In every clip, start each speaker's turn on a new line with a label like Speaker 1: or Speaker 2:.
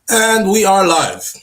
Speaker 1: And we are live.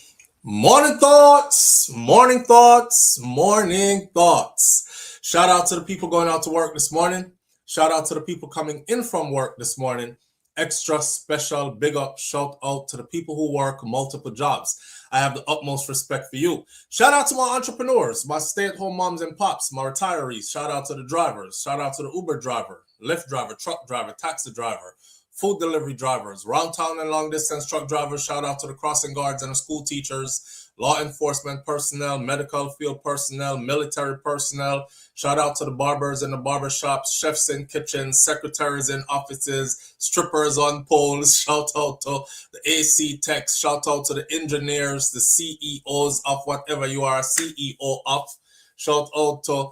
Speaker 1: Morning thoughts, morning thoughts, morning thoughts. Shout out to the people going out to work this morning. Shout out to the people coming in from work this morning. Extra special big up shout out to the people who work multiple jobs. I have the utmost respect for you. Shout out to my entrepreneurs, my stay-at-home moms and pops, my retirees. Shout out to the drivers. Shout out to the Uber driver, Lyft driver, truck driver, taxi driver, food delivery drivers, round town and long distance truck drivers. Shout out to the crossing guards and the school teachers, law enforcement personnel, medical field personnel, military personnel. Shout out to the barbers in the barber shops, chefs in kitchens, secretaries in offices, strippers on poles. Shout out to the AC techs. Shout out to the engineers, the CEOs of whatever you are a CEO of. Shout out to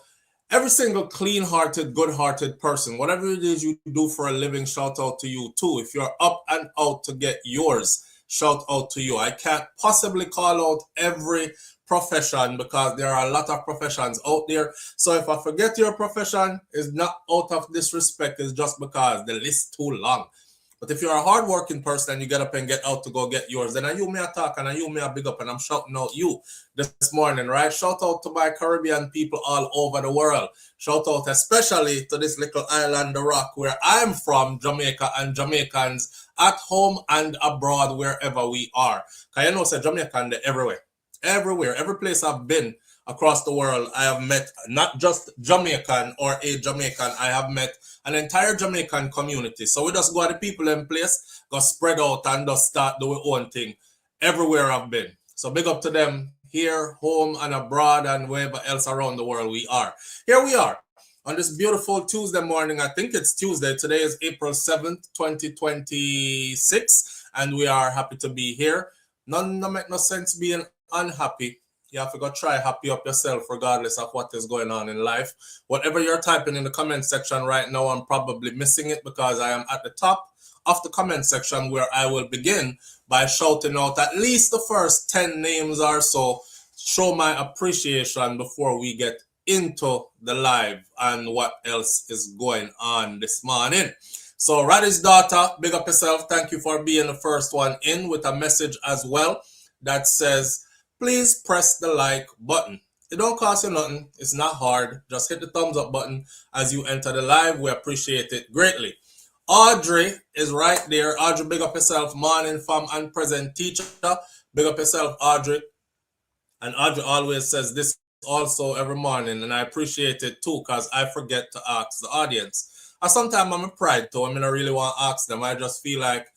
Speaker 1: every single clean-hearted, good-hearted person. Whatever it is you do for a living, shout out to you too. If you're up and out to get yours, shout out to you. I can't possibly call out every profession because there are a lot of professions out there. So if I forget your profession, it's not out of disrespect, it's just because the list too long. But if you're a hardworking person and you get up and get out to go get yours, then you may attack and you may big up, and I'm shouting out you this morning, right? Shout out to my Caribbean people all over the world. Shout out especially to this little island, the Rock, where I'm from, Jamaica, and Jamaicans at home and abroad, wherever we are. Because you know, say Jamaican, they're everywhere. Everywhere, every place I've been across the world, I have met not just Jamaican or a Jamaican, I have met an entire Jamaican community. So we just go to the people in place, go spread out and just start doing our own thing everywhere I've been. So big up to them here, home and abroad, and wherever else around the world we are. Here we are on this beautiful Tuesday morning. I think it's Tuesday. Today is April 7th, 2026, and we are happy to be here. None make no sense being unhappy. You have to go try happy up yourself regardless of what is going on in life. Whatever you're typing in the comment section right now, I'm probably missing it because I am at the top of the comment section, where I will begin by shouting out at least the first 10 names or so, show my appreciation before we get into the live and what else is going on this morning. So Raddy's daughter, big up yourself. Thank you for being the first one in with a message as well that says, please press the like button. It don't cost you nothing. It's not hard. Just hit the thumbs up button as you enter the live. We appreciate it greatly. Audrey is right there. Audrey, big up yourself. Morning, fam, and present teacher. Big up yourself, Audrey. And Audrey always says this also every morning, and I appreciate it too, because I forget to ask the audience. And sometimes I'm a pride too. I mean, I really want to ask them. I just feel like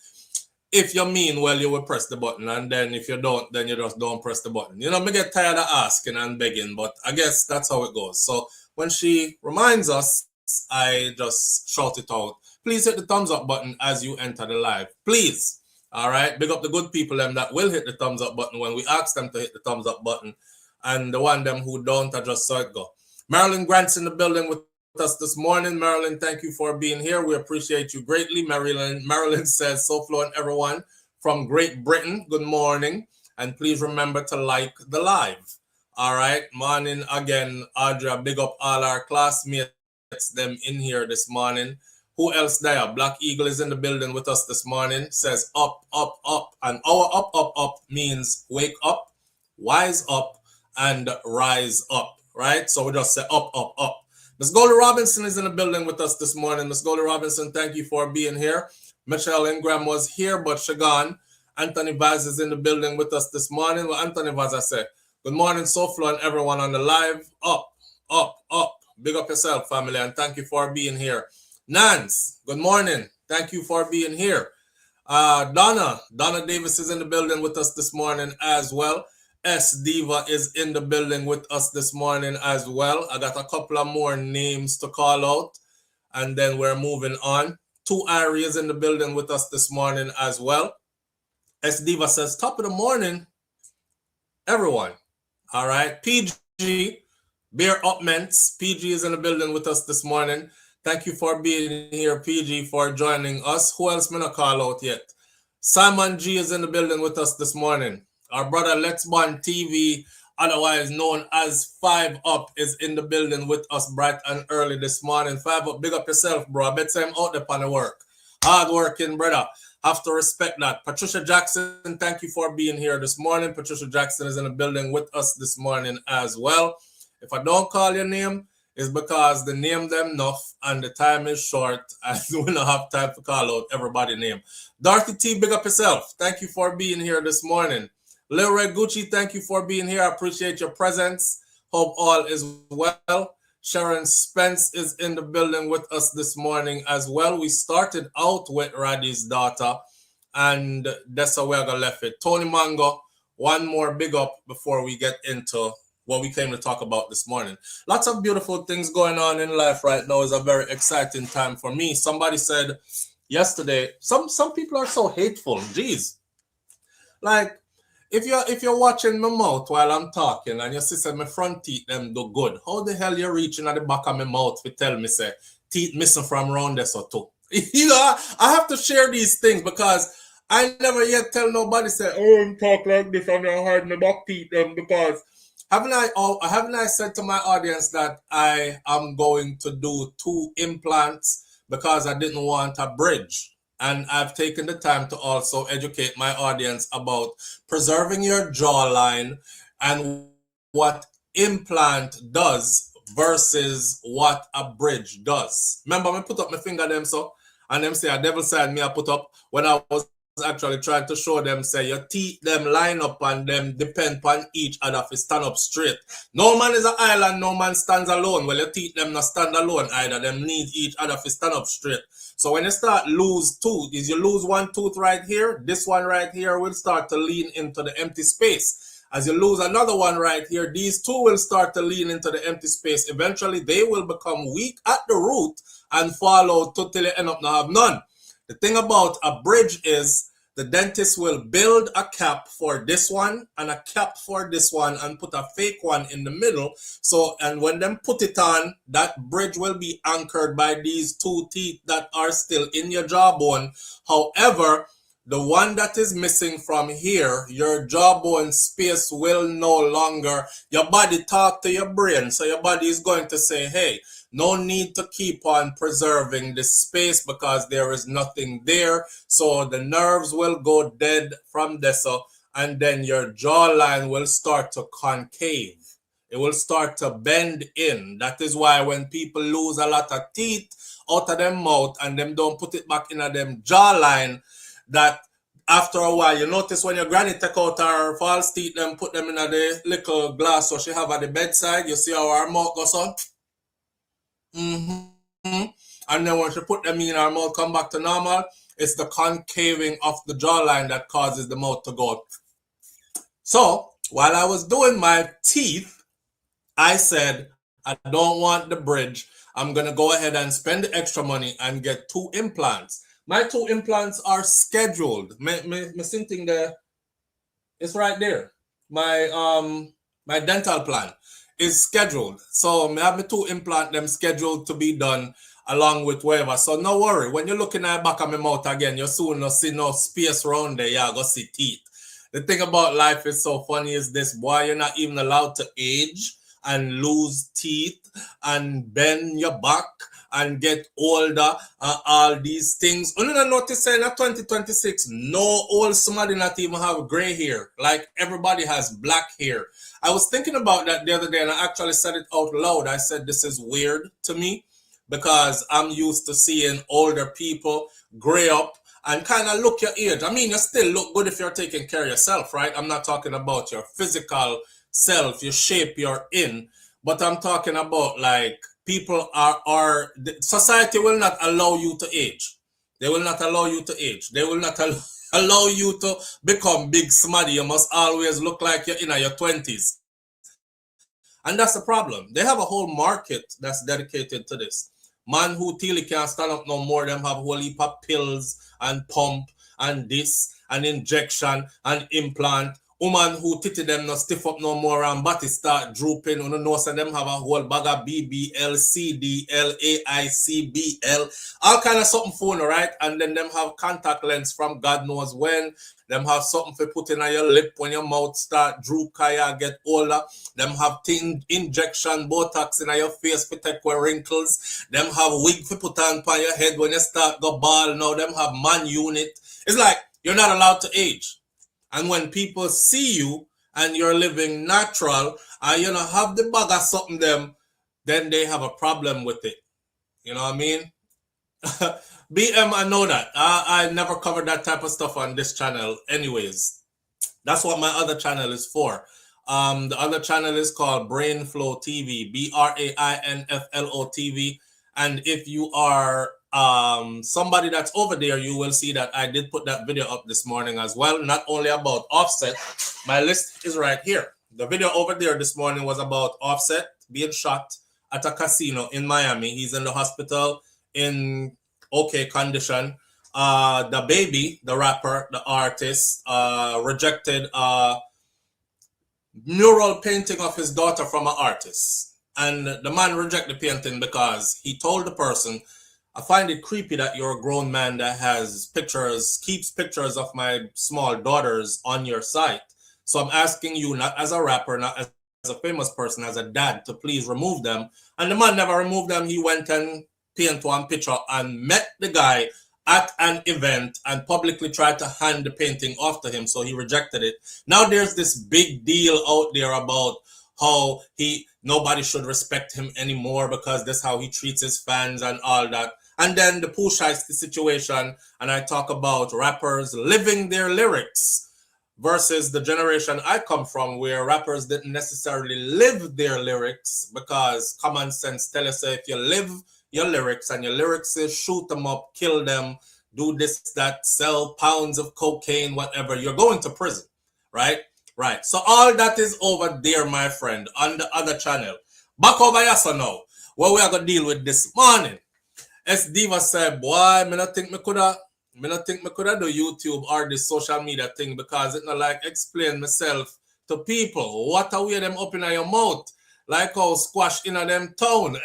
Speaker 1: if you mean well, you will press the button, and then if you don't, then you just don't press the button. You know, me get tired of asking and begging, but I guess that's how it goes. So when she reminds us, I just shout it out. Please hit the thumbs up button as you enter the live. Please. All right. Big up the good people them that will hit the thumbs up button when we ask them to hit the thumbs up button. And the one them who don't, I just saw it go. Marilyn Grant's in the building with us this morning. Marilyn, thank you for being here. We appreciate you greatly. Marilyn says, SouFLo and everyone from Great Britain, good morning. And please remember to like the live. All right. Morning again, Audrey. Big up all our classmates, them in here this morning. Who else there? Black Eagle is in the building with us this morning. Says up, up, up. And our up, up, up means wake up, wise up, and rise up. Right? So we just say up, up, up. Miss Goldie Robinson is in the building with us this morning. Miss Goldie Robinson, thank you for being here. Michelle Ingram was here, but she gone. Anthony Vybz is in the building with us this morning. Well, Anthony Vybz, I say, good morning, SouFLo and everyone on the live. Up, up, up. Big up yourself, family, and thank you for being here. Nance, good morning. Thank you for being here. Donna Davis is in the building with us this morning as well. S Diva is in the building with us this morning as well. I got a couple of more names to call out, and then we're moving on. 2 Ari is in the building with us this morning as well. S Diva says, top of the morning, everyone. All right. PG, Beer Upments. PG is in the building with us this morning. Thank you for being here, PG, for joining us. Who else may not call out yet? Simon G is in the building with us this morning. Our brother Let's Bond TV, otherwise known as 5 Up, is in the building with us bright and early this morning. 5 Up, big up yourself, bro. I bet I'm out there on the work. Hard working, brother. Have to respect that. Patricia Jackson, thank you for being here this morning. Patricia Jackson is in the building with us this morning as well. If I don't call your name, it's because the name them enough and the time is short and we don't have time to call out everybody's name. Dorothy T, big up yourself. Thank you for being here this morning. Lil Red Gucci, thank you for being here. I appreciate your presence. Hope all is well. Sharon Spence is in the building with us this morning as well. We started out with Raddy's daughter, and that's how we're going to left it. Tony Mango, one more big up before we get into what we came to talk about this morning. Lots of beautiful things going on in life right now. Is a very exciting time for me. Somebody said yesterday, some people are so hateful. Jeez. Like, if you're watching my mouth while I'm talking and you see say my front teeth them do good, how the hell you reaching at the back of my mouth to tell me say teeth missing from around this or two? You know, I have to share these things because I never yet tell nobody say, oh, I'm talk like this and I hide my back teeth them because haven't I said to my audience that I am going to do 2 implants because I didn't want a bridge? And I've taken the time to also educate my audience about preserving your jawline and what implant does versus what a bridge does. Remember, I put up my finger them so, and them say a devil side me I put up when I was actually trying to show them say your teeth them line up and them depend upon each other to stand up straight. No man is an island, no man stands alone. Well, your teeth them not stand alone either. Them need each other to stand up straight. So when you start lose tooth, is you lose one tooth right here, this one right here will start to lean into the empty space. As you lose another one right here, these two will start to lean into the empty space. Eventually, they will become weak at the root and fall out till you end up not have none. The thing about a bridge is the dentist will build a cap for this one and a cap for this one and put a fake one in the middle. So, and when them put it on, that bridge will be anchored by these 2 teeth that are still in your jawbone. However, the one that is missing from here, your jawbone space will no longer, your body talk to your brain. So your body is going to say, hey, no need to keep on preserving this space because there is nothing there. So the nerves will go dead from this, and then your jawline will start to concave. It will start to bend in. That is why when people lose a lot of teeth out of their mouth and them don't put it back in them jawline, that after a while, you notice when your granny take out her false teeth and put them in the little glass so she have at the bedside, you see how her mouth goes on? And then when she put them in her mouth come back to normal, it's the concaving of the jawline that causes the mouth to go. So while I was doing my teeth, I said, I don't want the bridge. I'm going to go ahead and spend the extra money and get 2 implants. My 2 implants are scheduled. My thing there, it's right there. My dental plan is scheduled. So I have my 2 implants, them scheduled to be done along with whatever. So no worry. When you're looking at the back of my mouth again, you soon not see no space around there. Yeah, go see teeth. The thing about life is so funny is this, boy, you're not even allowed to age and lose teeth and bend your back and get older, all these things. You don't notice in 2026, no old somebody not even have gray hair. Like everybody has black hair. I was thinking about that the other day and I actually said it out loud. I said, this is weird to me because I'm used to seeing older people gray up and kind of look your age. I mean, you still look good if you're taking care of yourself, right? I'm not talking about your physical self, your shape you're in, but I'm talking about like people society will not allow you to age. They will not allow you to age. They will not allow you to become big smarty. You must always look like you're in your 20s. And that's the problem. They have a whole market that's dedicated to this. Man who till he can't stand up no more, them have a whole heap of pills and pump and this and injection and implant. Woman who titty them not stiff up no more and body start drooping. You know, so them have a whole bag of BBL, CDL, AICBL, all kind of something phone, right? And then them have contact lens from God knows when. Them have something for put in on your lip when your mouth start droop, kaya get older. Them have injection, Botox in your face for take away wrinkles. Them have wig for put on your head when you start go bald. Now them have man unit. It's like you're not allowed to age. And when people see you and you're living natural and you know have the bag of something them, then they have a problem with it. You know what I mean? BM, I know that. I never covered that type of stuff on this channel anyways. That's what my other channel is for. The other channel is called Brainflow TV, BRAINFLO TV. And if you are somebody that's over there, you will see that I did put that video up this morning as well. Not only about Offset, my list is right here. The video over there this morning was about Offset being shot at a casino in Miami. He's in the hospital in okay condition. The baby, the rapper, the artist, rejected a mural painting of his daughter from an artist. And the man rejected the painting because he told the person, I find it creepy that you're a grown man that has pictures, keeps pictures of my small daughters on your site. So I'm asking you, not as a rapper, not as a famous person, as a dad, to please remove them. And the man never removed them. He went and painted one picture and met the guy at an event and publicly tried to hand the painting off to him, so he rejected it. Now there's this big deal out there about how nobody should respect him anymore because that's how he treats his fans and all that. And then the Pooh Shiesty situation, and I talk about rappers living their lyrics versus the generation I come from where rappers didn't necessarily live their lyrics because common sense tells us if you live your lyrics and your lyrics is shoot them up, kill them, do this, that, sell pounds of cocaine, whatever, you're going to prison, right? Right. So all that is over there, my friend, on the other channel. Back over here so now, what we are going to deal with this morning. S Diva said, boy, I not think me coulda do YouTube or this social media thing because it not like explain myself to people. What are we them up in your mouth? Like how squash in a them town.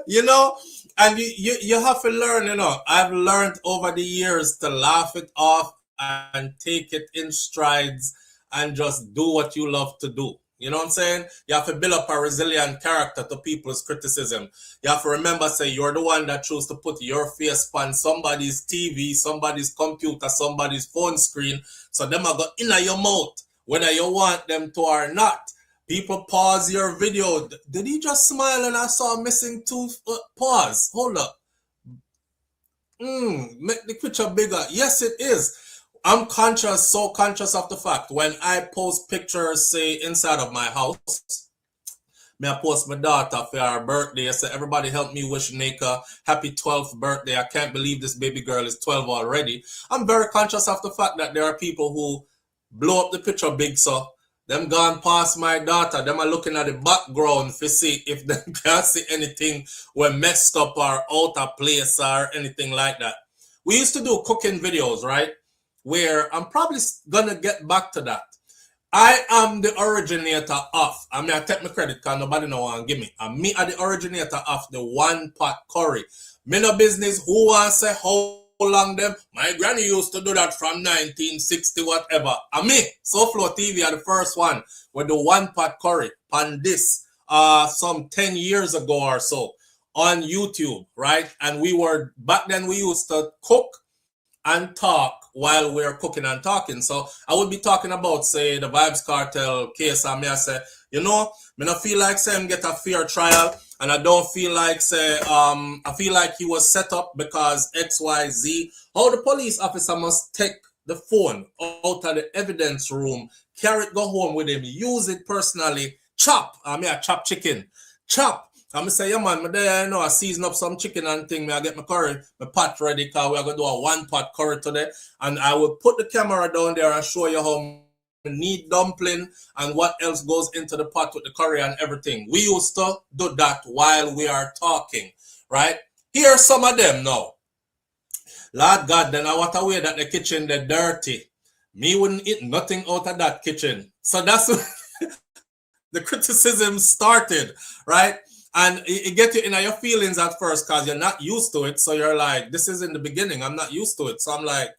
Speaker 1: You know, and you have to learn, you know. I've learned over the years to laugh it off and take it in strides and just do what you love to do. You know what I'm saying? You have to build up a resilient character to people's criticism. You have to remember, say, you're the one that chose to put your face on somebody's TV, somebody's computer, somebody's phone screen. So them are going in your mouth, whether you want them to or not. People pause your video. Did he just smile and I saw a missing tooth? Pause. Hold up. Make the picture bigger. Yes, it is. I'm so conscious of the fact when I post pictures, say, inside of my house, I post my daughter for her birthday. I say, everybody help me wish Nika happy 12th birthday. I can't believe this baby girl is 12 already. I'm very conscious of the fact that there are people who blow up the picture big, so them gone past my daughter. Them are looking at the background to see if they can't see anything when messed up or out of place or anything like that. We used to do cooking videos, right? Where I'm probably gonna get back to that. I am the originator of, I mean, I take my credit because nobody know what give me. And me are the originator of the one pot curry. Me no business who wants to say how long them. My granny used to do that from 1960, whatever. And me, SouFLoTV are the first one with the one pot curry on this some 10 years ago or so on YouTube, right? And back then we used to cook and talk while we're cooking and talking. So I would be talking about, say, the Vybz Kartel case, and I say, you know, I don't feel like say him get a fair trial, and I don't feel like say I feel like he was set up because XYZ. How the police officer must take the phone out of the evidence room, carry it, go home with him, use it personally, chop. I chop chicken, chop. I'm say, yeah, man, I season up some chicken and thing. I get my curry, my pot ready, because we're going to do a one pot curry today. And I will put the camera down there and show you how neat dumpling and what else goes into the pot with the curry and everything. We used to do that while we are talking, right? Here are some of them now. Lord God, then I want to way that the kitchen, they're dirty. Me wouldn't eat nothing out of that kitchen. So that's the criticism started, right? And it gets you in your feelings at first because you're not used to it. So you're like, this is in the beginning. I'm not used to it. So I'm like,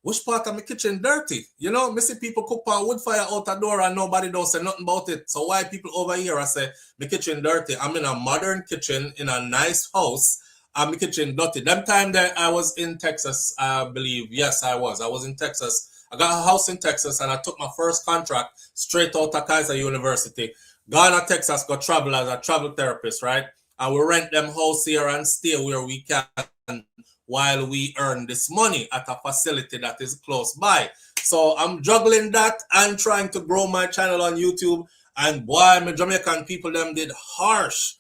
Speaker 1: which part of my kitchen dirty? You know, me see people cook on wood fire out the door and nobody don't say nothing about it. So why people over here I say, my kitchen dirty? I'm in a modern kitchen in a nice house. and my kitchen dirty. Them time that I was in Texas, I believe. Yes, I was. I was in Texas. I got a house in Texas, and I took my first contract straight out of Kaiser University. Gone to Texas, go travel as a travel therapist, right? And we rent them house here and stay where we can while we earn this money at a facility that is close by. So I'm juggling that and trying to grow my channel on YouTube. And boy, my Jamaican people them did harsh.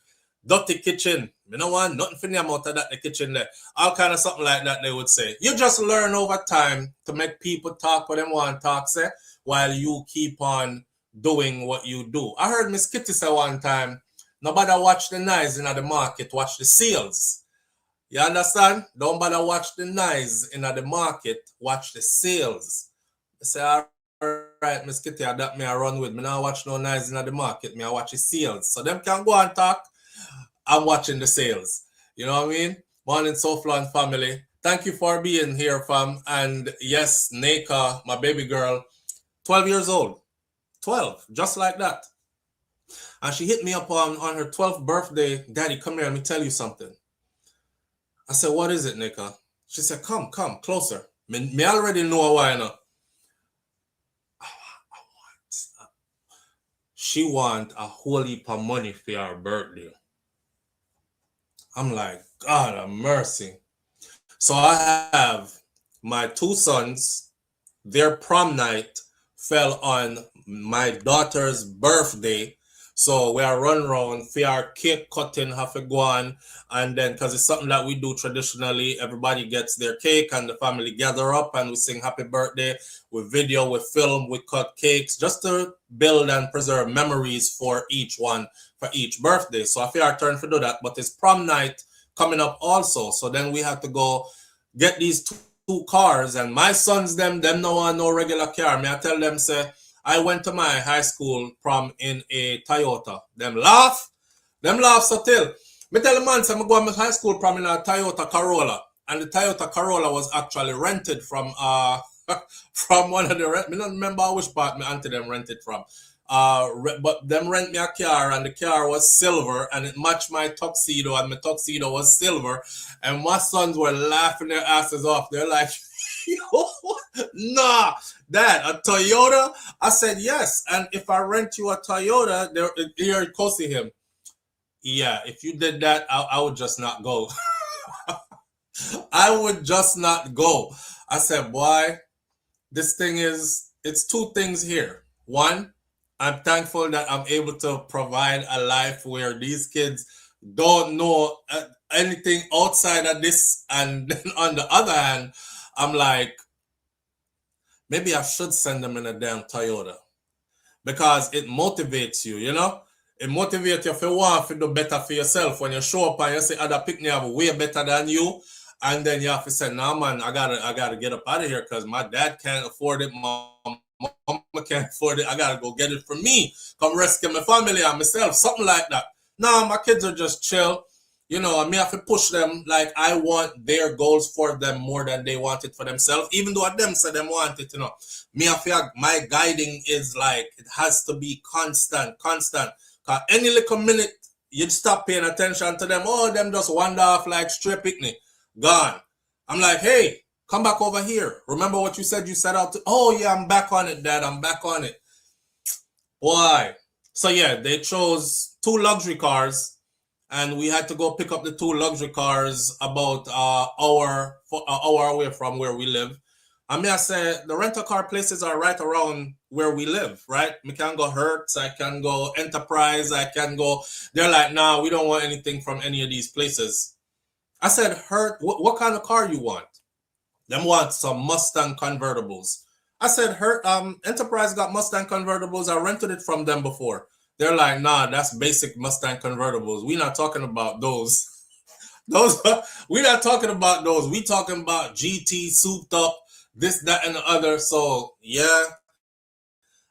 Speaker 1: Dirty kitchen. You know what? Nothing for them out of that the kitchen there. All kind of something like that they would say. You just learn over time to make people talk what them want to talk, say, while you keep on doing what you do. I heard Miss Kitty say one time, nobody watch the knives in the market, watch the sales. You understand? Don't bother watch the knives in the market, watch the sales. I say, all right, Miss Kitty, that me I run with. Me now watch no knives in the market, me I watch the sales. So them can go and talk. I'm watching the sales. You know what I mean? Morning, SouFLo and family. Thank you for being here, fam. And yes, Neka, my baby girl, 12 years old. 12, just like that. And she hit me up on her 12th birthday. Daddy, come here, let me tell you something. I said, what is it, Nika? She said, come, closer. Me already know why now. She want a whole heap of money for her birthday. I'm like, God have mercy. So I have my two sons, their prom night fell on my daughter's birthday. So we are run around for our cake cutting, have to go on, and then because it's something that we do traditionally, everybody gets their cake and the family gather up and we sing happy birthday, we video, we film, we cut cakes just to build and preserve memories for each one, for each birthday. So I feel our turn to do that, but it's prom night coming up also. So then we have to go get these two cars, and my sons, them no want no regular car. Me I tell them, say, I went to my high school prom in a Toyota. Them laugh so till. Me tell the man, say, I'm going to my high school prom in a Toyota Corolla. And the Toyota Corolla was actually rented from from one of the, me don't remember which part my auntie them rented from. But them rent me a car, and the car was silver, and it matched my tuxedo, and my tuxedo was silver. And my sons were laughing their asses off. They're like, nah, Dad, a Toyota? I said, yes. And if I rent you a Toyota, here it goes to him. Yeah, if you did that, I would just not go. I would just not go. I said, boy, this thing is, it's two things here. One, I'm thankful that I'm able to provide a life where these kids don't know anything outside of this. And then on the other hand, I'm like, maybe I should send them in a damn Toyota because it motivates you, you know? It motivates you if you want to do better for yourself. When you show up and you see other people have way better than you, and then you have to say, nah, man, I gotta get up out of here because my dad can't afford it, my mama can't afford it, I gotta go get it for me. Come rescue my family and myself, something like that. Nah, my kids are just chill. You know, I may have to push them like I want their goals for them more than they want it for themselves, even though them say them want it, you know. Me, I feel my guiding is like, it has to be constant. Because any little minute, you'd stop paying attention to them. Oh, them just wander off like stray picnic. Gone. I'm like, hey, come back over here. Remember what you said out to? Oh, yeah, I'm back on it, Dad. I'm back on it. Boy. So, yeah, they chose 2 luxury cars. And we had to go pick up the 2 luxury cars about an hour away from where we live. I mean, I said the rental car places are right around where we live, right? We can go Hertz, I can go Enterprise, I can go. They're like, nah, we don't want anything from any of these places. I said, Hertz, what kind of car you want? Them want some Mustang convertibles. I said, Enterprise got Mustang convertibles. I rented it from them before. They're like, nah, that's basic Mustang convertibles. We're not talking about those. We're not talking about those. We talking about GT souped up, this, that, and the other. So, yeah,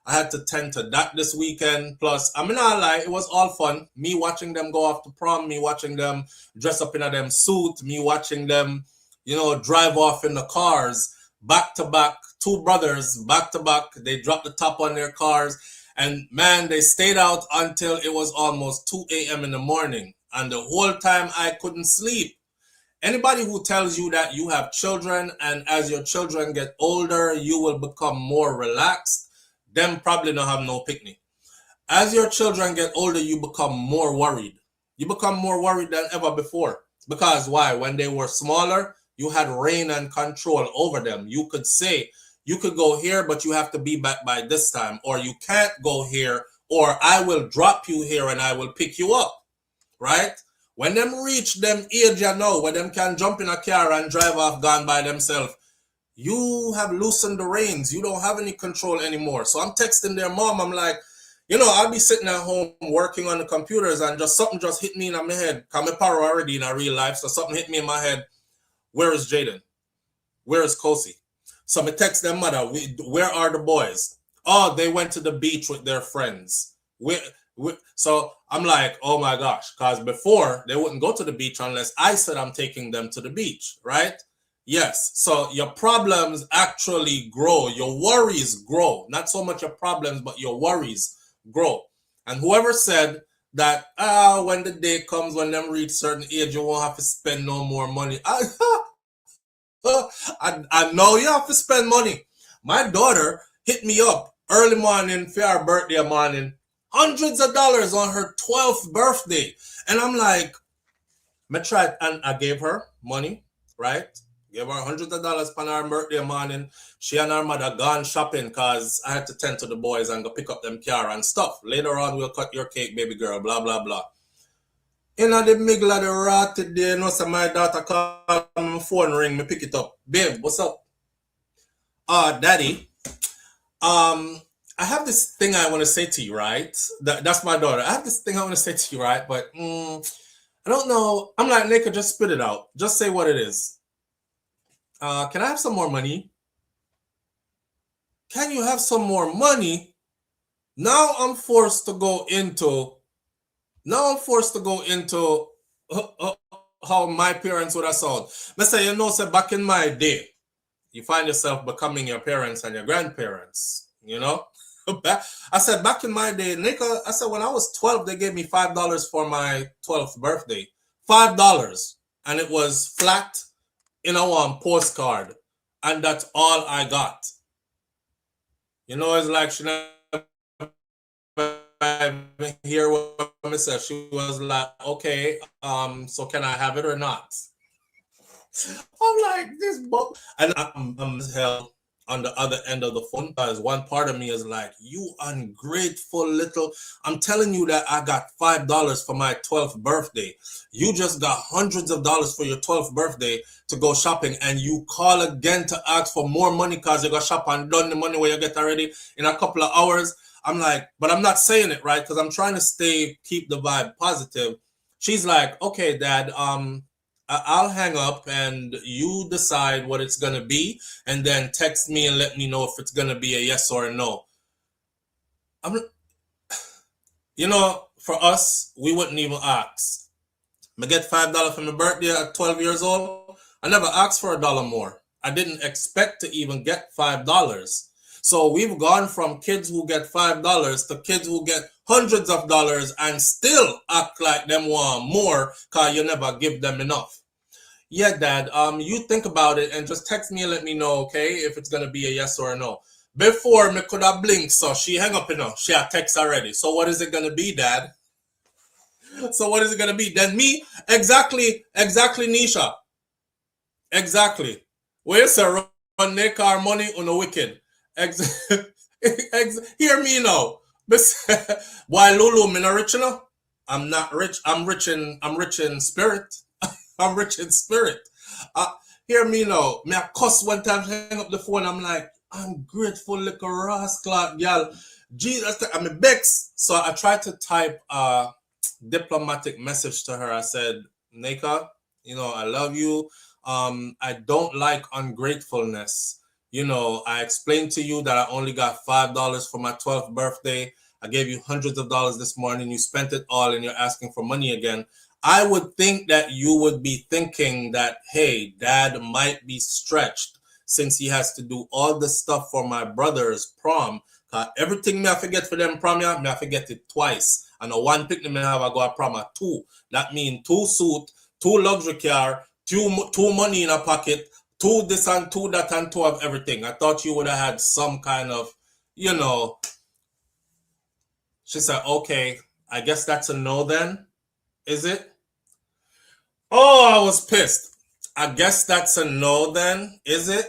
Speaker 1: I had to tend to that this weekend. Plus, I'm not lie, it was all fun. Me watching them go off to prom, me watching them dress up in a them suit, me watching them, you know, drive off in the cars, back to back, 2 brothers, back to back. They dropped the top on their cars. And man, they stayed out until it was almost 2 a.m. in the morning. And the whole time I couldn't sleep. Anybody who tells you that you have children and as your children get older, you will become more relaxed, them probably don't have no picnic. As your children get older, you become more worried. You become more worried than ever before. Because why? When they were smaller, you had reign and control over them. You could say, you could go here, but you have to be back by this time. Or you can't go here, or I will drop you here and I will pick you up. Right? When them reach them age you know, where them can jump in a car and drive off gone by themselves, you have loosened the reins. You don't have any control anymore. So I'm texting their mom. I'm like, I'll be sitting at home working on the computers and just something just hit me in my head. Cause I'm a paro already in a real life. So something hit me in my head. Where is Jaden? Where is Kosi? So I text their mother. Where are the boys? Oh, they went to the beach with their friends. So I'm like, oh my gosh. Because before, they wouldn't go to the beach unless I said I'm taking them to the beach, right? Yes. So your problems actually grow. Your worries grow. Not so much your problems, but your worries grow. And whoever said that when the day comes when them reach certain age, you won't have to spend no more money. I know you have to spend money. My daughter hit me up early morning for her birthday morning, hundreds of dollars on her 12th birthday. And I'm like, I tried and I gave her money, right? Gave her hundreds of dollars on her birthday morning. She and her mother gone shopping because I had to tend to the boys and go pick up them car and stuff. Later on, we'll cut your cake, baby girl, blah, blah, blah. In the middle of the rat today, so my daughter called my phone ring, me pick it up. Babe, what's up? Daddy, I have this thing I want to say to you, right? That's my daughter. I have this thing I want to say to you, right? But I don't know. I'm like, Nika, just spit it out. Just say what it is. Can I have some more money? Can you have some more money? Now I'm forced to go into how my parents would have sound. Let's say, say back in my day, you find yourself becoming your parents and your grandparents, I said back in my day, Nika, I said when I was 12, they gave me $5 for my 12th birthday. $5. And it was flat in a one postcard. And that's all I got. It's like she never hear what I said. She was like, okay, so can I have it or not? I'm like, this book. And I'm held on the other end of the phone because one part of me is like, you ungrateful little. I'm telling you that I got $5 for my 12th birthday. You just got hundreds of dollars for your 12th birthday to go shopping, and you call again to ask for more money because you got shop and done the money where you get already in a couple of hours. I'm like, but I'm not saying it right because I'm trying to keep the vibe positive. She's like, okay, Dad, I'll hang up and you decide what it's going to be and then text me and let me know if it's going to be a yes or a no. For us, we wouldn't even ask. I get $5 for my birthday at 12 years old. I never asked for $1 more. I didn't expect to even get $5. So we've gone from kids who get $5 to kids who get hundreds of dollars and still act like them want more because you never give them enough. Yeah, Dad, you think about it and just text me and let me know, okay, if it's going to be a yes or a no. Before, me could have blinked, so she hang up, she had text already. So what is it going to be, Dad? So what is it going to be? Then me, exactly, Nisha. Exactly. Where say run their car money on the wicked. Hear me now. Why Lulu, me not rich enough? I'm not rich. I'm rich in spirit. I'm rich in spirit. Hear me now. Me I cuss one time, hang up the phone. I'm like, I'm grateful, little rascal, girl. Jesus, I'm a bex. So I tried to type a diplomatic message to her. I said, Nika, I love you. I don't like ungratefulness. I explained to you that I only got $5 for my 12th birthday. I gave you hundreds of dollars this morning. You spent it all and you're asking for money again. I would think that you would be thinking that, hey, Dad might be stretched since he has to do all the stuff for my brother's prom. Everything me I forget for them prom, me I forget it twice. And a one picnic me have I go a prom at 2. That means 2 suit, 2 luxury car, two money in a pocket, two this and two that and two of everything. I thought you would have had some kind of, you know. She said, okay, I guess that's a no then, is it? Oh, I was pissed. I guess that's a no then, is it?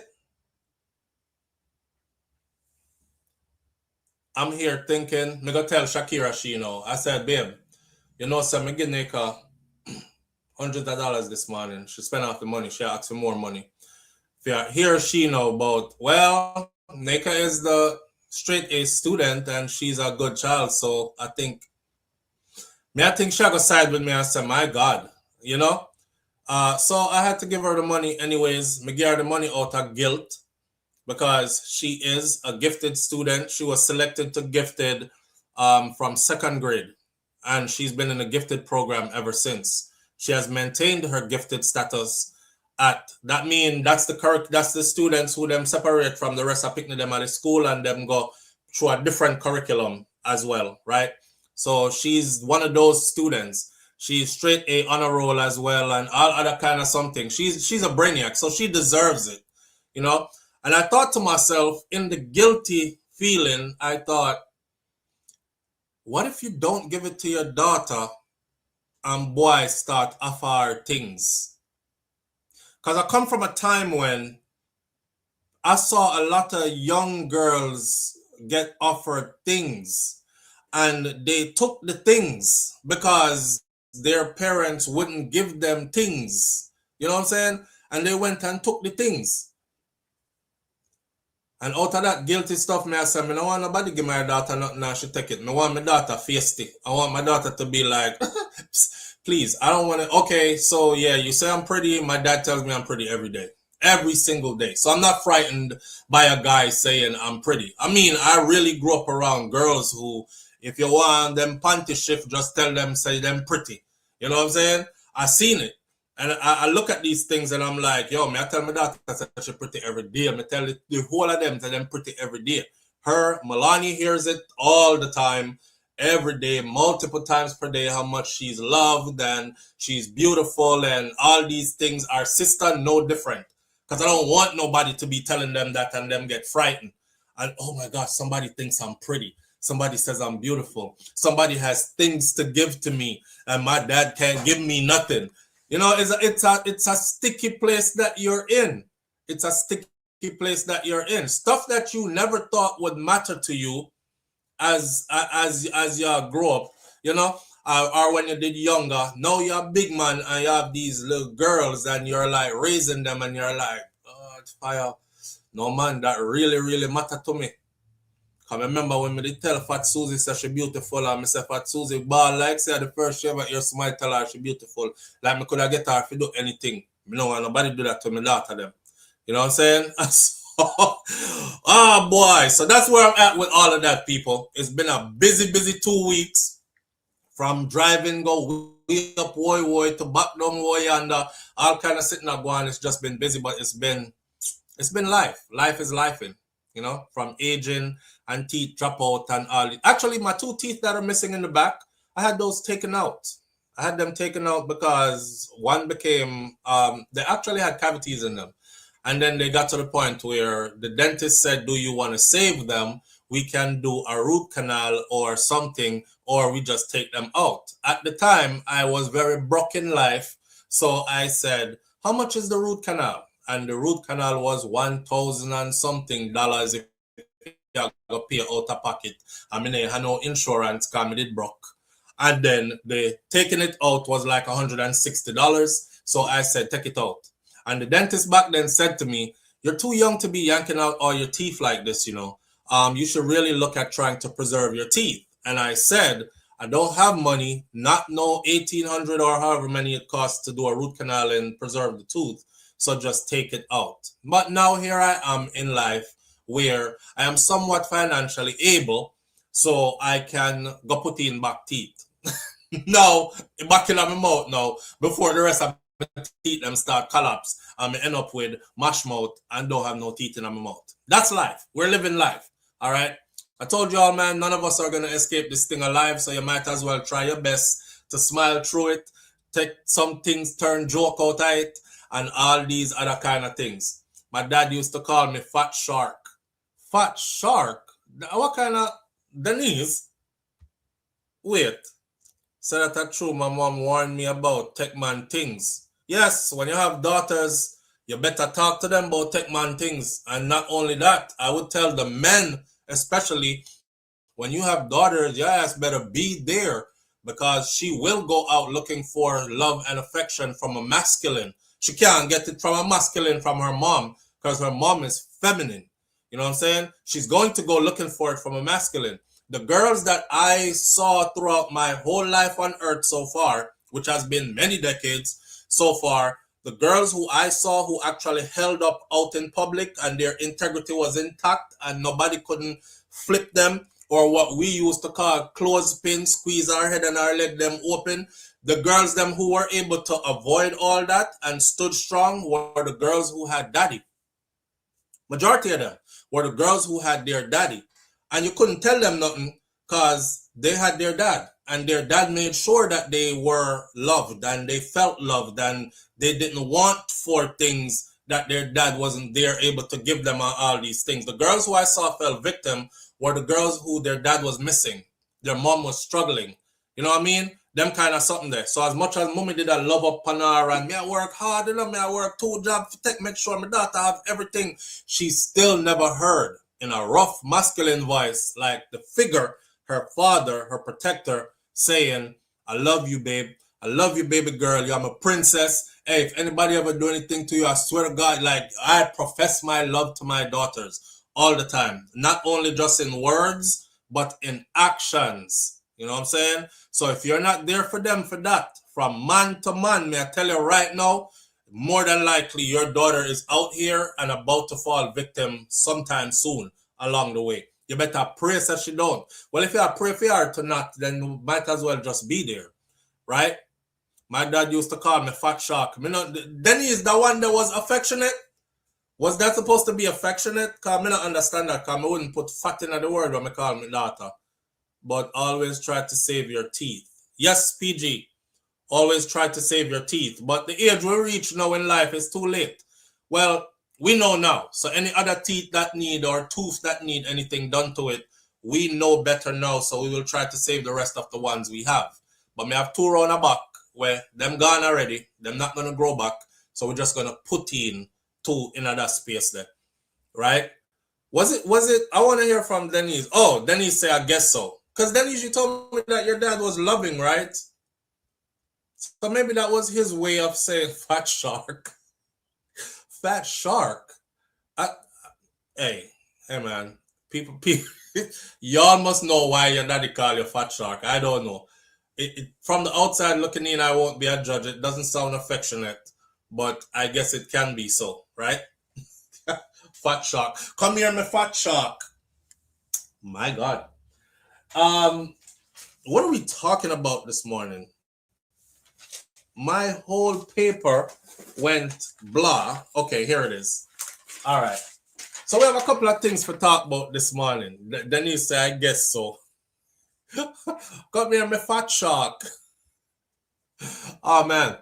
Speaker 1: I'm here thinking, me go tell Shakira she know. I said, babe, you know, so me give Nika hundreds of dollars this morning. She spent off the money. She asked for more money. He or she know about, well, Nika is the straight A student and she's a good child. So I think she go side with me and say, my God, you know? So I had to give her the money anyways. Me give her the money out of guilt because she is a gifted student. She was selected to gifted from second grade, and she's been in a gifted program ever since. She has maintained her gifted status. That's the students who them separate from the rest of picking them at the school and them go through a different curriculum as well, right? So she's one of those students. She's straight A honor roll as well and all other kind of something. She's a brainiac, so she deserves it, you know. And I thought to myself, in the guilty feeling, I thought, what if you don't give it to your daughter and boys start offer things? Because I come from a time when I saw a lot of young girls get offered things and they took the things because their parents wouldn't give them things. You know what I'm saying? And they went and took the things. And out of that guilty stuff, I said, I don't want nobody give my daughter nothing and she take it. I want my daughter feisty. I want my daughter to be like, please, I don't want to. Okay, so yeah, you say I'm pretty. My dad tells me I'm pretty every day. Every single day. So I'm not frightened by a guy saying I'm pretty. I mean, I really grew up around girls who, if you want them panty shift, just tell them, say them pretty. You know what I'm saying? I seen it. And I look at these things and I'm like, yo, I tell my daughter that she's pretty every day. I tell the whole of them that them pretty every day. Her, Melanie hears it all the time, every day, multiple times per day, how much she's loved and she's beautiful and all these things. Our sister, no different. Because I don't want nobody to be telling them that and them get frightened. And oh my gosh, somebody thinks I'm pretty. Somebody says I'm beautiful. Somebody has things to give to me and my dad can't give me nothing. You know, it's a sticky place that you're in. It's a sticky place that you're in. Stuff that you never thought would matter to you as you grow up, you know, or when you did younger. Now you're a big man and you have these little girls and you're like raising them and you're like, oh, it's fire. No man, that really, really matter to me. I remember when me tell Fat Susie say she beautiful and me say Fat Susie ball like say the first she ever hear somebody tell her she beautiful. Like me could have get her if you do anything. Me know nobody do that to me daughter them. You know what I'm saying? Oh boy. So that's where I'm at with all of that, people. It's been a busy 2 weeks. From driving go way up way to back down way and all kind of sitting up going. It's just been busy, but it's been life. Life is lifing. You know, from aging and teeth drop out and all. Actually, my 2 teeth that are missing in the back, I had those taken out. I had them taken out because one became, they actually had cavities in them. And then they got to the point where the dentist said, do you want to save them? We can do a root canal or something, or we just take them out. At the time, I was very broke in life. So I said, how much is the root canal? And the root canal was $1,000 and something if you go pay out of pocket. I mean, I had no insurance because I did broke. And then the taking it out was like $160. So I said, take it out. And the dentist back then said to me, you're too young to be yanking out all your teeth like this, you know. You should really look at trying to preserve your teeth. And I said, I don't have money, not no $1,800 or however many it costs to do a root canal and preserve the tooth. So just take it out. But now here I am in life where I am somewhat financially able, so I can go put in back teeth. Now, back in my mouth now, before the rest of my teeth them start collapse, I'm end up with mash mouth and don't have no teeth in my mouth. That's life. We're living life. All right. I told you all, man, none of us are going to escape this thing alive, so you might as well try your best to smile through it, take some things, turn joke out of it, and all these other kind of things. My dad used to call me Fat Shark. Fat Shark? What kind of... Denise? Wait. So that's true. My mom warned me about tech man things. Yes, when you have daughters, you better talk to them about tech man things. And not only that, I would tell the men, especially when you have daughters, your ass better be there, because she will go out looking for love and affection from a masculine. She can't get it from a masculine from her mom, because her mom is feminine. You know what I'm saying? She's going to go looking for it from a masculine. The girls that I saw throughout my whole life on earth so far, which has been many decades so far, the girls who I saw who actually held up out in public and their integrity was intact and nobody couldn't flip them, or what we used to call clothespin, squeeze our head and our leg them open. The girls them who were able to avoid all that and stood strong were the girls who had daddy. Majority of them were the girls who had their daddy. And you couldn't tell them nothing because they had their dad. And their dad made sure that they were loved and they felt loved and they didn't want for things that their dad wasn't there able to give them all these things. The girls who I saw fell victim were the girls who their dad was missing. Their mom was struggling. You know what I mean? Them kind of something there. So as much as mommy did a love up on her and me I work hard, you know, me I work 2 jobs to make sure my daughter have everything, she still never heard in a rough masculine voice like the figure, her father, her protector, saying, I love you, babe. I love you, baby girl. You're my princess. Hey, if anybody ever do anything to you, I swear to God, like I profess my love to my daughters all the time. Not only just in words, but in actions. You know what I'm saying? So if you're not there for them for that, from man to man, may I tell you right now, more than likely your daughter is out here and about to fall victim sometime soon along the way. You better pray so she don't. Well, if you pray for her to not, then you might as well just be there, right? My dad used to call me Fat Shark. Denny is the one that was affectionate. Was that supposed to be affectionate? Because I don't understand that, because I wouldn't put fat in the word when I call my daughter. But always try to save your teeth. Yes, PG. Always try to save your teeth. But the age we reach now in life is too late. Well, we know now. So any other teeth that need or tooth that need anything done to it, we know better now. So we will try to save the rest of the ones we have. But we have 2 round the back where them gone already. Them not going to grow back. So we're just going to put in 2 in other space there. Right? Was it? I want to hear from Denise. Oh, Denise say, I guess so. Because Denise, you told me that your dad was loving, right? So maybe that was his way of saying Fat Shark. Fat Shark? Hey man. People, y'all must know why your daddy call you Fat Shark. I don't know. From the outside looking in, I won't be a judge. It doesn't sound affectionate, but I guess it can be so, right? Fat Shark. Come here, my Fat Shark. My God. What are we talking about this morning? My whole paper went blah. Okay, here it is. All right. So we have a couple of things to talk about this morning. Denise said, I guess so. Come here, my Fat Shark. Oh, man.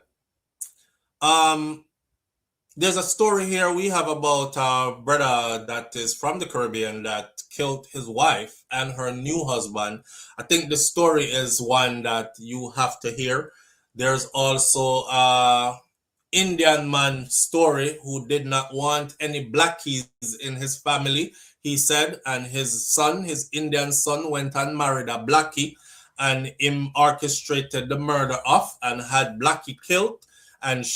Speaker 1: There's a story here we have about a brother that is from the Caribbean that killed his wife and her new husband. I think the story is one that you have to hear. There's also a Indian man story who did not want any blackies in his family, he said, and his son, his Indian son, went and married a blackie and him orchestrated the murder off and had blackie killed. And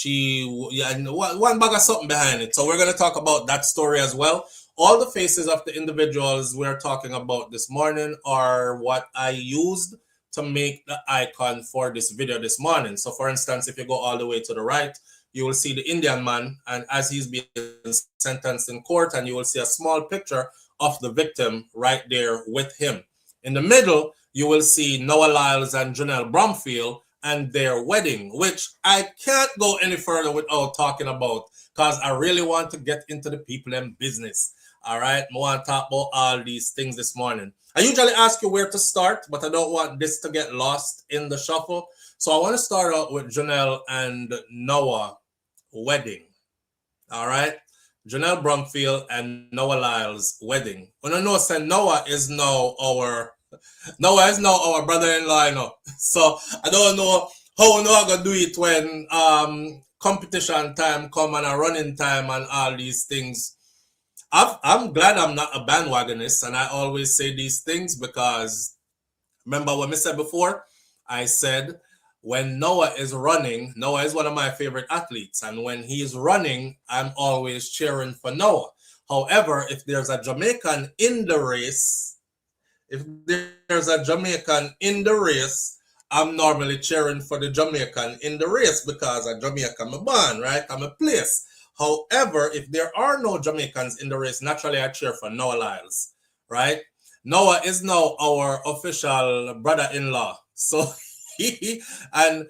Speaker 1: one bag of something behind it. So we're going to talk about that story as well. All the faces of the individuals we're talking about this morning are what I used to make the icon for this video this morning. So for instance, if you go all the way to the right, you will see the Indian man, and as he's being sentenced in court, and you will see a small picture of the victim right there with him. In the middle, you will see Noah Lyles and Janelle Bromfield and their wedding, which I can't go any further without talking about, because I really want to get into the people and business. All right, I want to talk about all these things this morning. I usually ask you where to start, but I don't want this to get lost in the shuffle. So I want to start out with Janelle and Noah wedding. All right. Janelle Brumfield and Noah Lyles wedding. When I know say Noah is now our brother-in-law, you know. So I don't know how Noah gonna do it when competition time come and a running time and all these things. I'm glad I'm not a bandwagonist, and I always say these things because remember what I said before? I said when Noah is running, Noah is one of my favorite athletes, and when he's running, I'm always cheering for Noah. However, if there's a Jamaican in the race, I'm normally cheering for the Jamaican in the race because a Jamaican I'm born, right? I'm a place. However, if there are no Jamaicans in the race, naturally I cheer for Noah Lyles, right? Noah is now our official brother-in-law. So and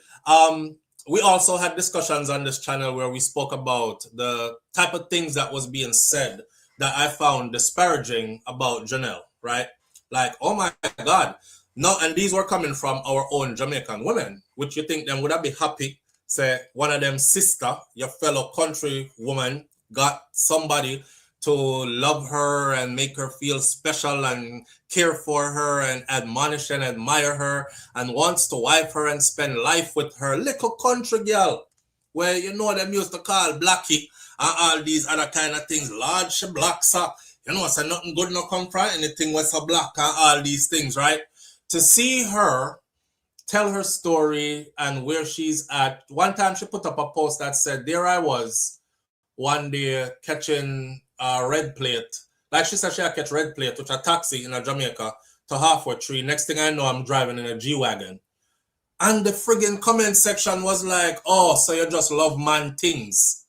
Speaker 1: we also had discussions on this channel where we spoke about the type of things that was being said that I found disparaging about Janelle, right? Like, oh my God. No, and these were coming from our own Jamaican women, which you think them would have been happy, say one of them sister, your fellow country woman, got somebody to love her and make her feel special and care for her and admonish and admire her and wants to wife her and spend life with her. Little country girl, where you know them used to call Blackie and all these other kind of things. Lord, she black, sir. You know, so nothing good no come from anything was so black and all these things, right? To see her tell her story and where she's at. One time she put up a post that said, there I was one day catching a red plate. Like she said she had catch red plate, which a taxi in a Jamaica to halfway tree. Next thing I know, I'm driving in a G-Wagon. And the friggin' comment section was like, oh, so you just love man things.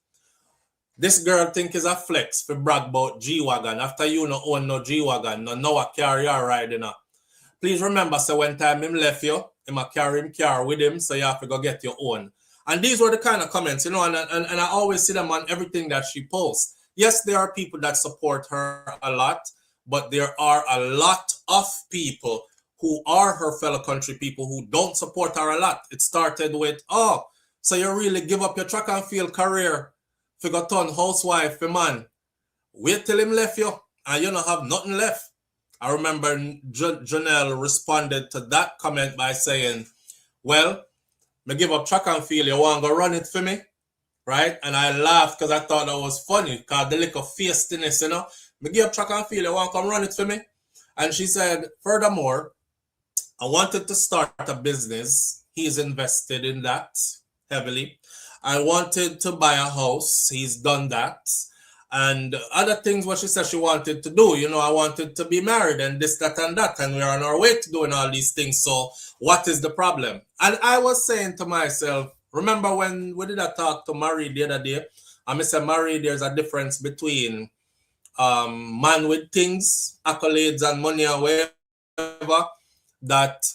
Speaker 1: This girl think is a flex for brag about G-Wagon. After you no own no G-Wagon, no know a car you're riding up. Please remember, so when time him left you, him a carry him car with him, so you have to go get your own. And these were the kind of comments, you know, and I always see them on everything that she posts. Yes, there are people that support her a lot, but there are a lot of people who are her fellow country people who don't support her a lot. It started with, oh, so you really give up your track and field career for go turn housewife for man. Wait till him left you and you don't have nothing left. I remember Janelle responded to that comment by saying, well, me give up track and field, you want to go run it for me? Right? And I laughed because I thought that was funny, because the little feistiness, you know. Me give up track and field, you want to come run it for me? And she said, furthermore, I wanted to start a business. He's invested in that heavily. I wanted to buy a house. He's done that. And other things what she said she wanted to do. You know, I wanted to be married and this, that, and that. And we're on our way to doing all these things. So what is the problem? And I was saying to myself, remember when we did a talk to Marie the other day? I said, Marie, there's a difference between man with things, accolades and money or whatever that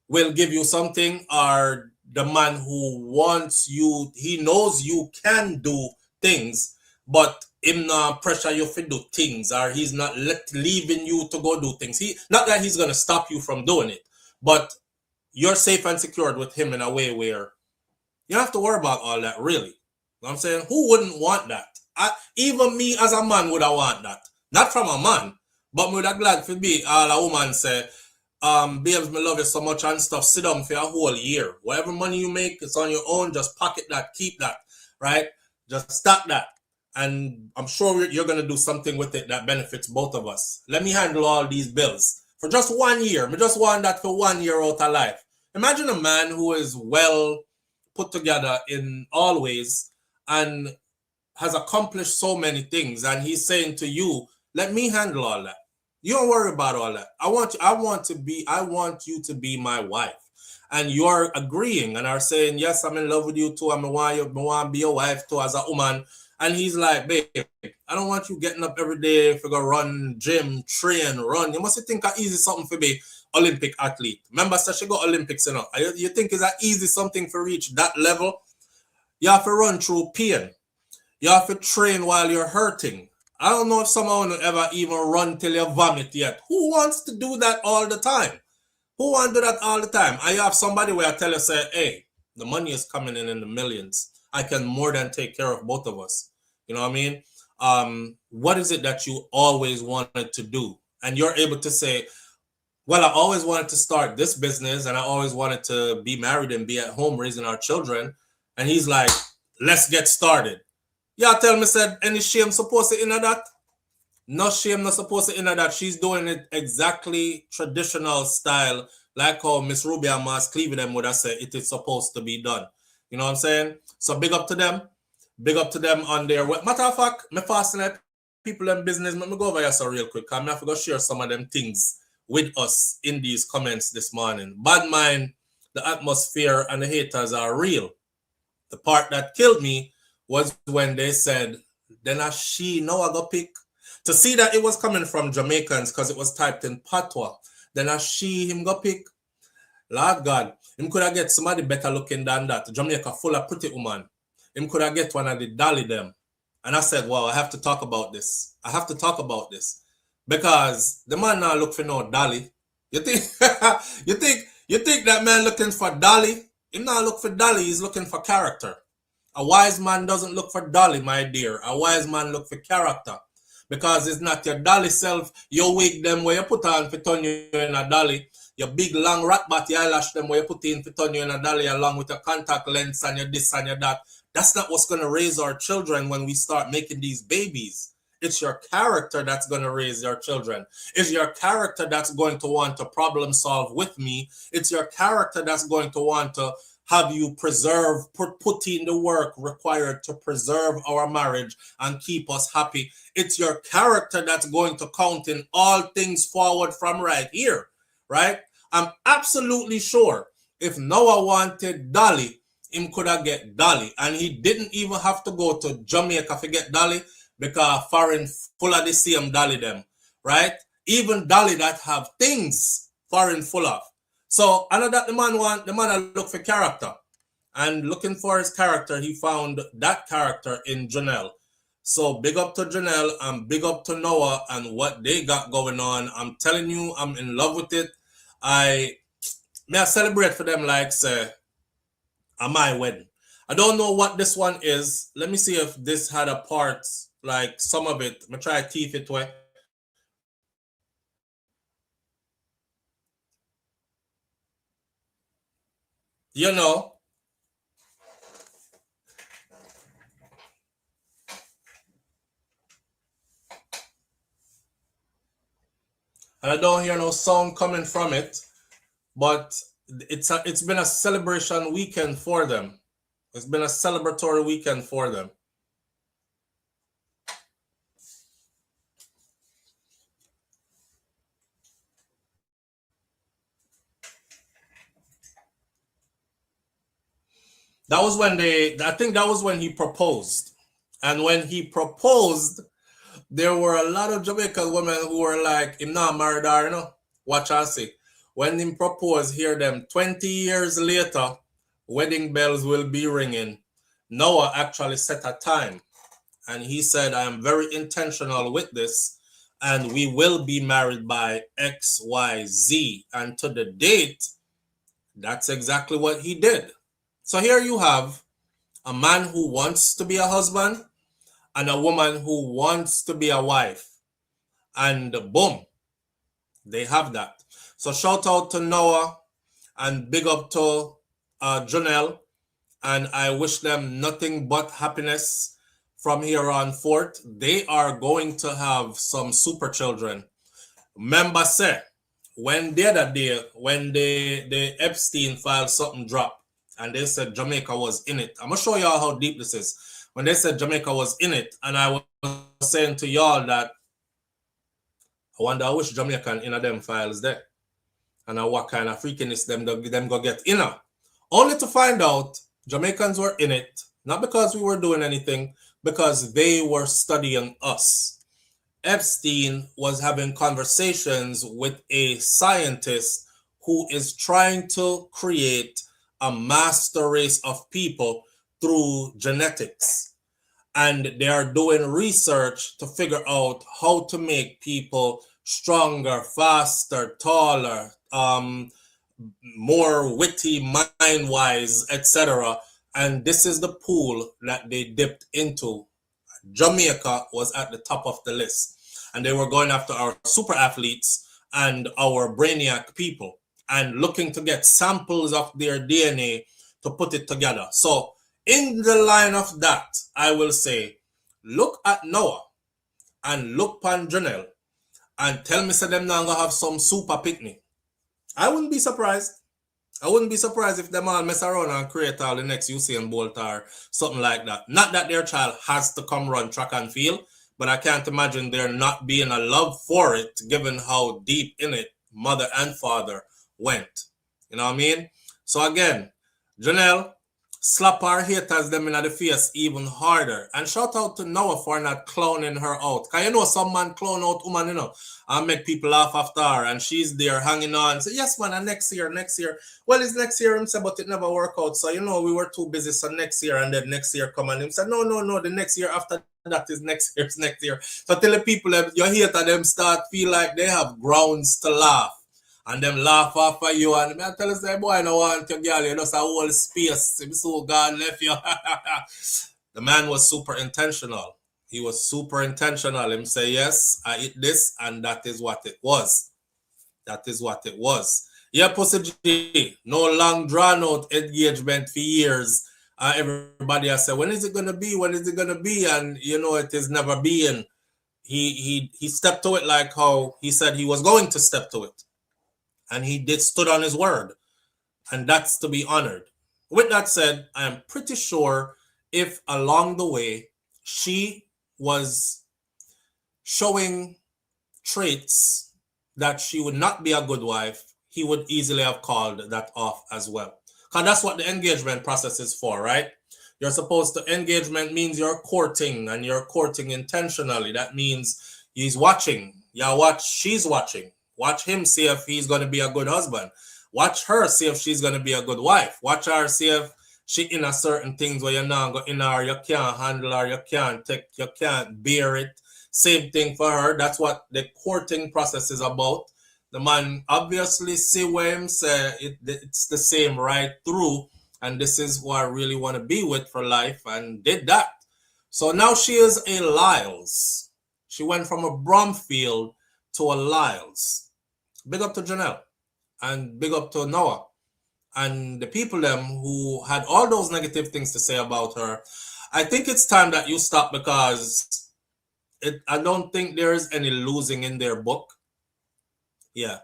Speaker 1: will give you something, or the man who wants you, he knows you can do things, but him not pressure you to do things, or he's not leaving you to go do things. Not that he's going to stop you from doing it, but you're safe and secured with him in a way where you don't have to worry about all that, really. You know what I'm saying? Who wouldn't want that? Even me as a man would have want that. Not from a man, but me would have glad to be all a woman say, babes, me love you so much and stuff. Sit down for a whole year. Whatever money you make, it's on your own. Just pocket that, keep that, right? Just stack that. And I'm sure you're going to do something with it that benefits both of us. Let me handle all these bills for just 1 year. I just want that for 1 year out of life. Imagine a man who is well put together in all ways and has accomplished so many things. And he's saying to you, let me handle all that. You don't worry about all that. I want you to be my wife. And you're agreeing and are saying, yes, I'm in love with you too. I want to be your wife too as a woman. And he's like, babe, I don't want you getting up every day for go run, gym, train, run. You must think it's easy something for be Olympic athlete. Remember, so she got Olympics, you know. You think it's an easy something for reach that level? You have to run through pain. You have to train while you're hurting. I don't know if someone will ever even run till you vomit yet. Who wants to do that all the time? Who wants to do that all the time? And you have somebody where I tell you, say, hey, the money is coming in the millions. I can more than take care of both of us. You know what I mean? What is it that you always wanted to do? And you're able to say, well, I always wanted to start this business and I always wanted to be married and be at home raising our children. And he's like, let's get started. Y'all tell me, said, any shame supposed to enter that? No shame not supposed to enter that. She's doing it exactly traditional style, like how Miss Ruby and Mas Cleavy them would have said it is supposed to be done. You know what I'm saying? So big up to them. Big up to them on their way. Matter of fact, me fascinate people in business. Let me go over here so real quick. I'm going to share some of them things with us in these comments this morning. Bad mind, the atmosphere, and the haters are real. The part that killed me was when they said, then I she know I go pick. To see that it was coming from Jamaicans because it was typed in patois. Then I she him go pick. Lord God, him could have get somebody better looking than that. Jamaica full of pretty woman. Him could have get one of the dolly them. And I said, wow, I have to talk about this. I have to talk about this. Because the man now look for no dolly. You think you think that man looking for dolly? He not look for dolly, he's looking for character. A wise man doesn't look for dolly, my dear. A wise man look for character. Because it's not your dolly self, your wig them where you put on for turn you in a dolly. Your big long rat batty eyelash them where you put in for turn you in a dolly along with your contact lens and your this and your that. That's not what's going to raise our children when we start making these babies. It's your character that's going to raise your children. It's your character that's going to want to problem solve with me. It's your character that's going to want to have you preserve, put in the work required to preserve our marriage and keep us happy. It's your character that's going to count in all things forward from right here, right? I'm absolutely sure if Noah wanted Dolly, him could have get Dolly. And he didn't even have to go to Jamaica to get Dolly because foreign full of the same Dolly them, right? Even Dolly that have things foreign full of. So I know that the man look for character. And looking for his character, he found that character in Janelle. So big up to Janelle and big up to Noah and what they got going on. I'm telling you, I'm in love with it. I celebrate for them like say a my wedding. I don't know what this one is. Let me see if this had a part, like some of it. I'm gonna try to teeth it way. You know, and I don't hear no sound coming from it, but it's been a celebration weekend for them. It's been a celebratory weekend for them. That was when I think that was when he proposed. And when he proposed, there were a lot of Jamaican women who were like, him not married her, you know. Watch and see. When he proposed, hear them 20 years later, wedding bells will be ringing. Noah actually set a time. And he said, I am very intentional with this. And we will be married by XYZ. And to the date, that's exactly what he did. So here you have a man who wants to be a husband and a woman who wants to be a wife. And boom, they have that. So shout out to Noah and big up to Janelle. And I wish them nothing but happiness from here on forth. They are going to have some super children. Remember, say, when the other day, when the Epstein file something dropped, and they said Jamaica was in it. I'm going to show y'all how deep this is. When they said Jamaica was in it, and I was saying to y'all that I wonder which Jamaican in them files there. And what kind of freakiness them go get in. Only to find out Jamaicans were in it, not because we were doing anything, because they were studying us. Epstein was having conversations with a scientist who is trying to create a master race of people through genetics. And they are doing research to figure out how to make people stronger, faster, taller, more witty, mind-wise, etc. And this is the pool that they dipped into. Jamaica was at the top of the list. And they were going after our super athletes and our brainiac people and looking to get samples of their DNA to put it together. So in the line of that, I will say, look at Noah and look upon Janelle and tell me so them now gonna have some super picnic. I wouldn't be surprised. I wouldn't be surprised if them all mess around and create all the next Usain Bolt or something like that. Not that their child has to come run track and field, but I can't imagine there not being a love for it, given how deep in it mother and father went. You know what I mean? So again, Janelle, slap our haters them in the face even harder. And shout out to Noah for not clowning her out. Because you know some man clown out woman, you know, and make people laugh after her. And she's there hanging on. Say, yes, man, and next year. Well, it's next year, him say, but it never work out. So, you know, we were too busy. So next year, and then next year come and him said, no, the next year after that is next year. So tell the people that your hater them start feel like they have grounds to laugh. And them laugh off of you, and I tell us that boy, I don't want your girl, you just a whole space. So God left you. The man was super intentional. He was super intentional. Him say, yes, I eat this, and that is what it was. That is what it was. Yeah, Pussy G, no long drawn out engagement for years. Everybody has said, when is it gonna be? When is it gonna be? And you know it is never being. He stepped to it like how he said he was going to step to it. And he stood on his word. And that's to be honored. With that said, I am pretty sure if along the way she was showing traits that she would not be a good wife, he would easily have called that off as well. Because that's what the engagement process is for, right? You're supposed to, engagement means you're courting, and you're courting intentionally. That means he's watching. Yeah, she's watching. Watch him, see if he's going to be a good husband. Watch her, see if she's going to be a good wife. Watch her, see if she in a certain things where you're not going in her, you can't handle her, you can't bear it. Same thing for her. That's what the courting process is about. The man obviously see where him say it's the same right through, and this is who I really want to be with for life, and did that. So now she is a Lyles. She went from a Bromfield to a Lyles. Big up to Janelle and big up to Noah and the people them who had all those negative things to say about her. I think it's time that you stop, because I don't think there is any losing in their book. Yeah.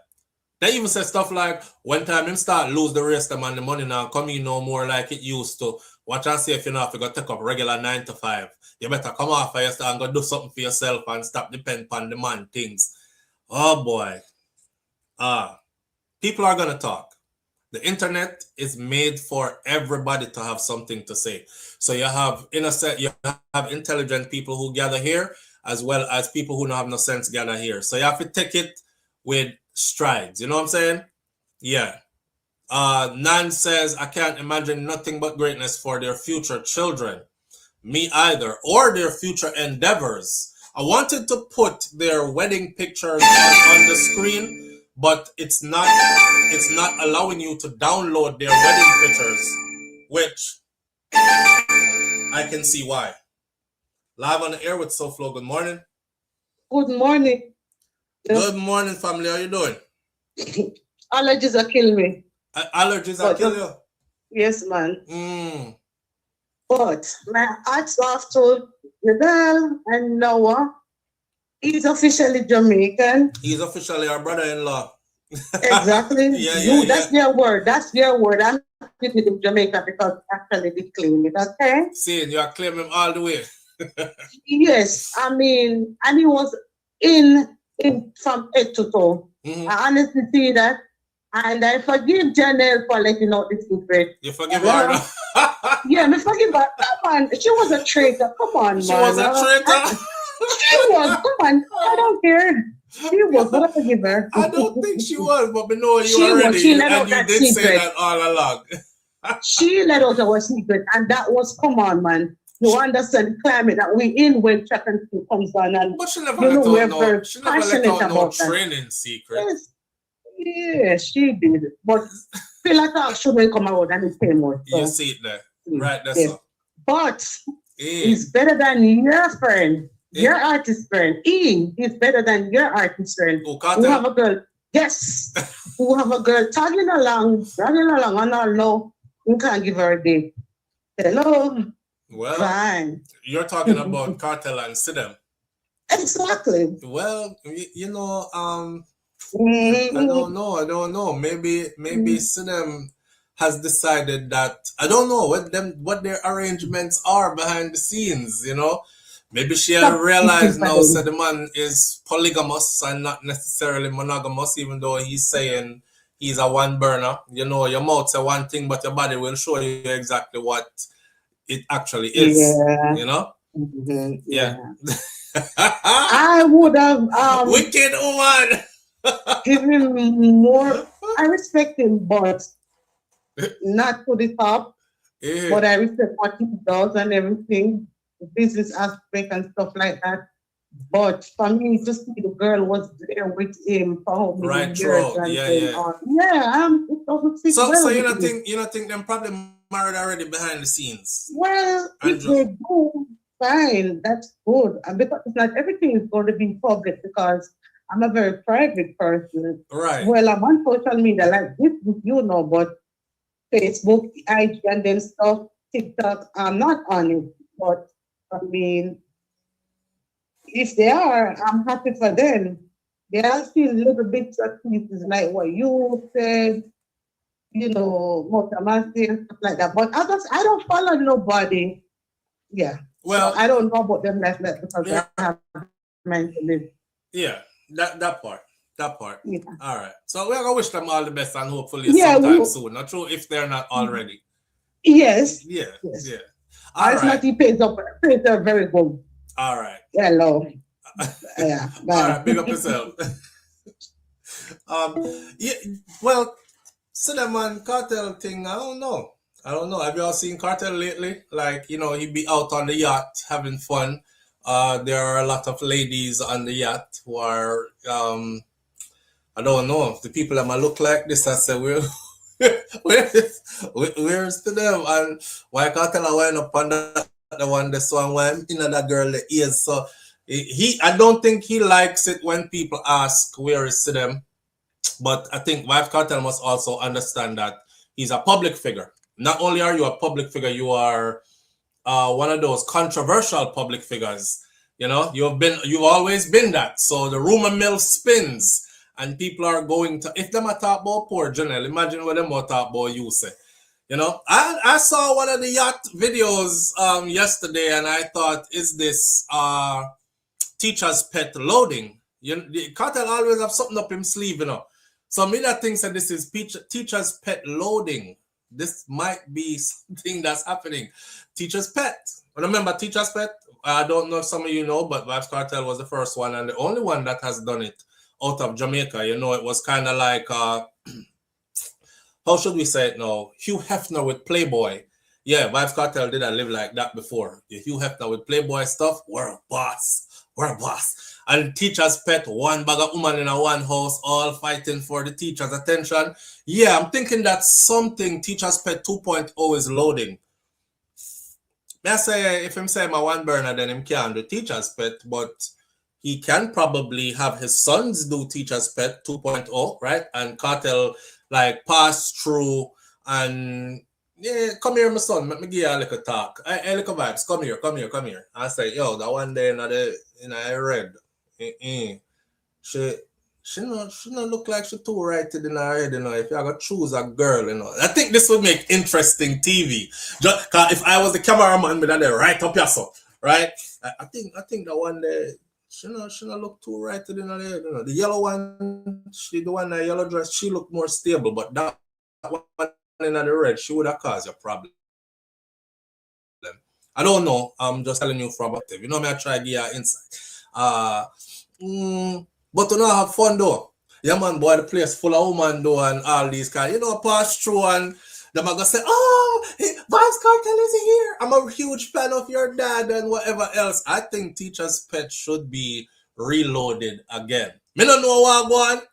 Speaker 1: They even say stuff like, when time him start lose the rest of them and the money now come in no more like it used to. Watch and see if you know if you got to take up regular 9 to 5. You better come off of yourself and go do something for yourself and stop depending on the man things. Oh boy. People are going to talk. The internet is made for everybody to have something to say. So you have intelligent people who gather here, as well as people who don't have no sense gather here. So you have to take it with strides. You know what I'm saying? Yeah. Nan says, I can't imagine nothing but greatness for their future children. Me either. Or their future endeavors. I wanted to put their wedding pictures on the screen, but it's not allowing you to download their wedding pictures, which I can see why. Live on the air with SouFLo. Good morning.
Speaker 2: Good morning.
Speaker 1: Good morning, family. How you doing?
Speaker 2: Allergies are killing me.
Speaker 1: Allergies are killing you?
Speaker 2: Yes, man. But my hats off to Janelle and Noah. He's officially Jamaican.
Speaker 1: He's officially our brother-in-law.
Speaker 2: Exactly. That's their word. That's their word. I'm in Jamaica because actually they claim it. Okay.
Speaker 1: See, you are claiming him all the way.
Speaker 2: Yes, I mean, and he was in from head to toe. I honestly see that, and I forgive Janelle for letting out the secret.
Speaker 1: You forgive her?
Speaker 2: Yeah, I forgive her. Come on, she was a traitor. Come on, man.
Speaker 1: She was a traitor.
Speaker 2: She was. Come on, I don't care. She was, but I forgive her.
Speaker 1: I don't think she was, but we know you already.
Speaker 2: She let out
Speaker 1: and you
Speaker 2: that
Speaker 1: did
Speaker 2: secret.
Speaker 1: say that all along.
Speaker 2: She let out our secret, and that was, come on, man. You understand the climate that we in when track and field comes on, and
Speaker 1: but she never let out no training secret.
Speaker 2: Yes, she did. But feel like I shouldn't come out and it came out.
Speaker 1: So. You see it there. Right, that's
Speaker 2: Yes.
Speaker 1: all.
Speaker 2: But he's better than your friend, your artist friend. He is better than your artist friend.
Speaker 1: Oh,
Speaker 2: Who
Speaker 1: Kartel?
Speaker 2: have a girl, yes, who have a girl tagging along, and all know you can't give her a date. Hello.
Speaker 1: Well,
Speaker 2: fine.
Speaker 1: You're talking about Kartel and Sidem.
Speaker 2: Exactly.
Speaker 1: Well, you know, I don't know. Maybe Sidem has decided that I don't know what their arrangements are behind the scenes. You know, maybe she realized now that the man is polygamous and not necessarily monogamous, even though he's saying he's a one burner. You know, your mouth say one thing, but your body will show you exactly what it actually is.
Speaker 2: Yeah.
Speaker 1: You know. Yeah.
Speaker 2: I would have
Speaker 1: wicked woman.
Speaker 2: Give him more. I respect him, but not to the top.
Speaker 1: Yeah.
Speaker 2: But I respect what he does and everything, the business aspect and stuff like that. But for me, just the girl was there with him for how many years. And it doesn't fit well.
Speaker 1: So you don't think them probably married already behind the scenes?
Speaker 2: Well, if they do, fine, that's good. And because it's not everything is going to be public, because I'm a very private person.
Speaker 1: Right.
Speaker 2: Well, I'm on social media like this, you know, but Facebook, IG, and then stuff, TikTok, I'm not on it. But I mean, if they are, I'm happy for them. They are still little bits of pieces like what you said, you know, Motamasi and stuff like that. But others, I don't follow nobody. Yeah. Well, so I don't know about them like that because I have mind to live.
Speaker 1: Yeah, that part. Yeah. All right. So we're gonna wish them all the best and hopefully sometime soon. Not true if they're not already.
Speaker 2: Yes.
Speaker 1: Yeah.
Speaker 2: All right. Not he pays up. Pays are very good.
Speaker 1: All right.
Speaker 2: Hello. Yeah.
Speaker 1: All right. Big up yourself. Yeah. Well, Cinnamon Kartel thing. I don't know. Have you all seen Kartel lately? Like, you know, he'd be out on the yacht having fun. There are a lot of ladies on the yacht who are, I don't know, the people that might look like this. I say, where's to them? And why Kartel I wind up on the one, this one, when you know that girl the ears. So I don't think he likes it when people ask where is to them. But I think Vybz Kartel must also understand that he's a public figure. Not only are you a public figure, you are one of those controversial public figures. You know, you've always been that. So the rumor mill spins, and people are going to, if them are talk about poor Janelle, imagine what them are talk about you say. You know, I saw one of the yacht videos yesterday, and I thought, is this teacher's pet loading? Kartel always have something up his sleeve, you know. So me that thinks that this is teacher's pet loading. This might be something that's happening. Teacher's pet. Remember teacher's pet? I don't know if some of you know, but Vybz Kartel was the first one and the only one that has done it out of Jamaica. You know, it was kind of like, how should we say it now? Hugh Hefner with Playboy. Yeah, Vybz Kartel did live like that before. Hugh Hefner with Playboy stuff, we're a boss. And teacher's pet, one bag of woman in a one house, all fighting for the teacher's attention. Yeah, I'm thinking that something teacher's pet 2.0 is loading. I say, if him say my one burner, then him can't do teacher's pet, but he can probably have his sons do teacher's pet 2.0, right? And Kartel like pass through and yeah, come here, my son. Let me give you a little talk. Hey, little Vybz, come here. I say, yo, that one day I read. She not look like she too righted in her head, you know. If you gotta choose a girl, you know. I think this would make interesting TV. Just cause if I was the cameraman, me that right up your son, right? I think that one day she not look too righted in her head, you know. The yellow one, the one in the yellow dress, she looked more stable, but that one in the red, she would have caused a problem. I don't know. I'm just telling you from what you know me. I try to give you insight. But to not have fun though. Yeah, man, boy, the place full of women though, and all these guys, you know, pass through and them are gonna say, oh, hey, Vybz Kartel is here. I'm a huge fan of your dad and whatever else. I think teacher's pet should be reloaded again. Me don't know what I want.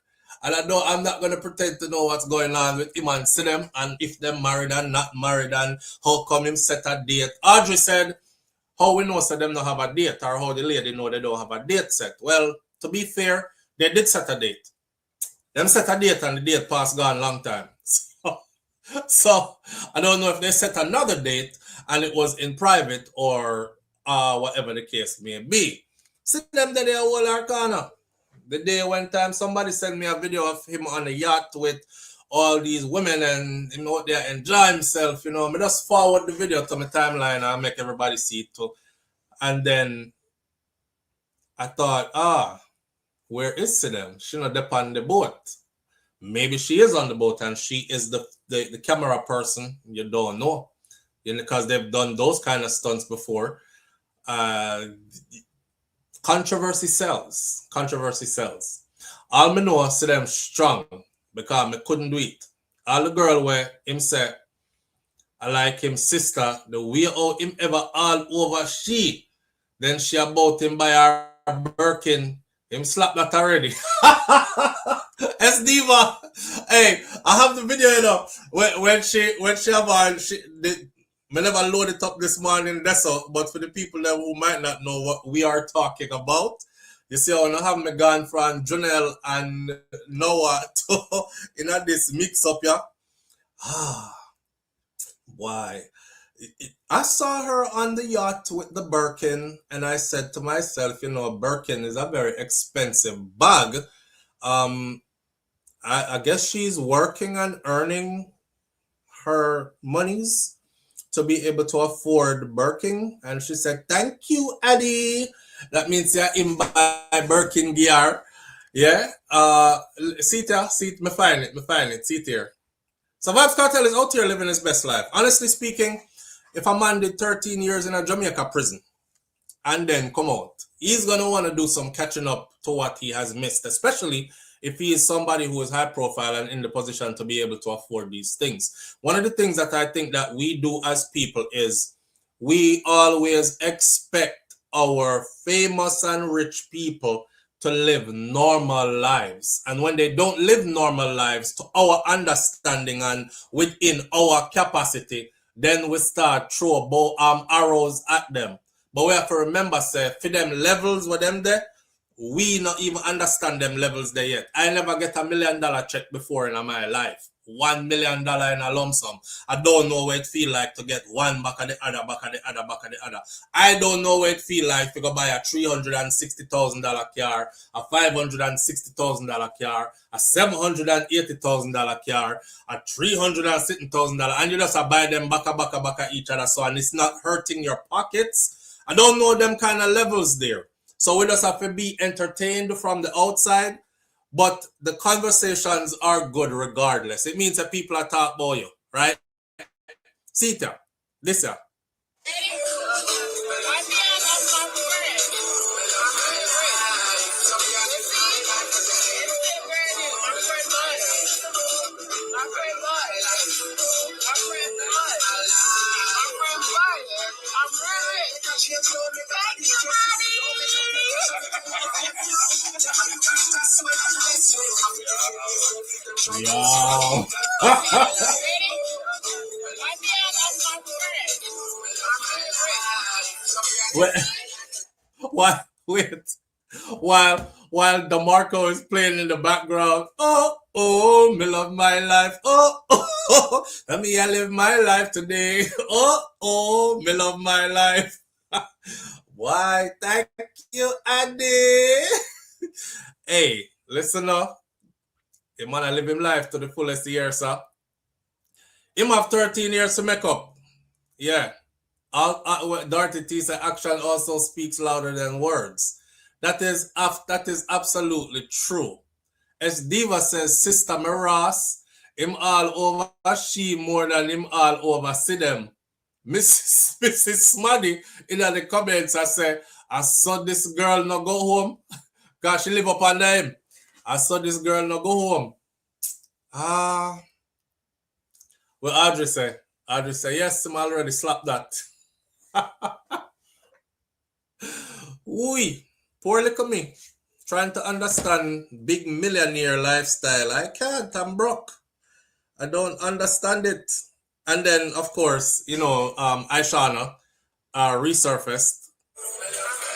Speaker 1: And I'm not gonna pretend to know what's going on with him and see them and if they're married and not married and how come him set a date. Audrey said, how we know so them don't have a date or how the lady know they don't have a date set. Well, to be fair, they did set a date. Them set a date and the date passed gone long time. So I don't know if they set another date and it was in private or whatever the case may be. See them that they all our corner. The day one time somebody sent me a video of him on a yacht with all these women and him out there enjoy himself, you know. I just forward the video to my timeline and make everybody see it too. And then I thought, where is she then? She not up on the boat. Maybe she is on the boat and she is the camera person. You don't know. You know, because they've done those kind of stunts before. Controversy sells. Controversy sells. All me know see them strong because me couldn't do it. All the girl where him say I like him sister, the way how him ever all over she. Then she about him by her Birkin. Him slap that already. S Diva. Hey, I have the video, you know. When she have on me never load it up this morning, that's all. But for the people that who might not know what we are talking about, you see, I have me gone from Janelle and Noah to this mix up, yeah. Why? I saw her on the yacht with the Birkin, and I said to myself, you know, Birkin is a very expensive bag. I guess she's working on earning her monies to be able to afford Birkin. And she said, thank you, Addy. That means you're in by Birkin gear. Yeah. See it, me find it, see it here. So Vybz Kartel is out here living his best life. Honestly speaking, if a man did 13 years in a Jamaica prison and then come out, he's going to want to do some catching up to what he has missed, especially if he is somebody who is high profile and in the position to be able to afford these things. One of the things that I think that we do as people is we always expect our famous and rich people to live normal lives. And when they don't live normal lives to our understanding and within our capacity, then we start throw arrows at them. But we have to remember, say, for them levels with them there, we not even understand them levels there yet. I never get $1 million check before in my life. $1 million in a lump sum. I don't know what it feel like to get one back of the other, back of the other, back of the other. I don't know what it feel like to go buy a $360,000 car, a $560,000 car, a $780,000 car, a $360,000, and you just buy them back of each other. So, and it's not hurting your pockets. I don't know them kind of levels there. So we just have to be entertained from the outside, but the conversations are good regardless. It means that people are talking about you, right? See it here. This here. Yo. Wait. While DeMarco is playing in the background, oh, me love my life. Oh, let me live my life today. Oh, me love my life. Why? Thank you, Andy. Hey, listen up. The man live his life to the fullest year, sir. Him have 13 years to make up. Yeah. Dorothy T said action also speaks louder than words. That is absolutely true. As Diva says, Sister Maras, him all over she more than him all over see them. Mrs. Smuddy in the comments I say, I saw this girl not go home because she live up under him. I saw this girl not go home. Well, Audrey say, yes, I'm already slapped that. Oui, poor little me. trying to understand big millionaire lifestyle. I can't. I'm broke. I don't understand it. And then, of course, you know, Aishana resurfaced.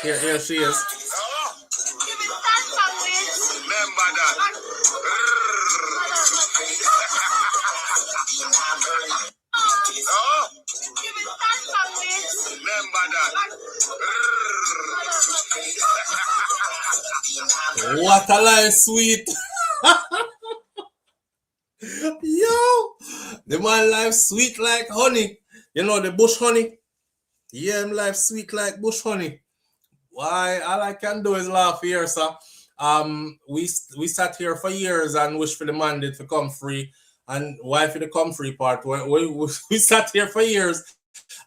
Speaker 1: Here she is.
Speaker 3: Remember that. Remember that.
Speaker 1: What a life, sweet. Yo, the man life sweet like honey. You know the bush honey? Yeah, him life sweet like bush honey. Why? All I can do is laugh here, sir. We sat here for years and wish for the mandate to come free. And why for the come free part? We sat here for years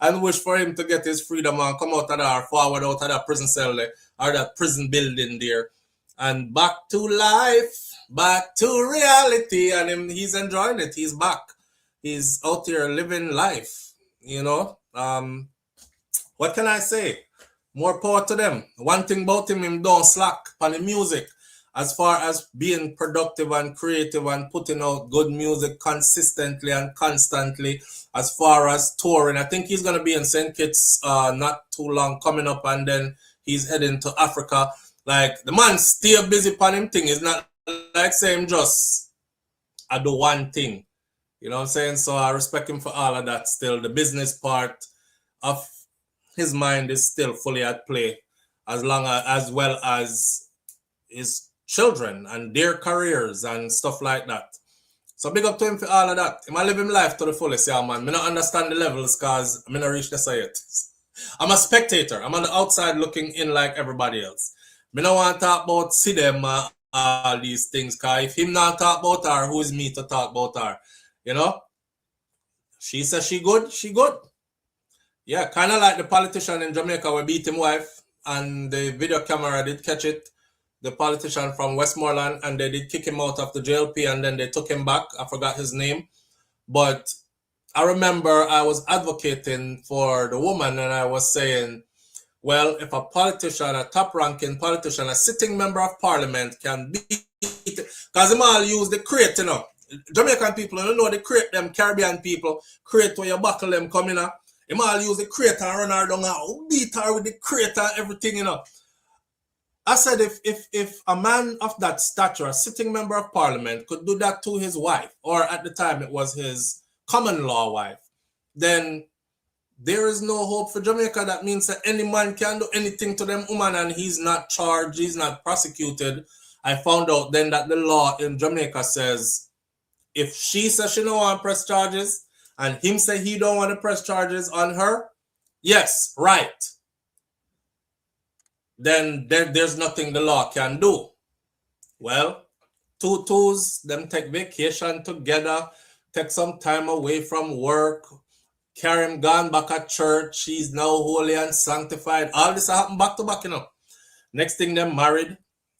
Speaker 1: and wish for him to get his freedom and come out of there, forward out of that prison cell there, or that prison building there. And back to life, back to reality. And he's enjoying it. He's back. He's out here living life, you know. What can I say? More power to them. One thing about him don't slack on the music. As far as being productive and creative and putting out good music consistently and constantly, as far as touring. I think he's going to be in St. Kitts not too long coming up, and then he's heading to Africa. Like, the man stay busy on him thing. It's not like saying just, I do one thing. You know what I'm saying? So I respect him for all of that still. The business part of his mind is still fully at play, as well as his children and their careers and stuff like that. So big up to him for all of that. He might live his life to the fullest, yeah, man. I don't understand the levels because I don't reach the yet. I'm a spectator. I'm on the outside looking in like everybody else. I don't want to talk about see them all these things, because if him not talk about her, who is me to talk about her? You know? She says she good, she good. Yeah, kind of like the politician in Jamaica who beat him wife, and the video camera did catch it. The politician from Westmoreland, and they did kick him out of the JLP, and then they took him back. I forgot his name. But I remember I was advocating for the woman, and I was saying, well, if a politician, a top-ranking politician, a sitting member of parliament can beat it, because them all use the crate, you know. Jamaican people, you know the crate, them Caribbean people, crate where you buckle them coming up. Them all use the crate and run her down and beat her with the crate and everything, you know. I said if a man of that stature, a sitting member of parliament, could do that to his wife, or at the time it was his common law wife, then there is no hope for Jamaica. That means that any man can do anything to them woman and he's not charged, he's not prosecuted. I found out then that the law in Jamaica says if she says she don't want to press charges and him say he don't want to press charges on her, yes, right. Then there's nothing the law can do. Well, tutus, them take vacation together, take some time away from work, carry him gone back at church, she's now holy and sanctified. All this happened back to back, you know. Next thing, they're married.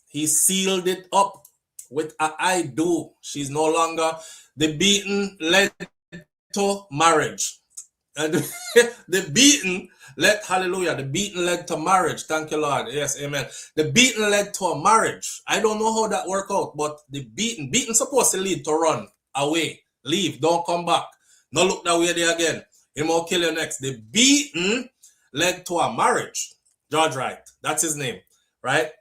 Speaker 1: He sealed it up with a I do. She's no longer the beaten led to marriage. And the beaten led, hallelujah, the beaten led to marriage. Thank you, Lord. Yes, amen. The beaten led to a marriage. I don't know how that worked out, but the beaten supposed to lead to run away, leave, don't come back. No look that way there again. He will kill you next. The beaten led to a marriage. George Wright, that's his name, right?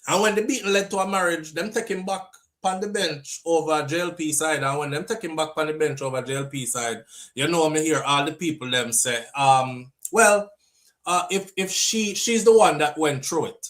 Speaker 1: And when the beaten led to a marriage, them take him back on the bench over JLP side. And when them take him back on the bench over JLP side, you know me hear all the people them say, if she's the one that went through it,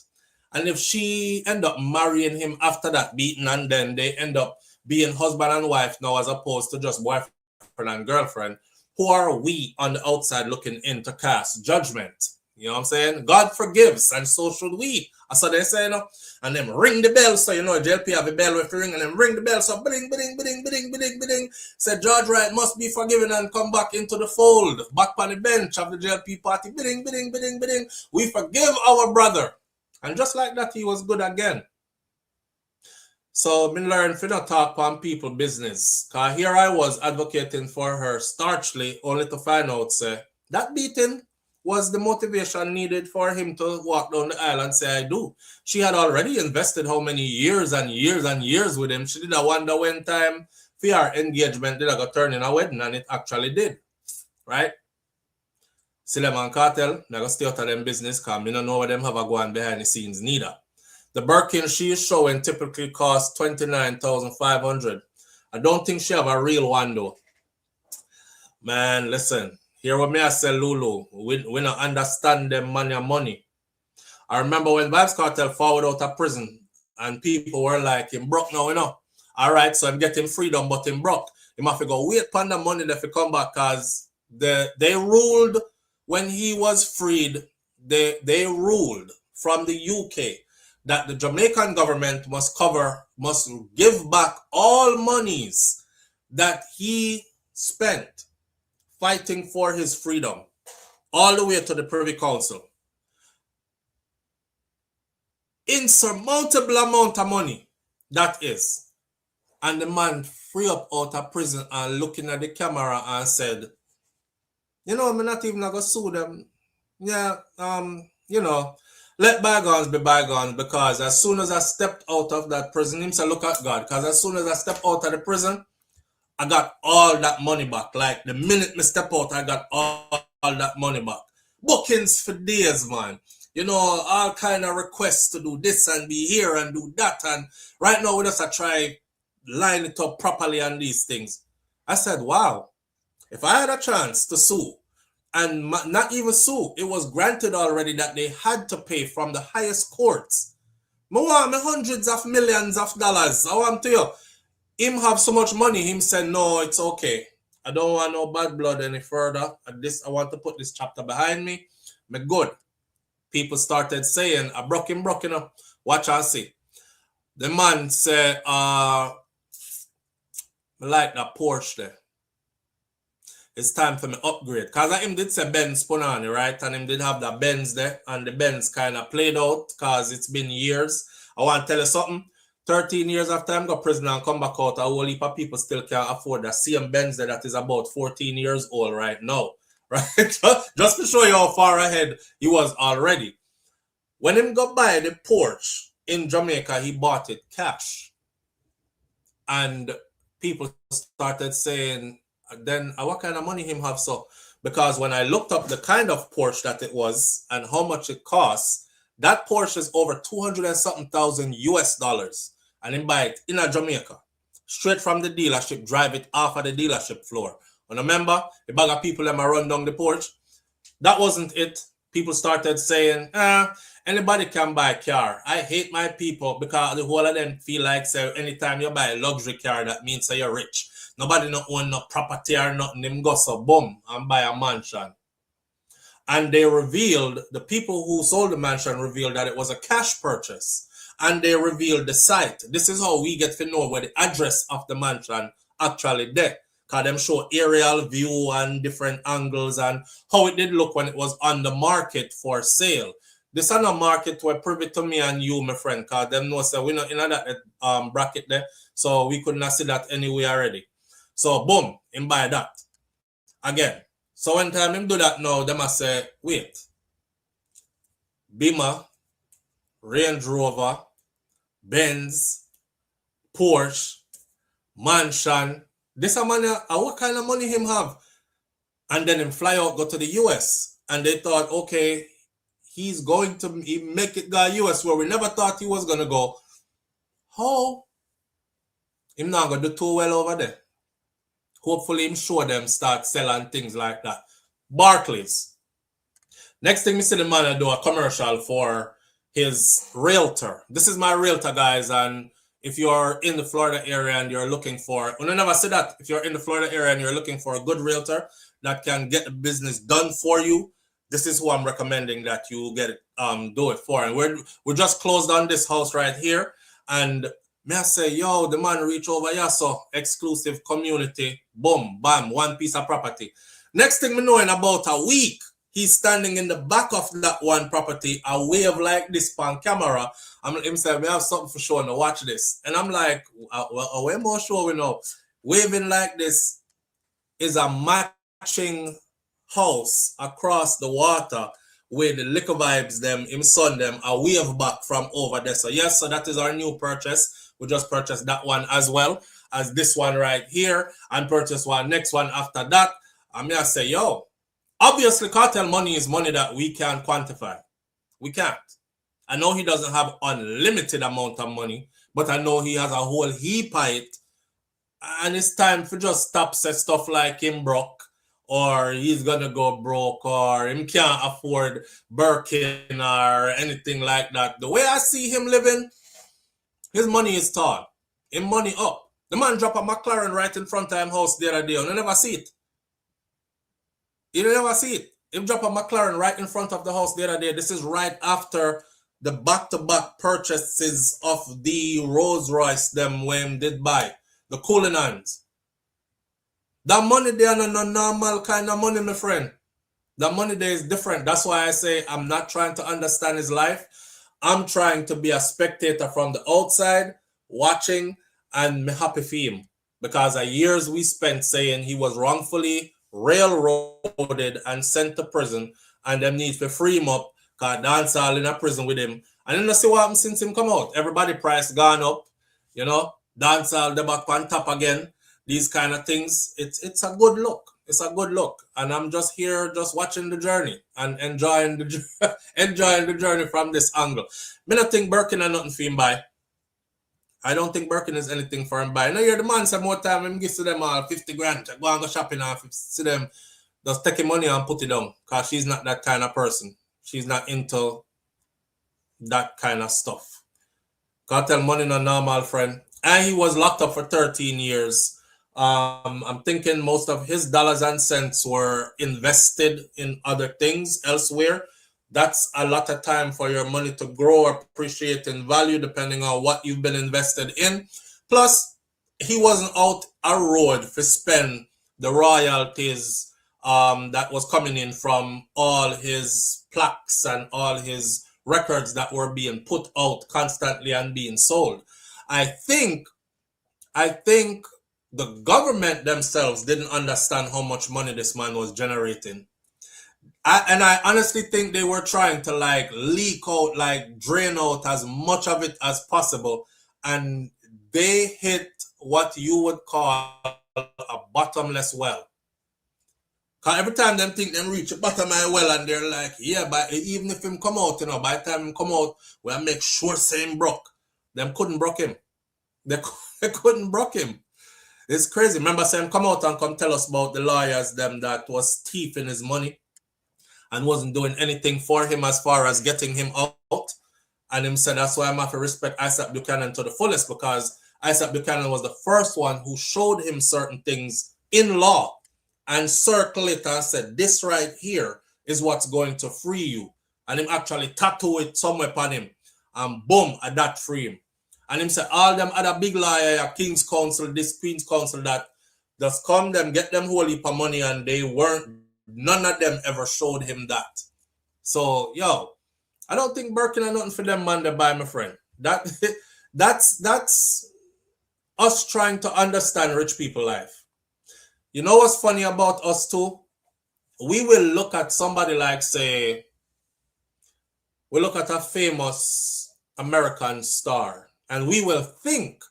Speaker 1: and if she end up marrying him after that beaten, and then they end up being husband and wife now as opposed to just boyfriend and girlfriend, who are we on the outside looking in to cast judgment? You know what I'm saying? God forgives, and so should we. That's what they say, you know? And then ring the bell, so you know JLP have a bell with the ring, and then ring the bell, so bling, bling, bling, bling, bling, bling. Said George Wright must be forgiven and come back into the fold, back on the bench of the JLP party, bling, bling, bling, bling. We forgive our brother. And just like that, he was good again. So, me learn to not talk on people business. Because here I was advocating for her starchly, only to find out, say, that beating was the motivation needed for him to walk down the aisle and say, I do? She had already invested how many years and years and years with him. She did a wonder when time for our engagement did I go turn in a wedding, and it actually did. Right? Vybz Kartel, I go stay out of them business because I don't know what them have a go on behind the scenes neither. The Birkin she is showing typically costs $29,500. I don't think she have a real one though. Man, listen. Here what me I say, Lulu. We don't understand them money. I remember when Vybz Kartel forward out of prison and people were like, him broke now, you know. All right, so I'm getting freedom, but him broke. He have to go wait upon the money that he come back because they ruled when he was freed. They ruled from the UK that the Jamaican government must give back all monies that he spent fighting for his freedom, all the way to the Privy Council. Insurmountable amount of money, that is. And the man free up out of prison and looking at the camera and said, you know, I'm not even gonna sue them. Yeah, you know, let bygones be bygones, because as soon as I stepped out of that prison, him say, look at God, because as soon as I stepped out of the prison, I got all that money back. Like the minute me step out, I got all that money back. Bookings for days, man. You know, all kind of requests to do this and be here and do that. And right now we just try line it up properly on these things. I said, wow, if I had a chance to sue, and not even sue, it was granted already that they had to pay from the highest courts. I want me hundreds of millions of dollars. I want to you. Him have so much money, him said, no, it's okay. I don't want no bad blood any further. I want to put this chapter behind me. Me good. People started saying, I broke him up. Watch and see. The man said, I like that Porsche there. It's time for me upgrade. Because him did say Benz Punani, right? And him did have the Benz there. And the Benz kind of played out because it's been years. I want to tell you something. 13 years after I got prison and come back out, a whole heap of people still can't afford the same Benz that is about 14 years old right now. Right? Just to show you how far ahead he was already. When him got buy the Porsche in Jamaica, he bought it cash. And people started saying, then what kind of money him have so? Because when I looked up the kind of Porsche that it was and how much it costs, that Porsche is over 200 and something thousand US. And him buy it in a Jamaica, straight from the dealership, drive it off of the dealership floor. And remember, the bag of people that run down the porch, that wasn't it. People started saying, anybody can buy a car. I hate my people because the whole of them feel like, so anytime you buy a luxury car, that means you're rich. Nobody not own no property or nothing. Them go so boom and buy a mansion. And they revealed, the people who sold the mansion revealed that it was a cash purchase. And they revealed the site. This is how we get to know where the address of the mansion actually there. Because them show aerial view and different angles and how it did look when it was on the market for sale. This on the market were privy to me and you, my friend, because them know so we not in that bracket there. So we could not see that anywhere already. So boom, him buy that. Again. So when time him do that now, they must say, wait. Beamer, Range Rover, Benz, Porsche, mansion. This a money, what kind of money him have? And then him fly out, go to the US. And they thought, okay, he's going to make it go US where we never thought he was going to go. How? Him not going to do too well over there. Hopefully him show them start selling things like that. Barclays. Next thing we see the man do a commercial for his realtor. This is my realtor, guys, and if you're in the Florida area and you're looking for, when I never say that, if you're in the Florida area and you're looking for a good realtor that can get the business done for you, this is who I'm recommending that you get it, do it for. And we're just closed on this house right here, and may I say, yo, the man reach over here, so exclusive community, boom, bam, one piece of property. Next thing we know, in about a week, he's standing in the back of that one property, a wave like this on camera. Him say, we have something for sure, now watch this. And I'm like, well, way more sure we know. Waving like this is a matching house across the water with the liquor vibes them, him son them, a wave back from over there. So yes, so that is our new purchase. We just purchased that one as well as this one right here and purchase one next one after that. I mean, I say, yo, obviously cartel money is money that we can't quantify. We can't. I know he doesn't have unlimited amount of money, but I know he has a whole heap of it. And it's time for just stop say stuff like him broke or he's gonna go broke or him can't afford Birkin or anything like that. The way I see him living, his money is tall. Him money up. The man drop a McLaren right in front of him house the other day. You never see it. You never see it. Him drop a McLaren right in front of the house the other day. This is right after the back-to-back purchases of the Rolls Royce them when did buy. The Cullinans. That money there is no normal kind of money, my friend. That money there is different. That's why I say I'm not trying to understand his life. I'm trying to be a spectator from the outside, watching, and me happy for him. Because the years we spent saying he was wrongfully railroaded and sent to prison, and them need to free him up, because dancehall in a prison with him. And then I see what happened since him come out. Everybody price gone up, you know. Dancehall the back on top again. These kind of things. It's a good look. It's a good look. And I'm just here just watching the journey and enjoying the journey from this angle. I don't think Birkin are nothing for him buy. I don't think Birkin is anything for him buy. Now you're the man some more time him give to them all 50 grand. Go and go shopping and see them just take money and put it down. Because she's not that kind of person. She's not into that kind of stuff. Cartel money no normal, friend. And he was locked up for 13 years. I'm thinking most of his dollars and cents were invested in other things elsewhere. That's a lot of time for your money to grow, appreciate in value, depending on what you've been invested in. Plus, he wasn't out a road to spend the royalties that was coming in from all his plaques and all his records that were being put out constantly and being sold. I think the government themselves didn't understand how much money this man was generating. I honestly think they were trying to like leak out, like drain out as much of it as possible. And they hit what you would call a bottomless well. Because every time them think them reach a bottom of the well and they're like, yeah, but even if him come out, you know, by the time him come out, we'll make sure say him broke. Them couldn't broke him. They couldn't broke him. It's crazy. Remember saying come out and come tell us about the lawyers them that was thieving his money and wasn't doing anything for him as far as getting him out. And him said that's why I'm have to respect Isaac Buchanan to the fullest, because Isaac Buchanan was the first one who showed him certain things in law and circled it and said this right here is what's going to free you. And him actually tattoo it somewhere upon him. And boom, at that free him. And him said all them other big lawyer, King's Council, this Queen's Council, that just come them, get them whole heap of money, and they weren't, none of them ever showed him that. So, yo, I don't think Birkin are nothing for them man to buy, my friend. That's us trying to understand rich people life. You know what's funny about us too? We will look at somebody like, say, we look at a famous American star, and we will think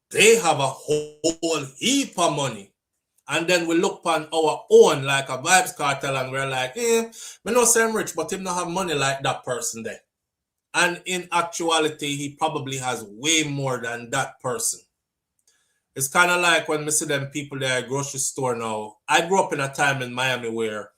Speaker 1: they have a whole heap of money. And then we look upon our own, like a Vybz Kartel, and we're like, we know say I'm rich, but him not have money like that person there. And in actuality, he probably has way more than that person. It's kind of like when we see them people there at grocery store now. I grew up in a time in Miami where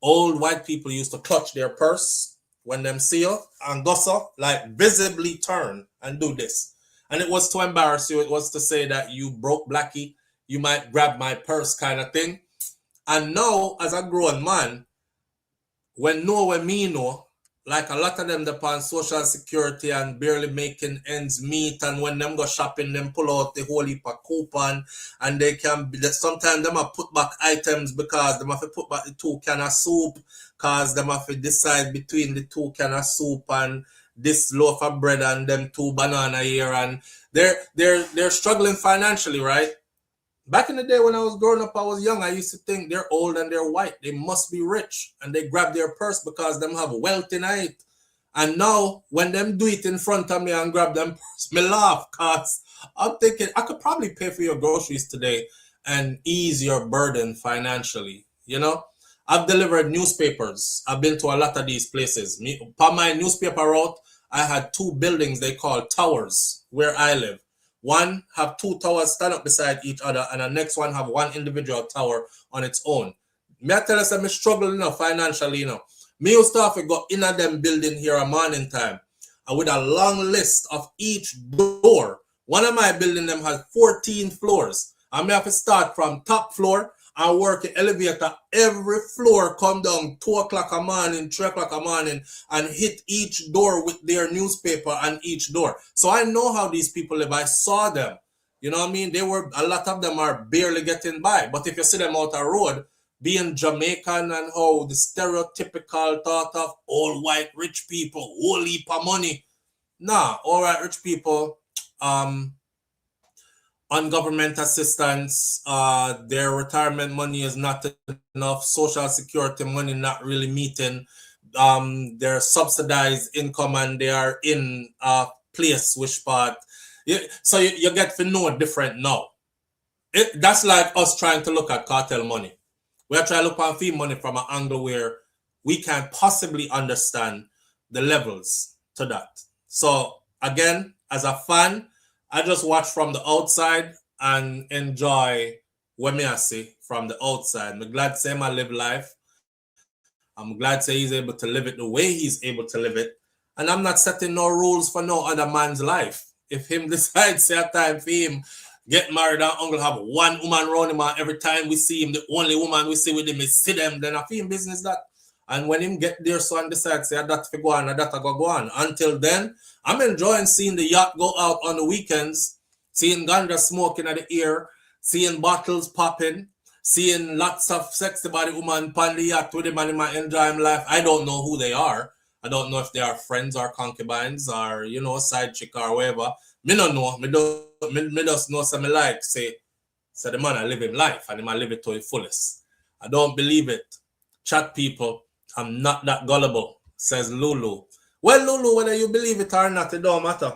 Speaker 1: old white people used to clutch their purse when them see you and gossip, like visibly turn and do this. And it was to embarrass you. It was to say that you broke blackie, you might grab my purse kind of thing. And now, as a grown man, when me know, like a lot of them depend social security and barely making ends meet, and when them go shopping, them pull out the whole heap of coupon, and they can sometimes them have put back items because them have to put back the 2 can of soup, because them have to decide between the 2 can of soup and this loaf of bread and them 2 banana here, and they're struggling financially, right? Back in the day when I was growing up, I was young. I used to think they're old and they're white. They must be rich. And they grab their purse because them have wealth in it. And now when them do it in front of me and grab them purse, me laugh because I'm thinking I could probably pay for your groceries today and ease your burden financially. You know, I've delivered newspapers. I've been to a lot of these places. On my newspaper route, I had 2 buildings they call towers where I live. One have 2 towers stand up beside each other, and the next one have 1 individual tower on its own. Me I tell us that me struggle financially, Me used to have to go in them building here a morning time, and with a long list of each door. One of my building them has 14 floors. I may have to start from top floor and work the elevator. Every floor come down 2 o'clock a morning, 3 o'clock a morning, and hit each door with their newspaper on each door. So I know how these people live. I saw them. You know what I mean? A lot of them are barely getting by. But if you see them out the road, being Jamaican and how the stereotypical thought of all white rich people, whole heap of money. Nah, all white rich people, on government assistance, their retirement money is not enough, social security money not really meeting their subsidized income, and they are in a place which part. So you get to know different now. That's like us trying to look at cartel money. We are trying to look at fee money from an angle where we can possibly understand the levels to that. So again, as a fan, I just watch from the outside and enjoy what I see from the outside. I'm glad to say I live life. I'm glad to say he's able to live it the way he's able to live it. And I'm not setting no rules for no other man's life. If him decides say a time for him get married and uncle have 1 woman around him, and every time we see him, the only woman we see with him is see them, then I feel him business that. And when him get there, so and decide say that to go on, that I go on. Until then, I'm enjoying seeing the yacht go out on the weekends, seeing ganja smoking at the air, seeing bottles popping, seeing lots of sexy body woman on the yacht with him and him enjoy him life. I don't know who they are. I don't know if they are friends or concubines or, side chick or whatever. Me don't know. Me just know something like say the man I live him life and he might live it to the fullest. I don't believe it. Chat people, I'm not that gullible, says Lulu. Well, Lulu, whether you believe it or not, it don't matter.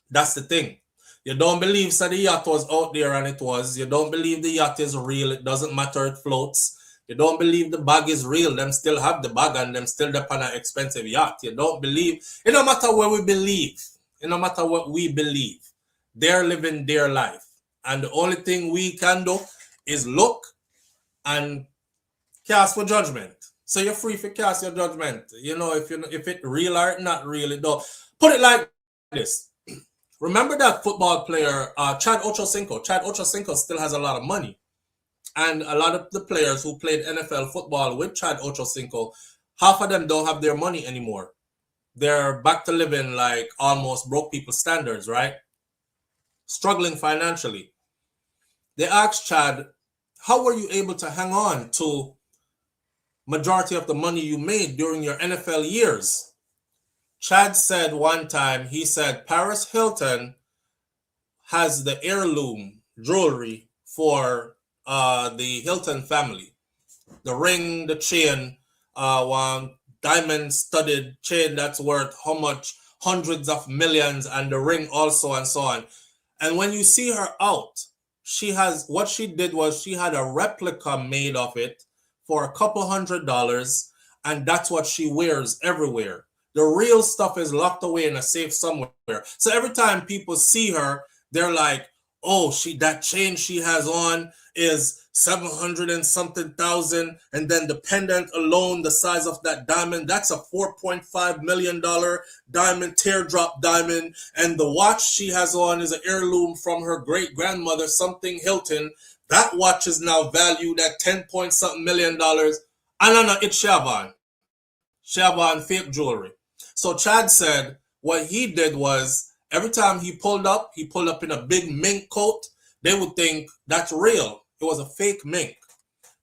Speaker 1: That's the thing. You don't believe so the yacht was out there and it was. You don't believe the yacht is real. It doesn't matter, it floats. You don't believe the bag is real. Them still have the bag and them still depend on an expensive yacht. You don't believe. It don't matter what we believe. It no matter what we believe. They're living their life. And the only thing we can do is look and cast for judgment. So you're free to cast your judgment. If it real or not really though. Put it like this. Remember that football player, Chad Ochocinco. Chad Ochocinco still has a lot of money. And a lot of the players who played NFL football with Chad Ochocinco, half of them don't have their money anymore. They're back to living like almost broke people standards, right? Struggling financially. They asked Chad, how were you able to hang on to majority of the money you made during your NFL years? Chad said one time, he said, Paris Hilton has the heirloom jewelry for the Hilton family. The ring, the chain, one diamond studded chain that's worth how much? Hundreds of millions, and the ring also, and so on. And when you see her out, what she did was she had a replica made of it for a couple $100, and that's what she wears everywhere. The real stuff is locked away in a safe somewhere. So every time people see her, they're like, oh, that chain she has on is 700 and something thousand, and then the pendant alone, the size of that diamond, that's a $4.5 million diamond, teardrop diamond, and the watch she has on is an heirloom from her great grandmother, something Hilton. That watch is now valued at 10 point something million dollars. No, it's Chavon fake jewelry. So Chad said what he did was every time he pulled up in a big mink coat. They would think that's real. It was a fake mink.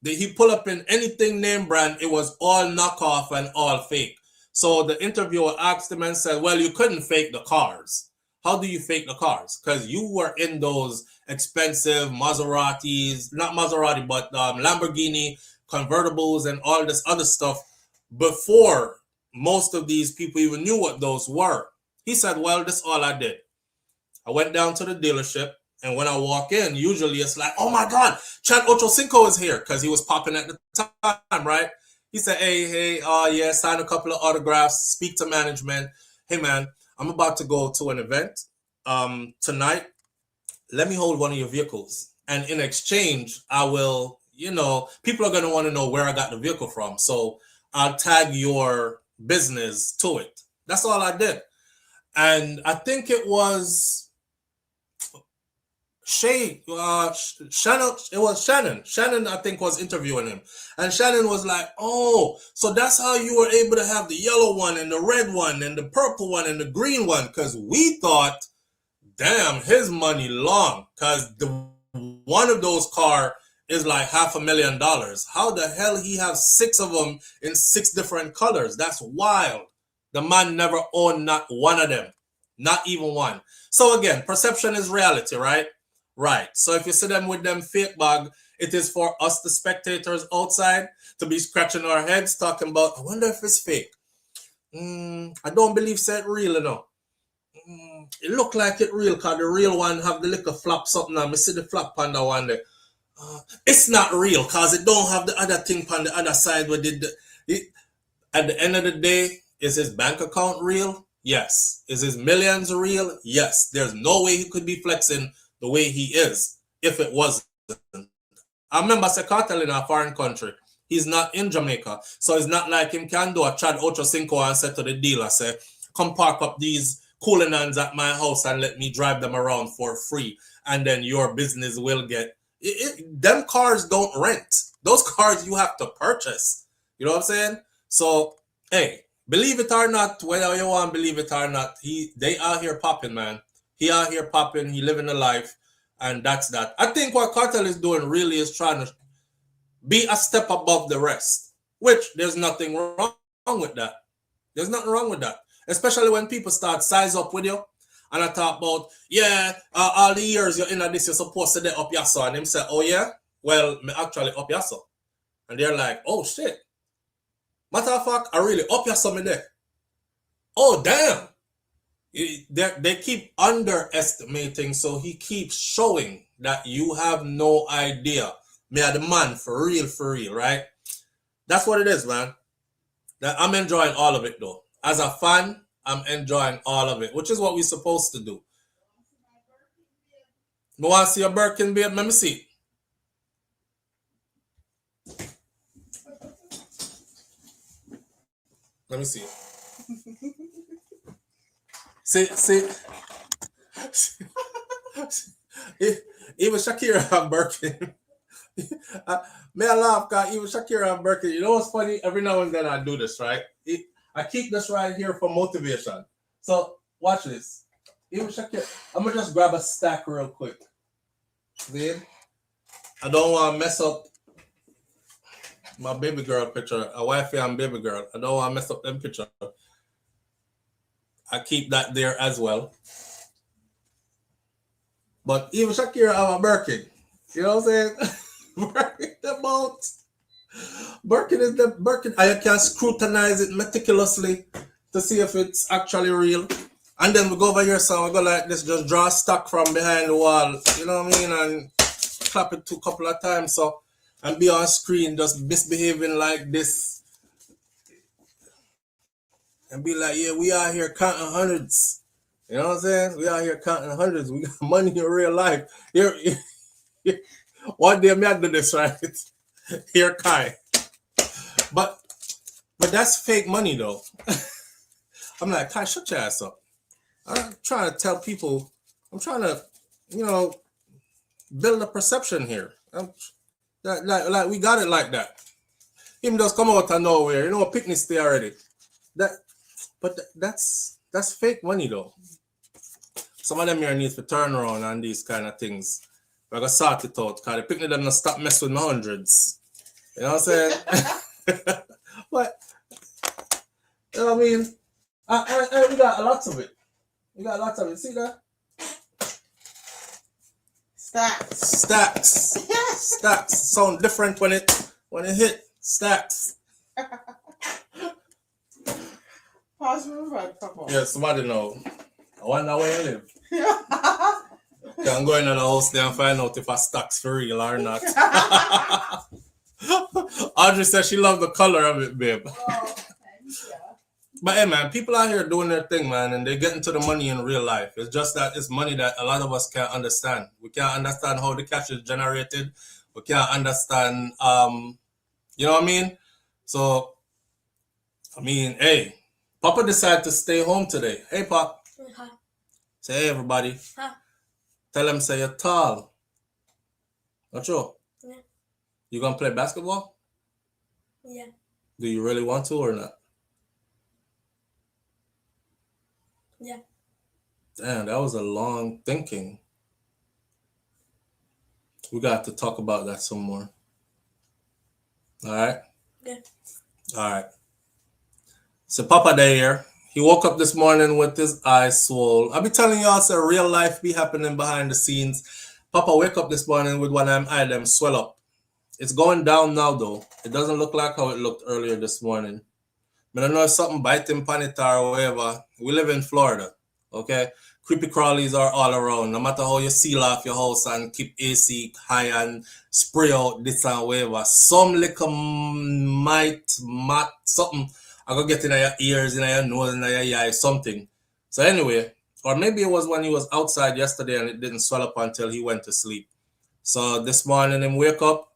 Speaker 1: He pulled up in anything name brand. It was all knockoff and all fake. So the interviewer asked him and said, well, you couldn't fake the cars. how do you fake the cars? Because you were in those expensive Maseratis, not Maserati, but Lamborghini convertibles and all this other stuff before most of these people even knew what those were. He said, well, this is all I did. I went down to the dealership, and when I walk in, usually it's like, oh my God, Chad Ochocinco is here, because he was popping at the time, right? He said, hey, yeah, sign a couple of autographs, speak to management. Hey, man, I'm about to go to an event tonight. Let me hold one of your vehicles. And in exchange, I will, people are going to want to know where I got the vehicle from. So I'll tag your business to it. That's all I did. And I think it was Shannon. It was Shannon. Shannon, I think, was interviewing him. And Shannon was like, oh, so that's how you were able to have the yellow one and the red one and the purple one and the green one. Because we thought, damn, his money long. Because one of those car is like $500,000. How the hell he have 6 of them in 6 different colors? That's wild. The man never owned not one of them. Not even one. So again, perception is reality, right? Right. So if you see them with them fake bag, it is for us, the spectators outside, to be scratching our heads talking about, I wonder if it's fake. I don't believe it's real enough. It look like it real, because the real one have the little flap something. I see the flap on the one there. It's not real, because it don't have the other thing on the other side. Where at the end of the day, is his bank account real? Yes. Is his millions real? Yes. There's no way he could be flexing the way he is if it wasn't. I remember Kartel in a foreign country. He's not in Jamaica. So it's not like him can do a Chad Ochocinco and say to the dealer, say, come park up these coolinans at my house and let me drive them around for free. And then your business will get... them cars don't rent. Those cars you have to purchase. You know what I'm saying? So, hey, believe it or not, whether you want to believe it or not, they out here popping, man. He out here popping, he living a life, and that's that. I think what Kartel is doing really is trying to be a step above the rest, which there's nothing wrong with that. There's nothing wrong with that. Especially when people start size up with you, and I talk about, yeah, all the years you're in this, you're supposed to get up your son. And him say, oh yeah? Well, me actually up your son. And they're like, oh shit. Matter of fact, I really up your son there. Oh damn. They keep underestimating, so he keeps showing that you have no idea. Me are the man for real, right? That's what it is, man. I'm enjoying all of it, though. As a fan, I'm enjoying all of it, which is what we're supposed to do. You want to see a Birkin, babe? Let me see. Let me see. See. Even Shakira and Birkin. May I laugh, because even Shakira and Birkin, you know what's funny? Every now and then I do this, right? I keep this right here for motivation. So watch this. Even Shakira, I'm going to just grab a stack real quick. See? I don't want to mess up my baby girl picture, a wifey and baby girl. I don't want to mess up them picture. I keep that there as well. But even Shakira have a Birkin. You know what I'm saying? Birkin the boat. Birkin is the Birkin. I can scrutinize it meticulously to see if it's actually real. And then we go over here, so we go like this, just draw a stack from behind the wall. You know what I mean? And clap it a couple of times. So, and be on screen just misbehaving like this. And be like, yeah, we out here counting hundreds. You know what I'm saying? We out here counting hundreds. We got money in real life. Here, one day, I do this, right? Here, Kai. But that's fake money, though. I'm like, Kai, shut your ass up. I'm trying to tell people, I'm trying to, build a perception here. Like we got it like that. Him just come out of nowhere. Picnic stay already. That's fake money, though. Some of them here need to turn around on these kind of things. We're going to sort it out, because the picnic them not stop messing with my hundreds. You know what I'm saying? But, you know what I mean? We got lots of it. You got lots of it. See that?
Speaker 4: Stacks.
Speaker 1: Stacks. Stacks. Sound different when it hit. Stacks.
Speaker 4: Pass me back, come on.
Speaker 1: Yeah, somebody know. I wonder where you live. Can go in the house there and find out if a stack's for real or not. Audrey said she loved the color of it, babe.
Speaker 4: Oh, thanks, yeah.
Speaker 1: But hey, man, people out here doing their thing, man, and they get into the money in real life. It's just that it's money that a lot of us can't understand. We can't understand how the cash is generated. We can't understand, you know what I mean? So, I mean, hey, Papa decided to stay home today. Hey, Pop.
Speaker 5: Hi.
Speaker 1: Say hey, everybody.
Speaker 5: Hi.
Speaker 1: Tell them say you're tall. Not sure.
Speaker 5: Yeah.
Speaker 1: You gonna play basketball?
Speaker 5: Yeah.
Speaker 1: Do you really want to or not?
Speaker 5: Yeah.
Speaker 1: Damn, that was a long thinking. We got to talk about that some more. All right?
Speaker 5: Yeah.
Speaker 1: All right. So Papa Day here. He woke up this morning with his eyes swole. I be telling y'all, so real life be happening behind the scenes. Papa wake up this morning with one of them eye them swell up. It's going down now though. It doesn't look like how it looked earlier this morning. I don't know if something biting pan it or whatever. We live in Florida, okay? Creepy crawlies are all around. No matter how you seal off your house and keep AC high and spray out this and whatever. Some little mat, something I go get in your ears, in your nose, in your eye, something. So anyway, or maybe it was when he was outside yesterday and it didn't swell up until he went to sleep. So this morning him wake up,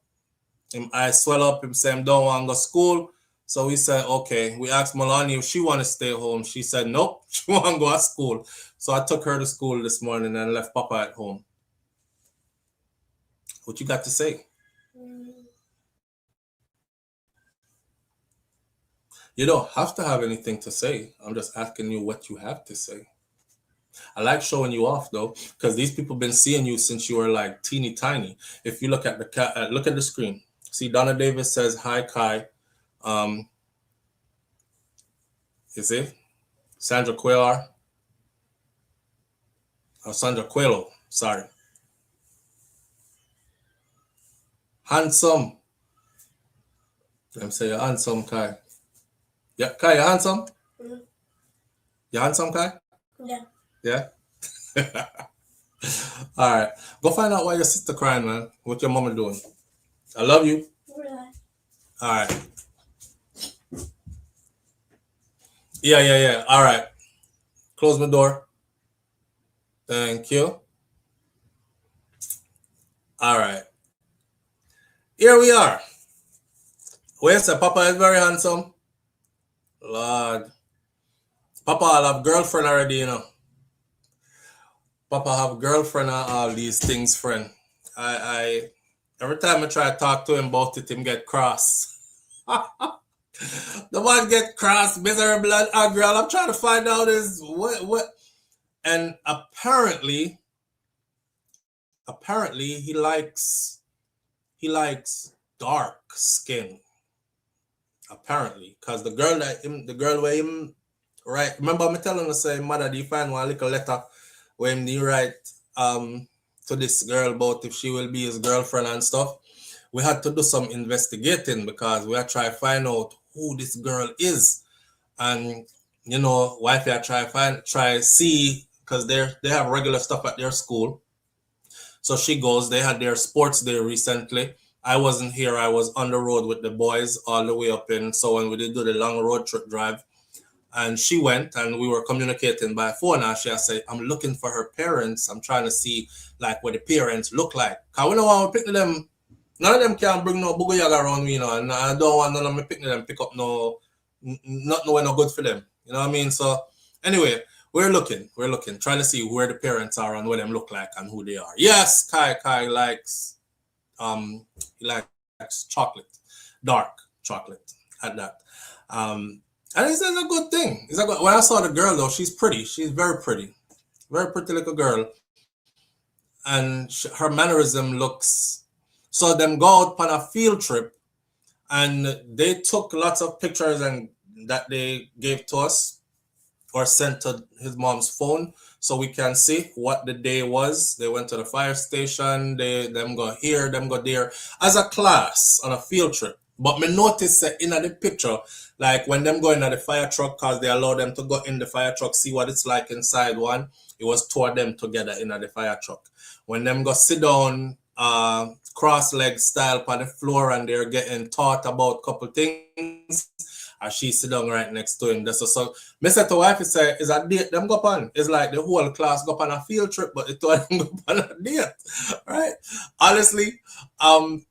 Speaker 1: him eyes swell up, him say him don't want to go to school. So we said, okay. We asked Melanie if she want to stay home. She said, nope, she want to go to school. So I took her to school this morning and left Papa at home. What you got to say? You don't have to have anything to say. I'm just asking you what you have to say. I like showing you off though, because these people been seeing you since you were like teeny tiny. If you look at the look at the screen, see Donna Davis says hi Kai. You see, Sandra Cuellar. Sandra Cuello, sorry. Handsome. Let me say you're handsome, Kai. Yeah, Kai, you're handsome?
Speaker 5: Mm-hmm.
Speaker 1: You're handsome, Kai?
Speaker 5: Yeah.
Speaker 1: Yeah? All right. Go find out why your sister crying, man. What your mama doing? I love you.
Speaker 5: Really?
Speaker 1: All right. Yeah. All right. Close my door. Thank you. All right. Here we are. Where's the Papa is very handsome. Lord. Papa I'll have girlfriend already, you know. Papa have girlfriend and all these things, friend. I every time I try to talk to him about it, him get cross. The one get cross, miserable and angry. All I'm trying to find out is what and apparently he likes dark skin. Apparently, because the girl where him right. Remember me telling her say, mother, do you find one little letter where him you write to this girl about if she will be his girlfriend and stuff. We had to do some investigating because we had to try to find out who this girl is. And you know, wifey I try see because they have regular stuff at their school. So she goes, they had their sports day recently. I wasn't here. I was on the road with the boys all the way up in. So when we did do the long road trip drive, and she went and we were communicating by phone. And she said, I'm looking for her parents. I'm trying to see like what the parents look like. Because we don't want to pick them. None of them can bring no boogie yaga around me, you know. And I don't want none of them pick up no, not knowing no good for them. You know what I mean? So anyway, we're looking, trying to see where the parents are and what them look like and who they are. Yes, Kai likes, he likes chocolate, dark chocolate at that. And it's a good thing. When I saw the girl though, she's pretty. She's very pretty little girl. And her mannerism looks, so them go out on a field trip and they took lots of pictures and that they gave to us. or sent to his mom's phone so we can see what the day was. They went to the fire station, them go here, them go there, as a class on a field trip. But me notice that in the picture, like when them go in the fire truck, cause they allow them to go in the fire truck, see what it's like inside one, it was two of them together in the fire truck. When them go sit down, cross-leg style on the floor and they're getting taught about a couple things, and she sit down right next to him. That's so me said to wife, say, is a date them go on. It's like the whole class go on a field trip, but the two of them go on a date. Right? Honestly, I'm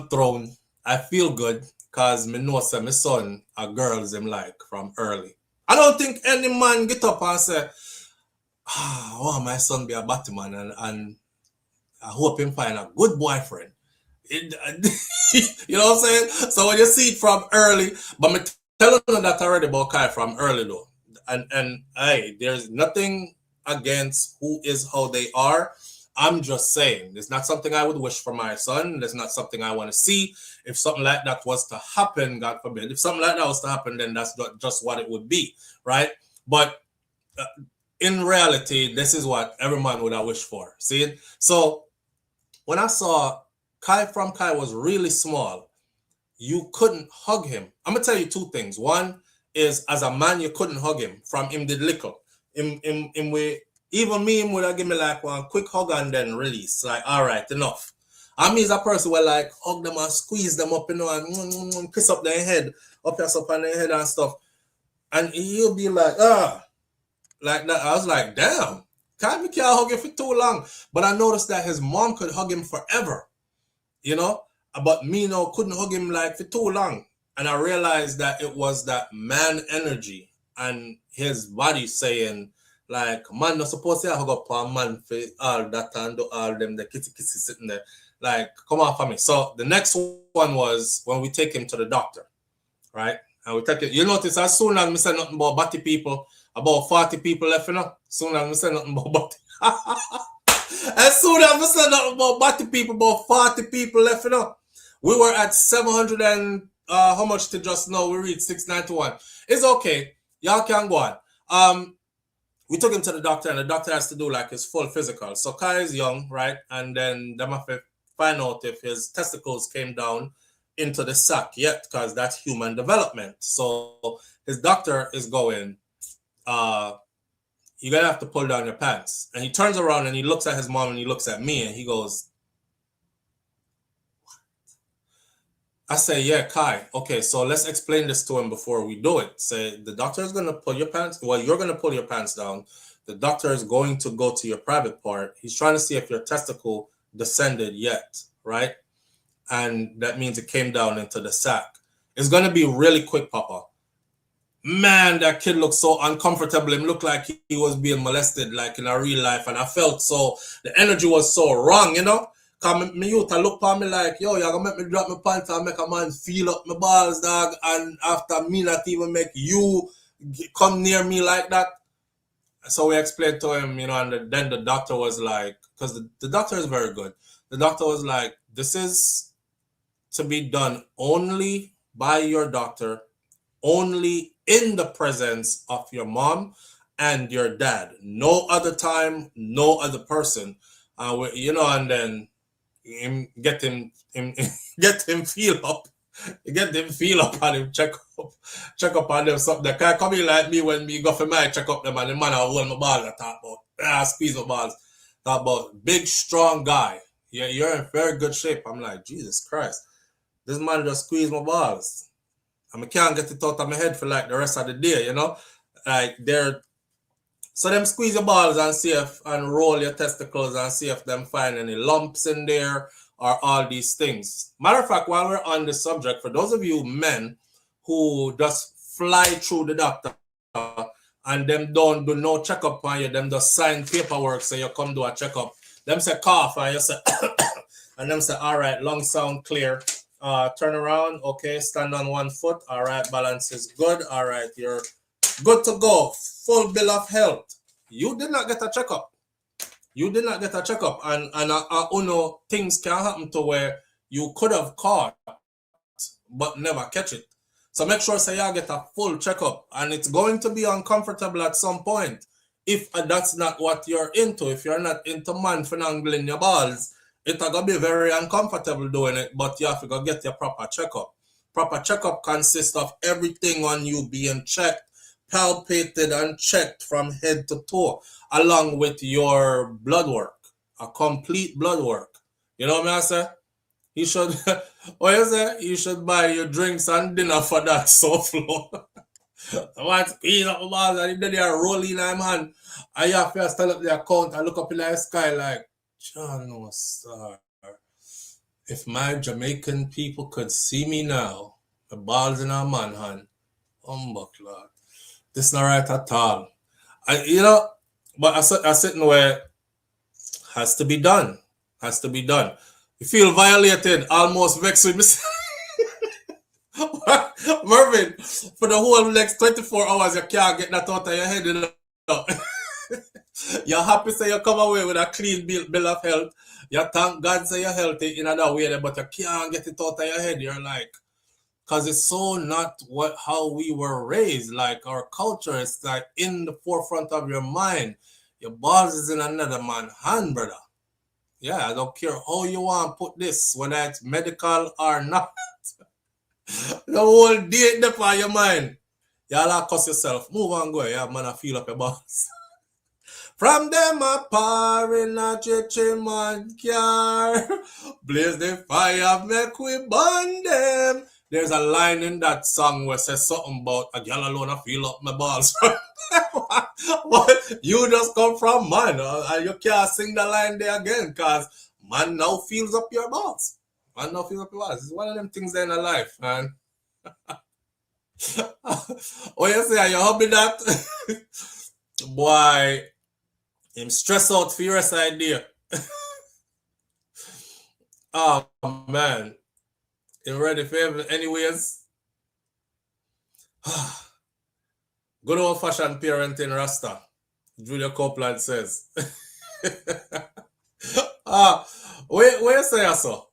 Speaker 1: thrown. I feel good because me know say my son a girls him like from early. I don't think any man get up and say, oh, my son be a Batman and I hope him find a good boyfriend. You know what I'm saying? So when you see it from early, but me telling you that already about Kai from early though. And hey, there's nothing against who is how they are. I'm just saying, it's not something I would wish for my son. It's not something I want to see. If something like that was to happen, God forbid, if something like that was to happen, then that's just what it would be, right? But in reality, this is what every man would have wished for. See? So when I saw Kai was really small, you couldn't hug him. I'm gonna tell you two things. One is, as a man, you couldn't hug him. From him did little. Even me, him would have give me like one quick hug and then release. Like, all right, enough. I mean, as a person will like hug them and squeeze them up, you know, and kiss up their head, up on their head and stuff. And he'll be like, like that. I was like, damn, Kai can't hug him for too long. But I noticed that his mom could hug him forever. You know, but me no couldn't hug him like for too long. And I realized that it was that man energy and his body saying, like, man not supposed to hug up a man for all that and do all them, the kissy sitting there. Like, come on for me. So the next one was when we take him to the doctor, right? And we take it. You notice as soon as we say nothing about batty people, about 40 people left, you know? Soon as we say nothing about batty. As soon as we said nothing about batty people, about 40 people left, you know. We were at 700 and how much to just now? We reached 691. It's okay. Y'all can go on. We took him to the doctor, and the doctor has to do like his full physical. So Kai is young, right? And then them have to find out if his testicles came down into the sack yet, because that's human development. So his doctor is going, you're going to have to pull down your pants. And he turns around and he looks at his mom and he looks at me and he goes, what? I say, yeah, Kai. Okay, so let's explain this to him before we do it. Say, the doctor is going to pull your pants. Well, you're going to pull your pants down. The doctor is going to go to your private part. He's trying to see if your testicle descended yet, right? And that means it came down into the sack. It's going to be really quick, Papa. Man, that kid looked so uncomfortable. Him looked like he was being molested, like in a real life. And I felt so, the energy was so wrong, you know? Because my youth, I look at me like, yo, you're going to make me drop my pants and make a man feel up my balls, dog. And after me not even make you come near me like that. So we explained to him, you know, and then the doctor was like, because the doctor is very good. The doctor was like, this is to be done only by your doctor, only in the presence of your mom and your dad. No other time, no other person. You know, and then get him feel up. Get them feel up and him check up on them something. They can't come in like me when me go for my check up them and the man I hold my ball and talk about squeeze my balls. Talk about big strong guy. Yeah, you're in very good shape. I'm like, Jesus Christ. This man just squeezed my balls. And I can't get it out of my head for like the rest of the day, you know? Like so them squeeze your balls and see if and roll your testicles and see if them find any lumps in there or all these things. Matter of fact, while we're on the subject, for those of you men who just fly through the doctor and them don't do no checkup on you, them just sign paperwork so you come do a checkup. Them say cough and you say and them say, all right, lungs sound clear. Turn around, okay, stand on one foot. All right, balance is good. All right, you're good to go. Full bill of health. You did not get a checkup. You did not get a checkup, and things can happen to where you could have caught but never catch it. So make sure say you get a full checkup, and it's going to be uncomfortable at some point if that's not what you're into. If you're not into man finangling your balls, it's gonna be very uncomfortable doing it, but you have to go get your proper checkup. Proper checkup consists of everything on you being checked, palpated and checked from head to toe, along with your blood work, a complete blood work. You know what I say? You should, what you say? You should buy your drinks and dinner for that SouFLo. I want to clean up the balls and then you're rolling in my hand. And you have to stand up the account and look up in the sky like, John, no star. If my Jamaican people could see me now, the balls in a man hand, Lord. This is not right at all. But I sitting where has to be done. Has to be done. You feel violated, almost vexed with me. Mervin, for the whole next 24 hours, you can't get that out of your head. You know? You're happy say you come away with a clean bill of health. You thank God say you're healthy in another way, but you can't get it out of your head. You're like, because it's so not how we were raised. Like our culture is like in the forefront of your mind. Your balls is in another man's hand, brother. Yeah, I don't care how you want to put this, whether it's medical or not. The whole day there for your mind. Y'all cuss yourself. Move on, go. Yeah, man, I feel up your balls. From them a pouring a man car. Blaze the fire, make we burn them. There's a line in that song where it says something about a girl alone I feel up my balls. What? You just come from man, and you can't sing the line there again because man now feels up your balls. Man now feels up your balls. It's one of them things there in a life, man. Oh, you say you hobby that? Boy, I'm stressed out for your idea. Oh man. You ready for it anyways? Good old fashioned parenting Rasta. Julia Copeland says. Where you say so?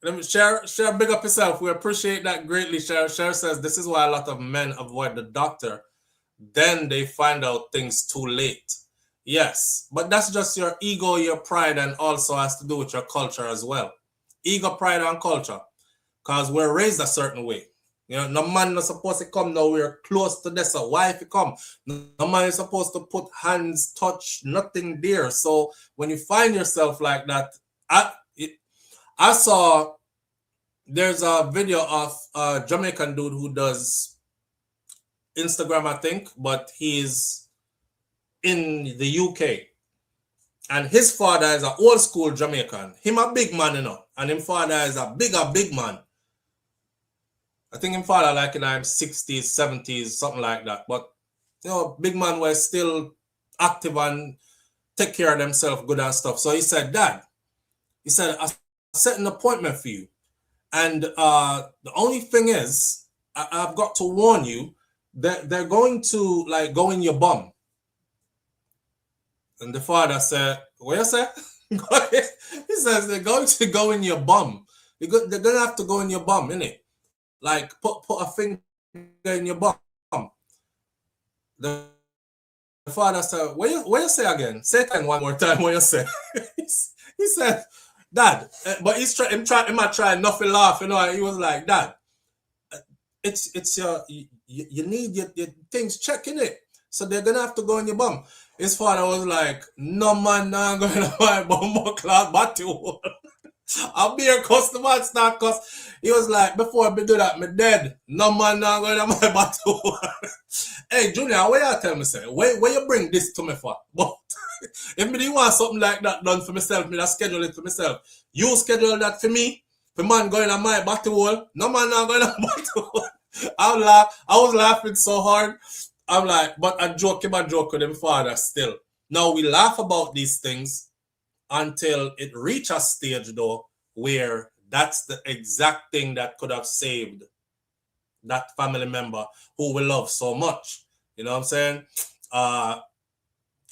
Speaker 1: Let me share big up yourself. We appreciate that greatly. Share says this is why a lot of men avoid the doctor. Then they find out things too late. Yes, but that's just your ego, your pride, and also has to do with your culture as well. Ego, pride, and culture. Because we're raised a certain way. You know, no man is supposed to come now. We're close to this. So why if you come? No man is supposed to put hands, touch, nothing there. So when you find yourself like that, I saw there's a video of a Jamaican dude who does Instagram, I think, but he's in the UK. And his father is an old school Jamaican. Him a big man, you know. And him father is a big man. I think him father like in the 60s, 70s, something like that. But, you know, big man was still active and take care of themselves good and stuff. So he said, Dad, he said, I set an appointment for you. And the only thing is, I've got to warn you that they're going to like go in your bum. And the father said, what you say? He says they're going to go in your bum. They're going to have to go in your bum, innit? Like put a finger in your bum. The father said, what you say again? Say it again one more time. What you say? He said, Dad, but he might try not to laugh, you know. He was like, Dad, it's your you need your things checking it. So they're gonna have to go in your bum. His father was like, no man, nah, I'm going to my bum class battle. I'll be your customer and start cause he was like, before I do that, me dead. No man, nah, I'm going to my battle. Hey Junior, where you tell me say? Where you bring this to me for? But if me want something like that done for myself, me schedule it for myself. You schedule that for me? For man going to my battle? No man, nah, going to my battle. I was laughing so hard. I'm like, but I joke with him father still. Now we laugh about these things until it reach a stage though where that's the exact thing that could have saved that family member who we love so much. You know what I'm saying?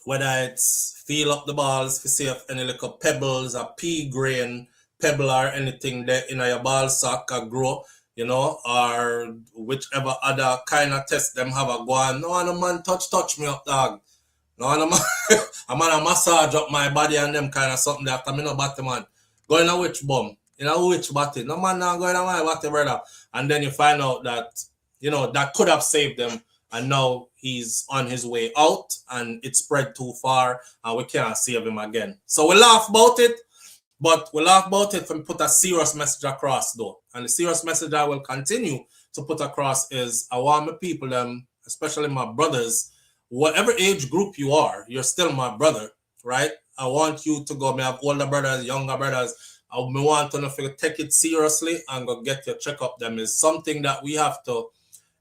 Speaker 1: Whether it's feel up the balls, if you see if any little pebbles, a pea grain pebble or anything there in your ball sack or grow, you know, or whichever other kind of test them have a go on. No man touch me up, dog. No man, I'm on a massage up my body and them kind of something that I mean no body man. Go in a witch bum, in a witch body. No man not going to my body, brother. And then you find out that, you know, that could have saved them. And now he's on his way out and it spread too far and we can't save him again. So we laugh about it, but we laugh about it and put a serious message across though. And the serious message I will continue to put across is I want my people, especially my brothers, whatever age group you are, you're still my brother, right? I want you to go, I have older brothers, younger brothers. I want to take it seriously and go get your checkup. Them is something that we have to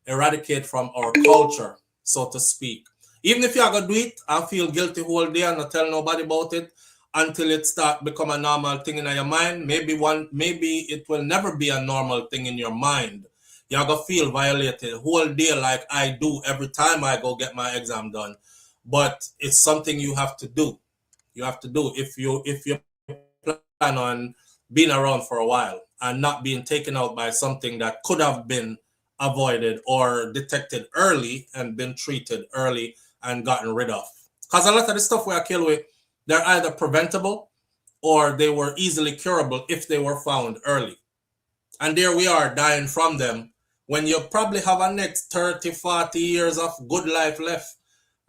Speaker 1: eradicate from our culture, so to speak. Even if you are gonna do it and feel guilty whole day and not tell nobody about it until it start become a normal thing in your mind, maybe it will never be a normal thing in your mind. You're gonna feel violated whole day like I do every time I go get my exam done. But it's something you have to do. You have to do if you plan on being around for a while and not being taken out by something that could have been avoided or detected early and been treated early and gotten rid of. Because a lot of the stuff we are killed with, they're either preventable or they were easily curable if they were found early. And there we are dying from them when you probably have a next 30, 40 years of good life left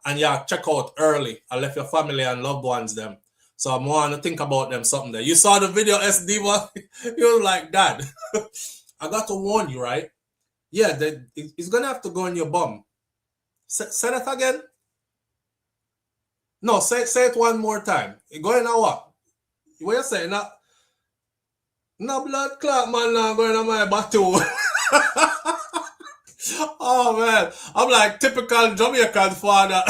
Speaker 1: and you check out early and left your family and loved ones them. So I want to think about them something there. You saw the video, SD, you were like, Dad, I got to warn you, right? Yeah, it's going to have to go in your bum. Say that again? No, say it one more time. It going in what? What you saying? No blood clot, man, now going on my battle. Oh, man. I'm like typical Jamaican father.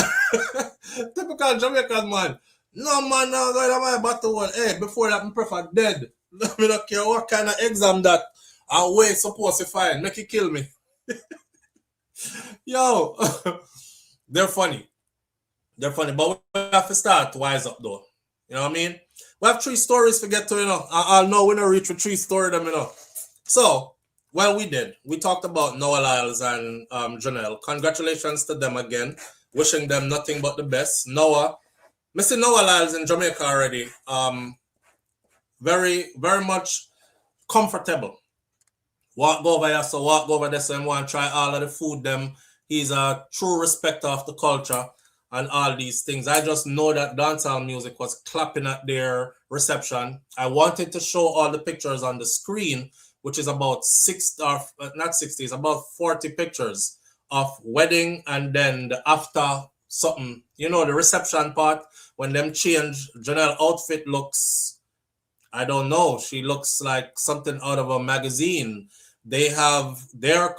Speaker 1: Typical Jamaican man. No, man, now going on my battle. Hey, before that, I prefer dead. I don't care what kind of exam that I way supposed to find. Make you kill me. Yo, they're funny. They're funny, but we have to start wise up though. You know what I mean? We have 3 stories to get to, you know. I know we don't reach with 3 stories, them, you know. So, well, we did. We talked about Noah Lyles and Janelle. Congratulations to them again. Wishing them nothing but the best. Noah, Mr. Noah Lyles in Jamaica already. Very, very much comfortable. Walk over here, so walk over there, so I want to try all of the food them. He's a true respecter of the culture and all these things. I just know that dancehall music was clapping at their reception. I wanted to show all the pictures on the screen, which is about not 60, it's about 40 pictures of wedding and then the after something. You know, the reception part, when them change, Janelle outfit looks, I don't know, she looks like something out of a magazine. They're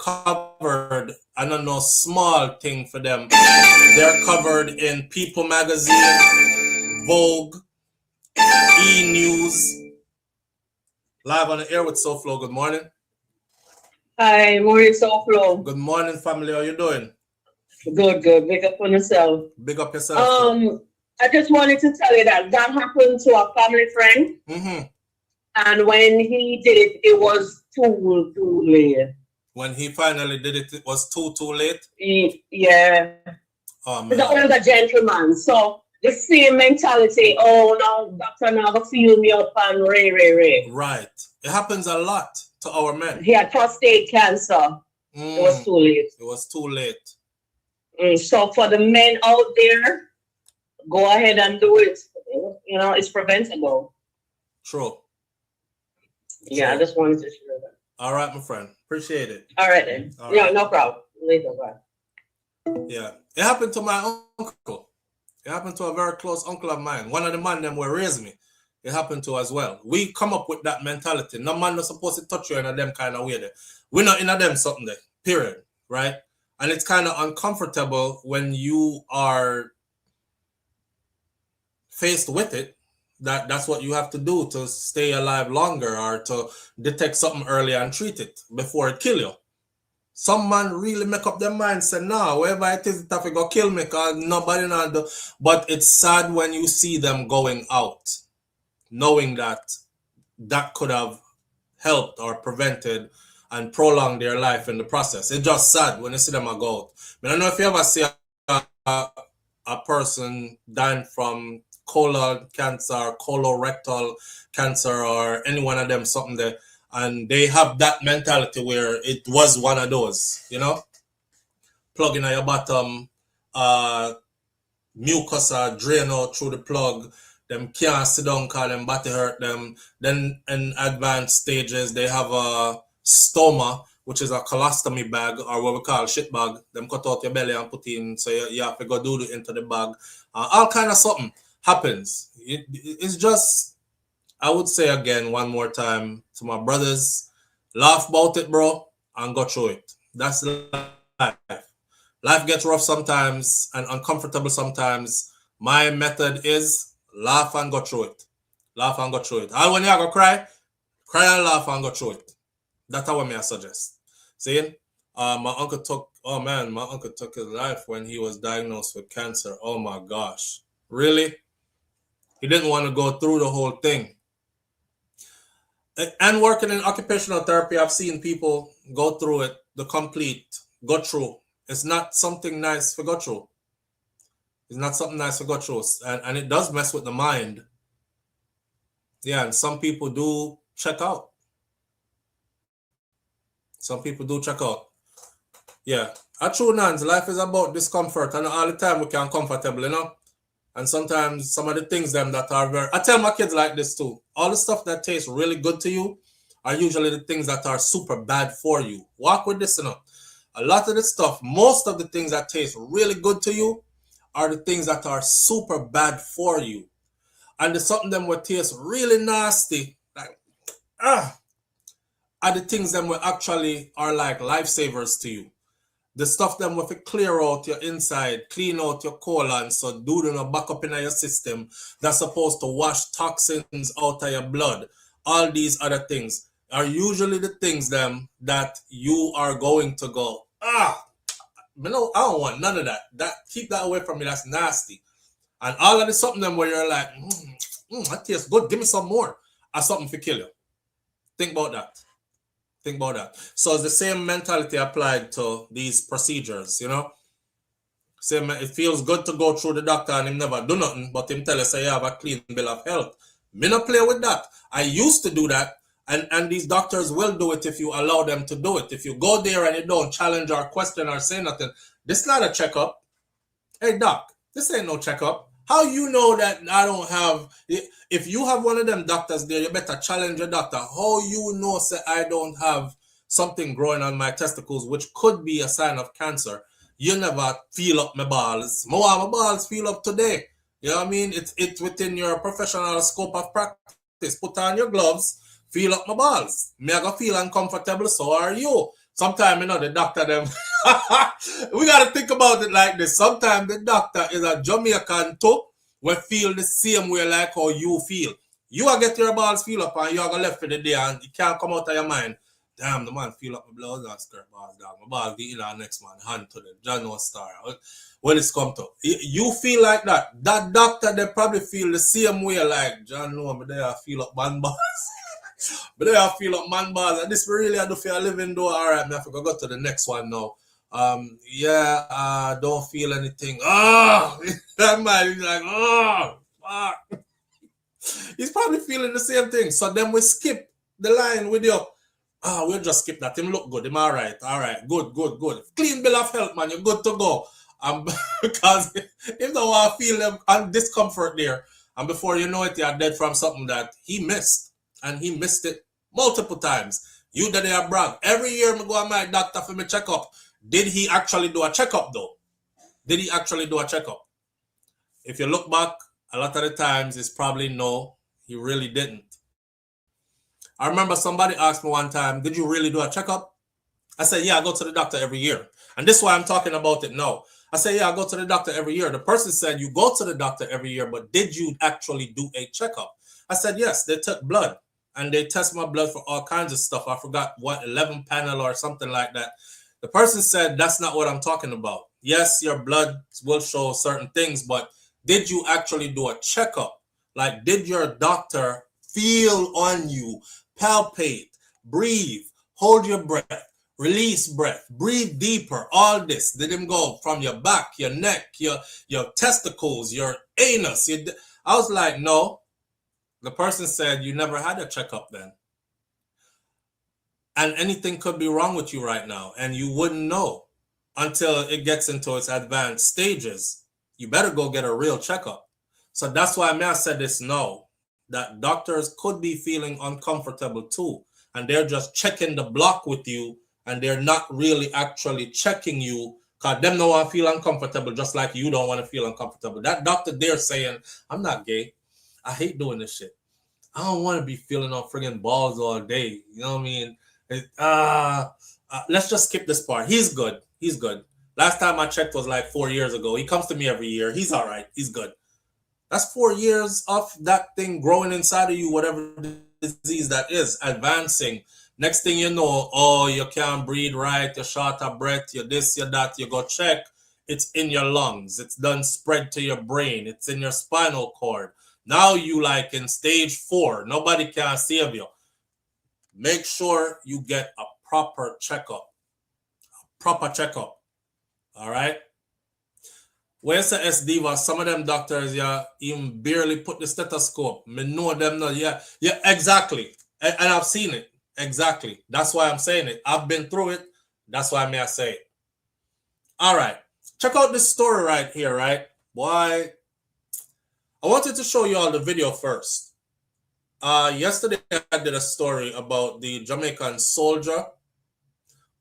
Speaker 1: covered, I don't know, small thing for them. They're covered in People Magazine, Vogue, E-News. Live on the air with SouFLo. Good morning.
Speaker 2: Hi, morning, SouFLo.
Speaker 1: Good morning, family. How you doing?
Speaker 2: Good. Big up on yourself.
Speaker 1: Big up yourself.
Speaker 2: I just wanted to tell you that happened to a family friend.
Speaker 1: Mm-hmm.
Speaker 2: And when he did it, it was too late.
Speaker 1: When he finally did it, it was too late?
Speaker 2: Yeah.
Speaker 1: Oh, man.
Speaker 2: The older gentleman. So the same mentality, oh, no, doctor now feel me up and ray.
Speaker 1: Right. It happens a lot to our men.
Speaker 2: He had prostate cancer. It was too late.
Speaker 1: It was too late.
Speaker 2: So for the men out there, go ahead and do it. You know, it's preventable.
Speaker 1: True.
Speaker 2: Yeah, I just wanted to share that.
Speaker 1: All right, my friend. Appreciate it.
Speaker 2: All right, then.
Speaker 1: All
Speaker 2: Yeah,
Speaker 1: right.
Speaker 2: no problem. Later, bye.
Speaker 1: Yeah. It happened to my uncle. It happened to a very close uncle of mine. One of the men them were raised me. It happened to as well. We come up with that mentality. No man not supposed to touch you in a them kind of way there. We're not in a them something there. Period. Right? And it's kind of uncomfortable when you are faced with it. That's what you have to do to stay alive longer or to detect something early and treat it before it kill you. Some man really make up their mind, say, no, wherever it is, it go kill me because nobody not do. But it's sad when you see them going out, knowing that could have helped or prevented and prolong their life in the process. It's just sad when you see them go out. I don't know if you ever see a person dying from colon cancer, colorectal cancer, or any one of them, something there, and they have that mentality where it was one of those, you know, plug in your bottom, mucus drain out through the plug, them can't sit down because them body hurt them. Then in advanced stages, they have a stoma, which is a colostomy bag, or what we call shit bag. Them cut out your belly and put in, so you have to go do it into the bag. All kind of something happens. It's just, I would say again, one more time to my brothers, laugh about it, bro, and go through it. That's life. Life gets rough sometimes and uncomfortable sometimes. My method is laugh and go through it. Laugh and go through it. All when you go cry and laugh and go through it. That's what I suggest. See, my uncle took his life when he was diagnosed with cancer. Oh my gosh. Really? He didn't want to go through the whole thing. And working in occupational therapy, I've seen people go through it, go through. It's not something nice to go through. It's not something nice to go through. And it does mess with the mind. Yeah, and some people do check out. Some people do check out. Yeah. A true nans, life is about discomfort. And all the time we can comfortable, you know? And sometimes some of the things them that are very... I tell my kids like this too. All the stuff that tastes really good to you are usually the things that are super bad for you. Walk with this, you know? A lot of the stuff, most of the things that taste really good to you are the things that are super bad for you. And the something them will taste really nasty, like, are the things them will actually are like lifesavers to you. The stuff them will clear out your inside, clean out your colon, so do not back up in your system. That's supposed to wash toxins out of your blood. All these other things are usually the things them that you are going to go, I don't want none of that. Keep that away from me. That's nasty. And all of the something them where you're like, that tastes good. Give me some more. Or something to kill you. Think about that. Think about that. So it's the same mentality applied to these procedures, you know? Same, it feels good to go through the doctor and him never do nothing, but him tell us you have a clean bill of health. Me not play with that. I used to do that, and these doctors will do it if you allow them to do it. If you go there and you don't challenge or question or say nothing, this is not a checkup. Hey, doc, this ain't no checkup. How you know that I don't have... If you have one of them doctors there, you better challenge your doctor. How you know say I don't have something growing on my testicles, which could be a sign of cancer? You never feel up my balls. My balls feel up today. You know what I mean? It's within your professional scope of practice. Put on your gloves, feel up my balls. Me I go feel uncomfortable, so are you. Sometimes, you know, the doctor them... we got to think about it like this. Sometimes the doctor is a Jamaican too, we feel the same way like how you feel. You will get your balls feel up and you are going to left for the day and it can't come out of your mind. Damn, the man feel up my blouse and skirt balls down. My balls be in our next man, hand to the John No Star. When it's come to. You feel like that. That doctor, they probably feel the same way like, John No, but they feel up man balls. But they feel up man balls. And this really I do for a living though. All right, I have to go to the next one now. Don't feel anything. That man is like, fuck. He's probably feeling the same thing. So then we skip the line with you. We'll just skip that. Him look good. Him all right. Good. Clean bill of health, man. You're good to go. Because him don't want to feel them discomfort there. And before you know it, you're dead from something that he missed. And he missed it multiple times. You that they are brag. Every year I go to my doctor for me checkup. Did he actually do a checkup though? Did he actually do a checkup? If you look back, a lot of the times it's probably no, he really didn't. I remember somebody asked me one time, did you really do a checkup? I said, yeah, I go to the doctor every year. And this is why I'm talking about it now. I said, yeah, I go to the doctor every year. The person said, you go to the doctor every year, but did you actually do a checkup? I said, yes, they took blood. And they test my blood for all kinds of stuff. I forgot what, 11 panel or something like that. The person said, that's not what I'm talking about. Yes, your blood will show certain things, but did you actually do a checkup? Like, did your doctor feel on you, palpate, breathe, Hold your breath. Release breath. Breathe deeper. All this. Did him go from your back, your neck, your testicles, your anus. I was like, no. The person said, you never had a checkup then. And anything could be wrong with you right now. And you wouldn't know until it gets into its advanced stages. You better go get a real checkup. So that's why I said this no. That doctors could be feeling uncomfortable too. And they're just checking the block with you. And they're not really actually checking you. Because them don't want to feel uncomfortable just like you don't want to feel uncomfortable. That doctor there saying, I'm not gay. I hate doing this shit. I don't want to be feeling on friggin' balls all day. You know what I mean? Let's just skip this part. He's good. He's good. Last time I checked was like 4 years ago. He comes to me every year. He's all right. He's good. That's 4 years of that thing growing inside of you, whatever disease that is, advancing. Next thing you know, oh, you can't breathe right, you're short of breath, you're this, you're that, you go check. It's in your lungs. It's done spread to your brain. It's in your spinal cord. Now you like in stage 4. Nobody can save you. Make sure you get a proper checkup. All right? Where's the S-Diva? Some of them doctors, yeah, even barely put the stethoscope. Me know them not. Yeah, exactly. And I've seen it. Exactly. That's why I'm saying it. I've been through it. That's why I say it. All right. Check out this story right here, right? Boy, I wanted to show you all the video first. Yesterday, I did a story about the Jamaican soldier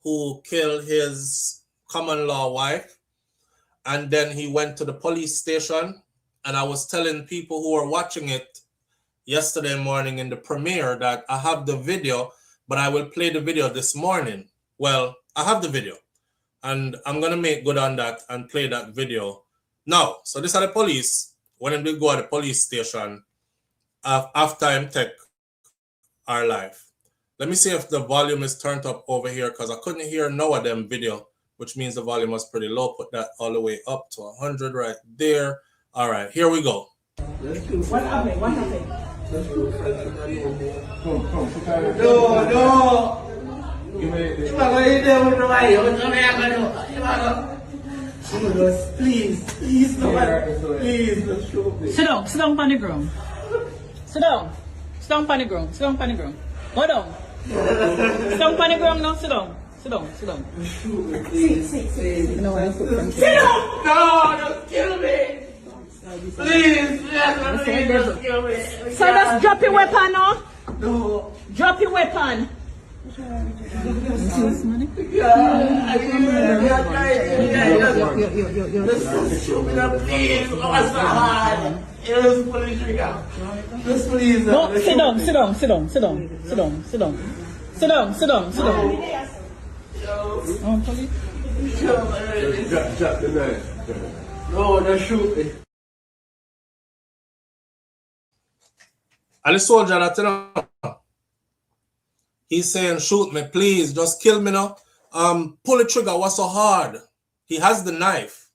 Speaker 1: who killed his common law wife. And then he went to the police station. And I was telling people who were watching it yesterday morning in the premiere that I have the video, but I will play the video this morning. Well, I have the video. And I'm going to make good on that and play that video now. So this are the police. When they go at the police station, after him take our life. Let me see if the volume is turned up over here because I couldn't hear no of them video, which means the volume was pretty low. Put that all the way up to 100 right there. All right, here we go.
Speaker 6: What happened? What happened?
Speaker 7: No. Please,
Speaker 6: Sit down on the ground. Sit down on the ground. Go down. Sit down on the ground now, sit down. Sit down.
Speaker 7: Sit down. No, don't kill me. Please, don't kill me.
Speaker 6: So just drop your weapon now.
Speaker 7: No.
Speaker 6: Drop your weapon. No, sit down.
Speaker 7: Drop the knife. No, don't shoot me.
Speaker 1: And the soldier that, you know, he's saying, shoot me, please, just kill me now. Pull the trigger, what's so hard? He has the knife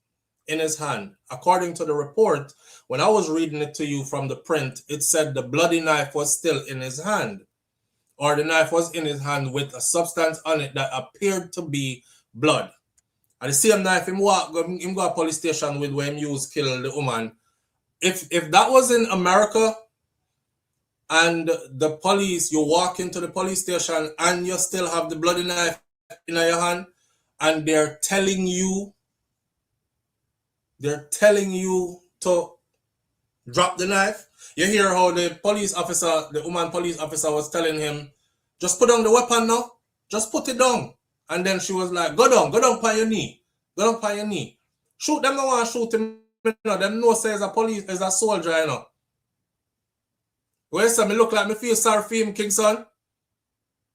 Speaker 1: in his hand. According to the report, when I was reading it to you from the print, it said the bloody knife was still in his hand. Or the knife was in his hand with a substance on it that appeared to be blood. And the same knife him go to police station with where him used kill the woman. If that was in America, and the police, you walk into the police station and you still have the bloody knife in your hand, and they're telling you to drop the knife. You hear how the woman police officer was telling him, just put down the weapon now, just put it down. And then she was like, go down on your knee. Shoot them, no one shoot him, you know. Them no say as a soldier, you know. Well, so me look like me feel sorry for him, Kingston.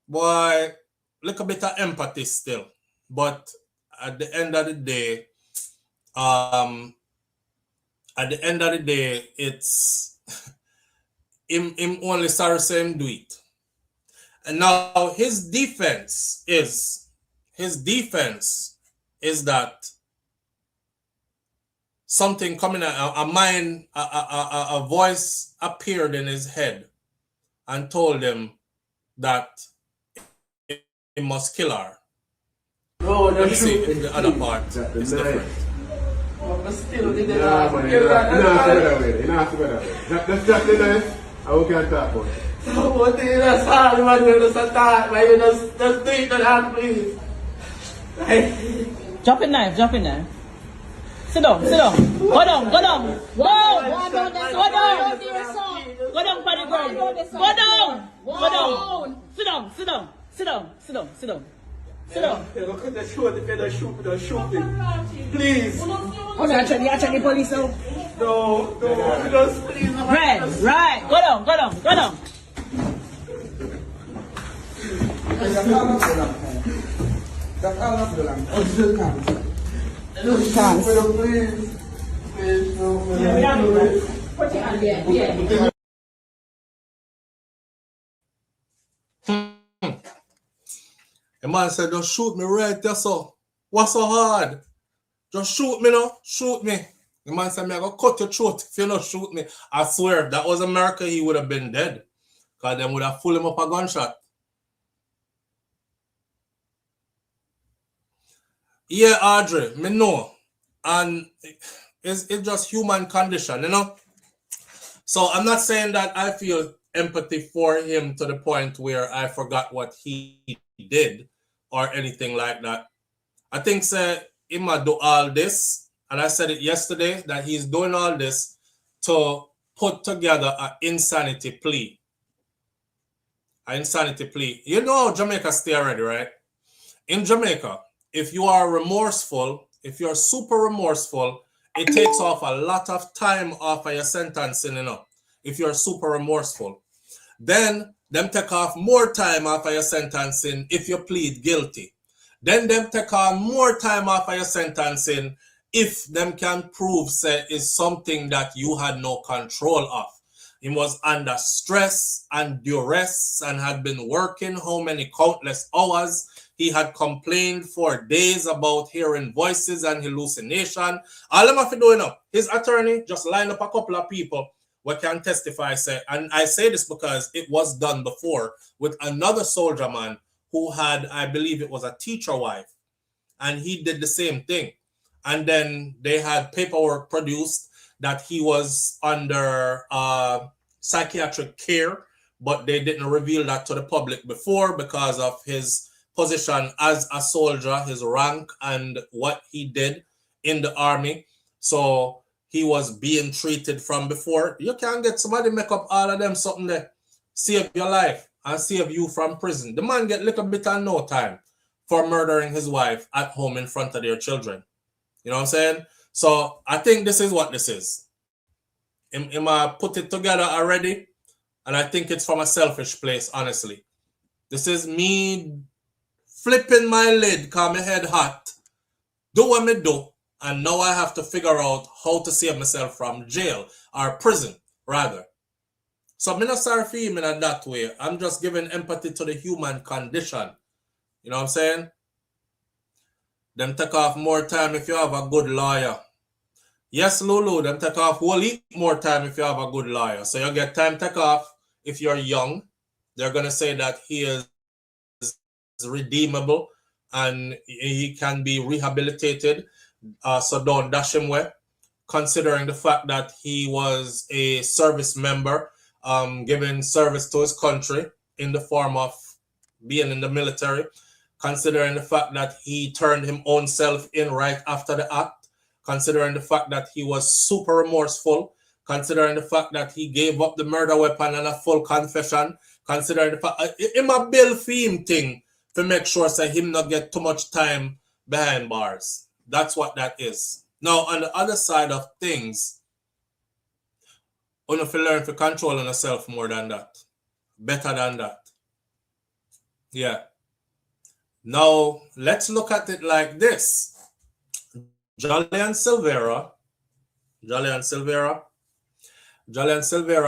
Speaker 1: Boy, look a bit of empathy still. But at the end of the day, it's him only sorry say him do it. And now his defense is that something coming out, a voice appeared in his head and told him that must kill her.
Speaker 7: No,
Speaker 1: You
Speaker 7: the
Speaker 1: see,
Speaker 7: shoot.
Speaker 1: in the other part,
Speaker 7: Jack the
Speaker 1: it's
Speaker 7: knife.
Speaker 1: different.
Speaker 7: But still, they did not. You not to go that way. You not to go that way. Just Jack the knife, and we can talk about it. So what is that hard, man? You just attack, man. You just do it to that, please.
Speaker 6: Drop a knife, drop a knife. Sit down, sit down. Go down, go down. Whoa! Go down. Go down for the ground. Go down. Go down. Sit down, sit down. Sit down, sit down, sit down. Sit down.
Speaker 7: Look at the shoot, if you don't shoot, don't shoot me. Please.
Speaker 2: Oh, actually, police now.
Speaker 7: No, just please.
Speaker 6: Right. Go down, go down, go down.
Speaker 7: Please. Please, no.
Speaker 6: Put your hand there.
Speaker 1: The man said, just shoot me right there, so. What's so hard? Just shoot me, no? Shoot me. The man said, I'm going to cut your throat if you don't shoot me. I swear, if that was America, he would have been dead. Because them would have full him up a gunshot. Yeah, Audrey, me know. And it's just human condition, you know? So I'm not saying that I feel empathy for him to the point where I forgot what he did or anything like that. I think he might do all this, and I said it yesterday, that he's doing all this to put together an insanity plea. An insanity plea. You know how Jamaica stay already, right? In Jamaica, if you are remorseful, if you're super remorseful, it takes off a lot of time off of your sentencing, you know, if you're super remorseful. Then them take off more time off of your sentencing if you plead guilty. Then them take off more time off of your sentencing if them can prove say is something that you had no control of. He was under stress and duress and had been working how many countless hours. He had complained for days about hearing voices and hallucination. All them have to do now, his attorney just lined up a couple of people who can testify, say, and I say this because it was done before with another soldier man who had, I believe it was a teacher wife, and he did the same thing. And then they had paperwork produced that he was under psychiatric care, but they didn't reveal that to the public before because of his position as a soldier, his rank, and what he did in the army. So he was being treated from before. You can get somebody make up all of them something there, save your life and save you from prison. The man get little bit of no time for murdering his wife at home in front of their children. You know what I'm saying? So I think this is what this is. I put it together already, and I think it's from a selfish place, honestly. This is me flipping my lid because my head hot, do what me do, and now I have to figure out how to save myself from jail or prison, rather. So I'm not sorry for him in that way. I'm just giving empathy to the human condition. You know what I'm saying? Them take off more time if you have a good lawyer. Yes, Lulu, them take off whole heap more time if you have a good lawyer. So you get time take off if you're young. They're going to say that he is redeemable and he can be rehabilitated. So don't dash him away. Considering the fact that he was a service member, giving service to his country in the form of being in the military. Considering the fact that he turned his own self in right after the act. Considering the fact that he was super remorseful. Considering the fact that he gave up the murder weapon and a full confession. Considering the fact him a bill theme thing to make sure that him not get too much time behind bars. That's what that is. Now, on the other side of things, you have to learn to control yourself more than that. Better than that. Yeah. Now, let's look at it like this. Jolly and Silvera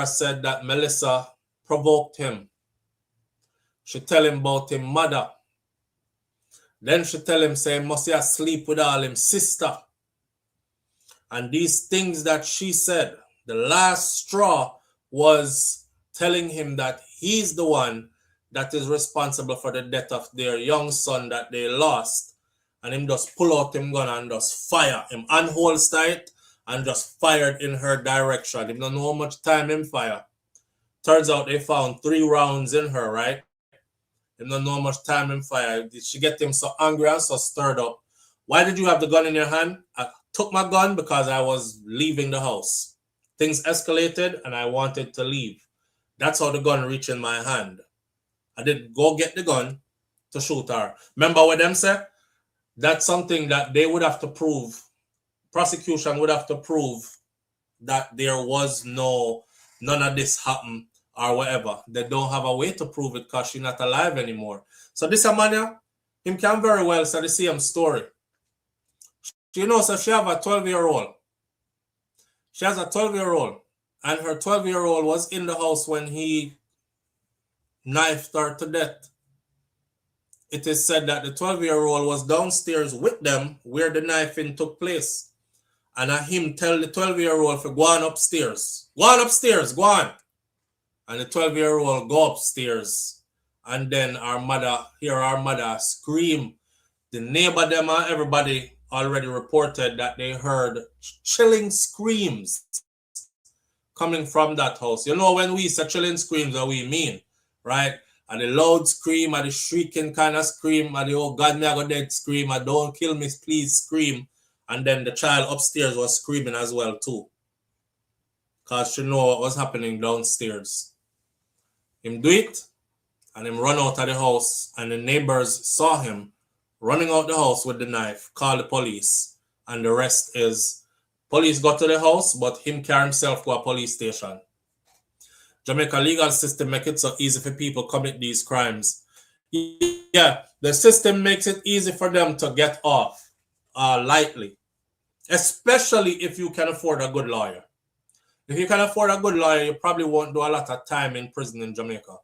Speaker 1: said that Melissa provoked him. She tell him about his mother. Then she tell him, say, must he sleep with all his sister. And these things that she said, the last straw was telling him that he's the one that is responsible for the death of their young son that they lost. And him just pull out him gun and just fire. Him unholster it and just fired in her direction. Him don't know how much time him fire. Turns out they found 3 rounds in her, right? Him don't know how much time him fire. Did she get him so angry and so stirred up? Why did you have the gun in your hand? I took my gun because I was leaving the house. Things escalated and I wanted to leave. That's how the gun reached in my hand. I did go get the gun to shoot her. Remember what them said? That's something that they would have to prove. Prosecution would have to prove that there was none of this happened or whatever. They don't have a way to prove it because she's not alive anymore. So this man, him can very well say the same story. You know, so she have a 12-year-old. She has a 12-year-old. And her 12-year-old was in the house when he knifed her to death. It is said that the 12-year-old was downstairs with them where the knifing took place. And him tell the 12-year-old to go on upstairs. Go on upstairs, go on. And the 12-year-old go upstairs. And then our mother scream. The neighbor them and everybody already reported that they heard chilling screams coming from that house. You know when we say chilling screams, what we mean, right? And the loud scream, and the shrieking kind of scream, and the oh God, me I go dead scream, and don't kill me, please scream. And then the child upstairs was screaming as well too. Because she know what was happening downstairs. Him do it, and him run out of the house, and the neighbors saw him running out the house with the knife, call the police, and the rest is police got to the house, but him carry himself to a police station. Jamaica legal system make it so easy for people commit these crimes. Yeah, the system makes it easy for them to get off lightly, especially if you can afford a good lawyer. If you can afford a good lawyer, you probably won't do a lot of time in prison in Jamaica.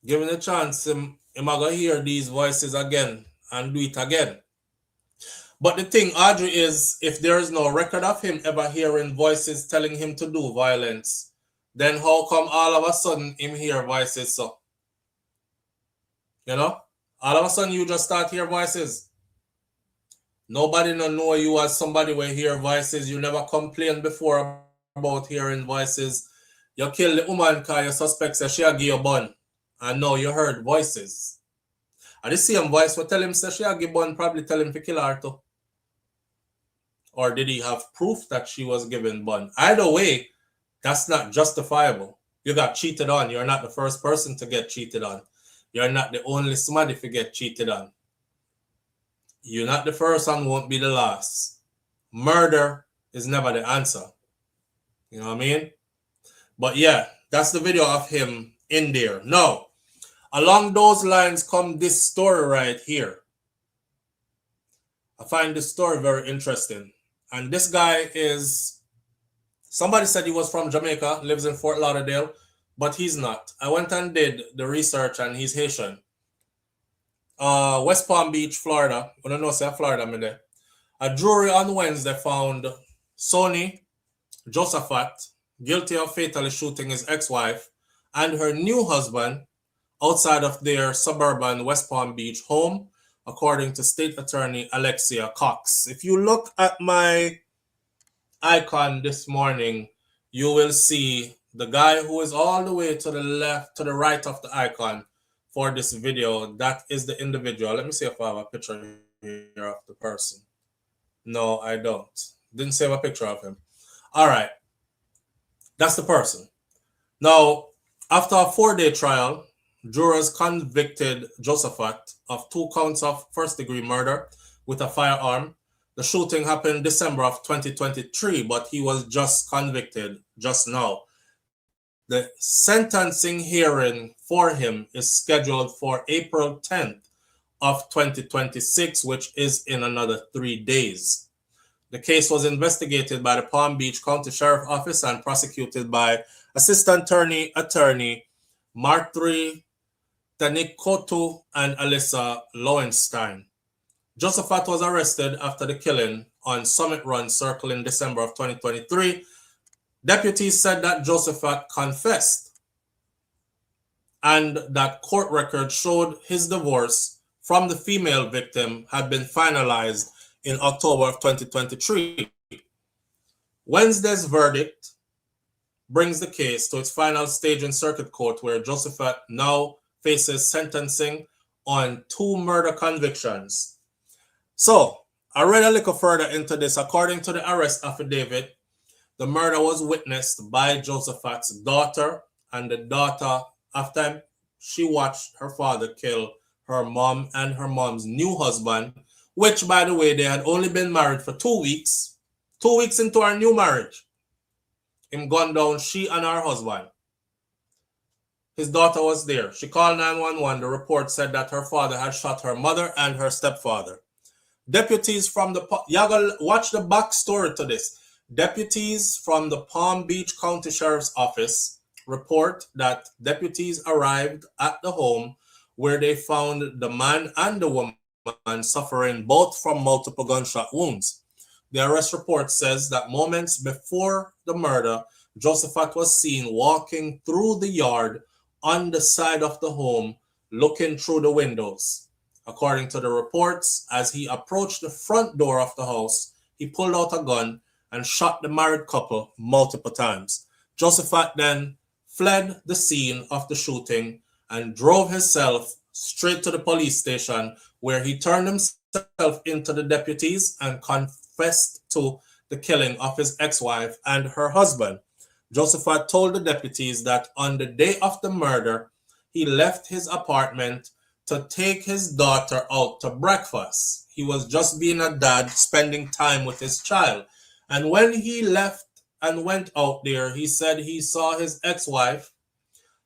Speaker 1: Given the chance, him going to hear these voices again and do it again. But the thing, Audrey, is if there is no record of him ever hearing voices telling him to do violence, then how come all of a sudden him hear voices so? You know? All of a sudden you just start hear voices. Nobody no know you as somebody will hear voices. You never complained before about hearing voices. You kill the woman because you suspect that she give you a bun. And now you heard voices. And the same voice will tell him that she give bun, probably tell him to kill her too. Or did he have proof that she was given bun? Either way, that's not justifiable. You got cheated on. You're not the first person to get cheated on. You're not the only somebody to get cheated on. You're not the first and won't be the last. Murder is never the answer. You know what I mean? But yeah, that's the video of him in there. Now, along those lines come this story right here. I find this story very interesting. And this guy is, somebody said he was from Jamaica, lives in Fort Lauderdale, but he's not. I went and did the research and he's Haitian. West Palm Beach, Florida. I don't know, say Florida, me there. A jury on Wednesday found Sonny Josephat guilty of fatally shooting his ex-wife and her new husband outside of their suburban West Palm Beach home, according to State Attorney Alexia Cox. If you look at my icon this morning, you will see the guy who is all the way to the left, to the right of the icon for this video. That is the individual. Let me see if I have a picture here of the person. No, I don't. Didn't save a picture of him. All right. That's the person. Now, after a 4-day trial, jurors convicted Josephat of 2 counts of first-degree murder with a firearm. The shooting happened December of 2023, but he was just convicted just now. The sentencing hearing for him is scheduled for April 10th of 2026, which is in another 3 days. The case was investigated by the Palm Beach County Sheriff Office and prosecuted by Assistant Attorney Martri Tanikotu and Alyssa Lowenstein. Josephat was arrested after the killing on Summit Run Circle in December of 2023. Deputies said that Josephat confessed. and that court record showed his divorce from the female victim had been finalized in October of 2023. Wednesday's verdict brings the case to its final stage in circuit court, where Josephat now faces sentencing on 2 murder convictions. So, I read a little further into this. According to the arrest affidavit, the murder was witnessed by Josephat's daughter, and the daughter, after she watched her father kill her mom and her mom's new husband, which, by the way, they had only been married for 2 weeks. 2 weeks into our new marriage, him gunned down she and her husband. His daughter was there. She called 911. The report said that her father had shot her mother and her stepfather. Deputies from the... Y'all gotta watch the backstory to this. Deputies from the Palm Beach County Sheriff's Office report that deputies arrived at the home where they found the man and the woman suffering both from multiple gunshot wounds. The arrest report says that moments before the murder, Josephat was seen walking through the yard on the side of the home, looking through the windows. According to the reports, as he approached the front door of the house, he pulled out a gun and shot the married couple multiple times. Josephat then fled the scene of the shooting and drove himself straight to the police station, where he turned himself into the deputies and confessed to the killing of his ex-wife and her husband. Josephat told the deputies that on the day of the murder, he left his apartment to take his daughter out to breakfast. He was just being a dad, spending time with his child. And when he left and went out there, he said he saw his ex-wife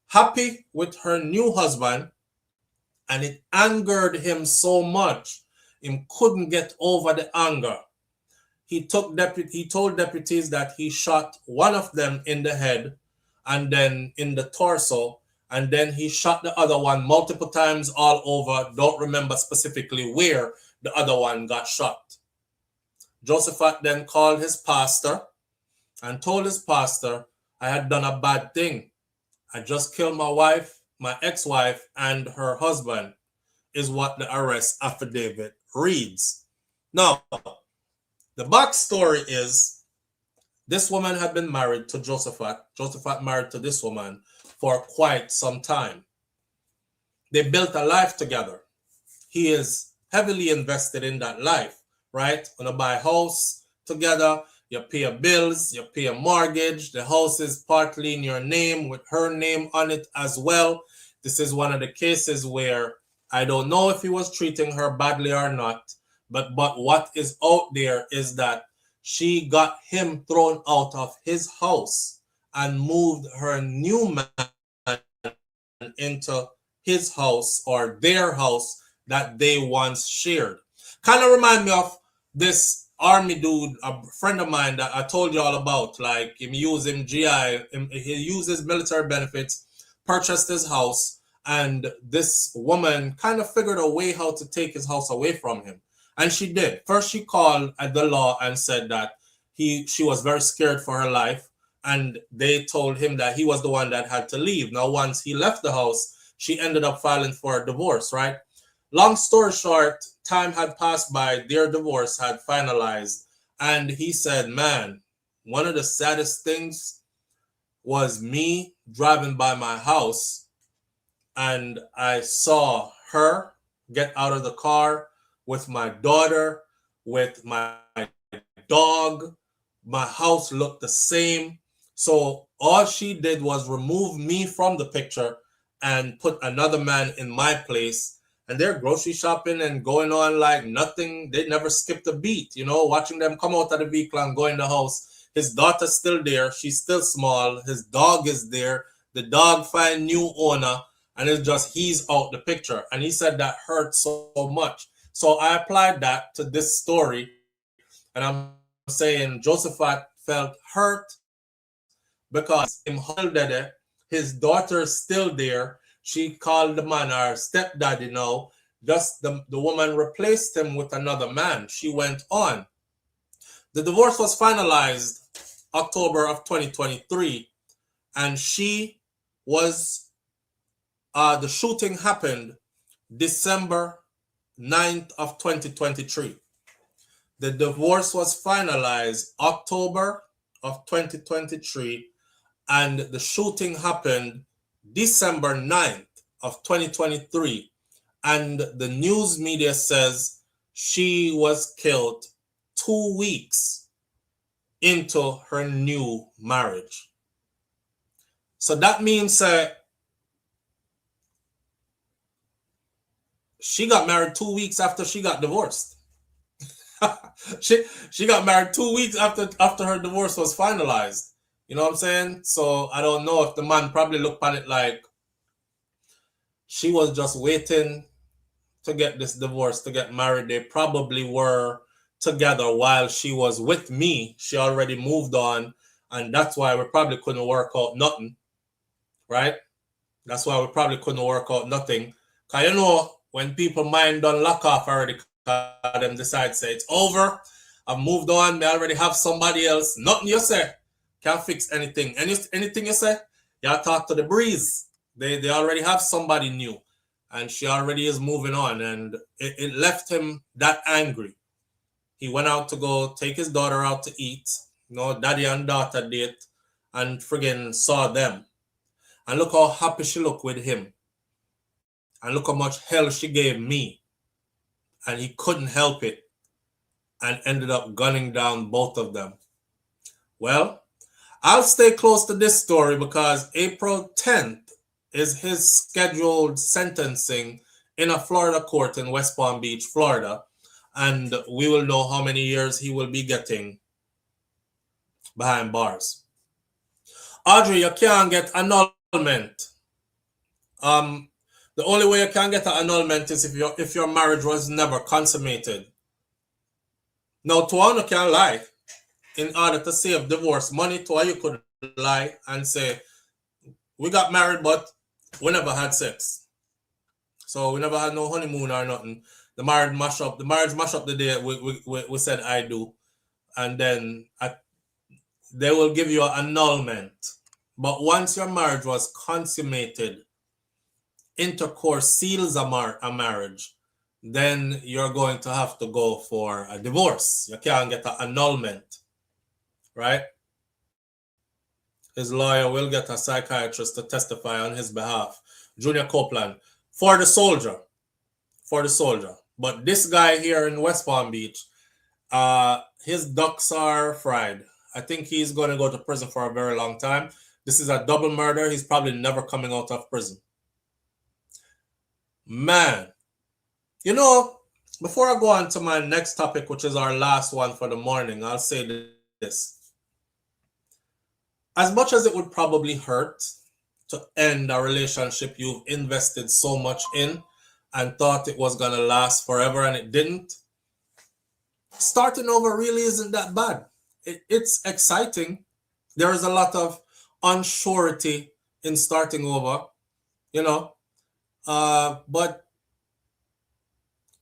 Speaker 1: happy with her new husband, and it angered him so much, he couldn't get over the anger. He told deputies that he shot one of them in the head and then in the torso, and then he shot the other one multiple times all over. Don't remember specifically where the other one got shot. Josephat then called his pastor and told his pastor, I had done a bad thing. I just killed my wife, my ex-wife, and her husband, is what the arrest affidavit reads. Now, the backstory is this woman had been married to Josephat. Josephat married to this woman for quite some time. They built a life together. He is heavily invested in that life, right? When you buy a house together, you pay your bills, you pay a mortgage. The house is partly in your name with her name on it as well. This is one of the cases where I don't know if he was treating her badly or not, but what is out there is that she got him thrown out of his house and moved her new man into his house or their house that they once shared. Kind of remind me of this army dude, a friend of mine that I told you all about. Like, he uses military benefits, purchased his house, and this woman kind of figured a way how to take his house away from him. And she did. First, she called at the law and said that she was very scared for her life, and they told him that he was the one that had to leave. Now, once he left the house, she ended up filing for a divorce, right? Long story short, time had passed by, their divorce had finalized, and he said, man, one of the saddest things was me driving by my house, and I saw her get out of the car with my daughter, with my dog. My house looked the same. So all she did was remove me from the picture and put another man in my place. And they're grocery shopping and going on like nothing. They never skipped a beat, you know, watching them come out of the vehicle and go in the house. His daughter's still there. She's still small. His dog is there. The dog find new owner, and it's just he's out the picture. And he said that hurt so much. So I applied that to this story, and I'm saying Josephat felt hurt because his daughter is still there. She called the man her stepdaddy now. Just the woman replaced him with another man. She went on. The divorce was finalized October of 2023, and she was the shooting happened December 9th of 2023. The divorce was finalized October of 2023, and the shooting happened December 9th of 2023. And the news media says she was killed 2 weeks into her new marriage. So that means she got married 2 weeks after she got divorced. she got married 2 weeks after her divorce was finalized. You know what I'm saying? So I don't know if the man probably looked at it like she was just waiting to get this divorce, to get married. They probably were together while she was with me. She already moved on, and that's why we probably couldn't work out nothing, right? That's why we probably couldn't work out nothing. Because you know, when people mind done lock off already, them decide say it's over, I've moved on, I already have somebody else. Nothing you say can't fix anything. Anything you say, you talk to the breeze. They already have somebody new, and she already is moving on, and it left him that angry. He went out to go take his daughter out to eat, you know, daddy and daughter date, and friggin' saw them. And look how happy she looked with him. And look how much hell she gave me. And he couldn't help it and ended up gunning down both of them. Well, I'll stay close to this story because April 10th is his scheduled sentencing in a Florida court in West Palm Beach, Florida. And we will know how many years he will be getting behind bars. Audrey, you can't get annulment. The only way you can get an annulment is if your marriage was never consummated. Now, Tuano can lie. In order to save divorce money, Tuano, you could lie and say, we got married, but we never had sex. So we never had no honeymoon or nothing. The marriage mash up the day we said I do. And then they will give you an annulment. But once your marriage was consummated, intercourse seals a marriage, then you're going to have to go for a divorce. You can't get an annulment, right? His lawyer will get a psychiatrist to testify on his behalf. Junior Copeland, for the soldier. But this guy here in West Palm Beach, his ducks are fried. I think he's going to go to prison for a very long time. This is a double murder. He's probably never coming out of prison. Man, you know, before I go on to my next topic, which is our last one for the morning, I'll say this. As much as it would probably hurt to end a relationship you've invested so much in and thought it was going to last forever and it didn't, starting over really isn't that bad. It's exciting. There is a lot of unsurety in starting over, you know. But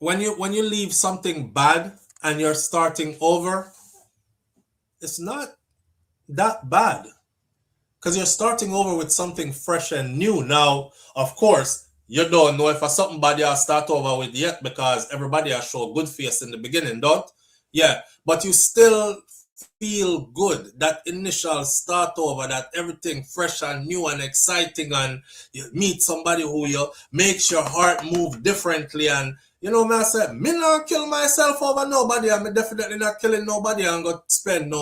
Speaker 1: when you leave something bad and you're starting over, it's not that bad because you're starting over with something fresh and new. Now, of course, you don't know if something bad you start over with yet because everybody has shown good face in the beginning, don't? Yeah, but you still feel good, that initial start over, that everything fresh and new and exciting, and you meet somebody who makes your heart move differently. And you know, I said, me not kill myself over nobody. I'm definitely not killing nobody. I'm going to spend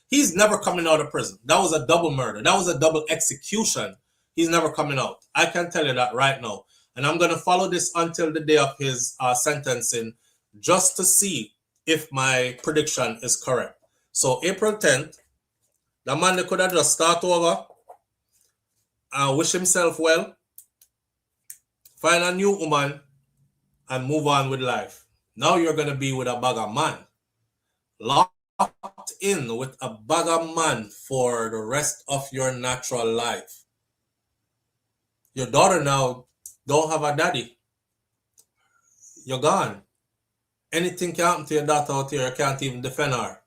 Speaker 1: he's never coming out of prison. That was a double murder. That was a double execution. He's never coming out. I can tell you that right now. And I'm going to follow this until the day of his sentencing just to see if my prediction is correct. So April 10th, the man could have just start over and wish himself well, find a new woman, and move on with life. Now you're going to be with a bag of man. Locked in with a bag of man for the rest of your natural life. Your daughter now don't have a daddy. You're gone. Anything can happen to your daughter out here. You can't even defend her.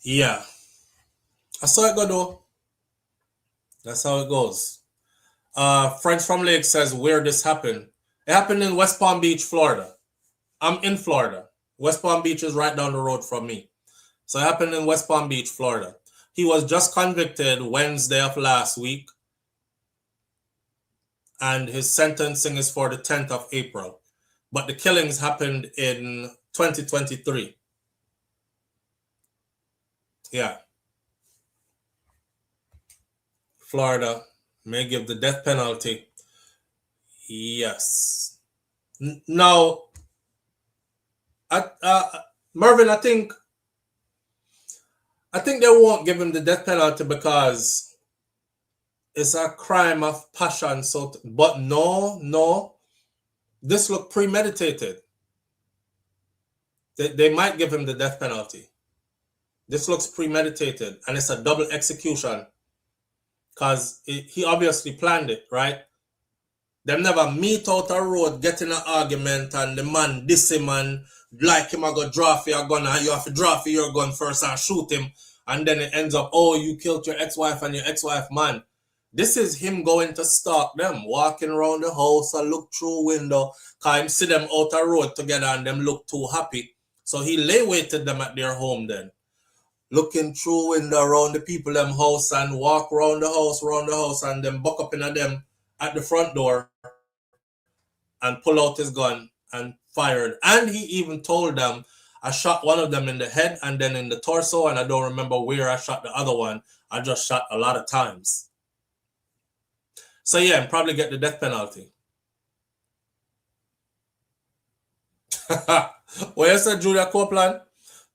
Speaker 1: Yeah. That's how it go though. That's how it goes. Friends from Lake says where this happened. It happened in West Palm Beach, Florida. I'm in Florida. West Palm Beach is right down the road from me. So it happened in West Palm Beach, Florida. He was just convicted Wednesday of last week. And his sentencing is for the 10th of April. But the killings happened in 2023. Yeah. Florida may give the death penalty. Yes. Now, Mervin, I think they won't give him the death penalty because it's a crime of passion. But no, this look premeditated. They might give him the death penalty. This looks premeditated, and it's a double execution because he obviously planned it, right? Them never meet out a road, get in an argument, and the man diss him and like him, I go draw for your gun, and you have to draw for your gun first and shoot him, and then it ends up, oh, you killed your ex-wife and your ex-wife, man. This is him going to stalk them, walking around the house and look through window, because him see them out a road together and them look too happy. So he lay waited them at their home then. Looking through window around the people them house and walk around the house, and then buck up in them at the front door and pull out his gun and fired. And he even told them, I shot one of them in the head and then in the torso, and I don't remember where I shot the other one. I just shot a lot of times. So yeah, and probably get the death penalty. What you said, Julia Copeland?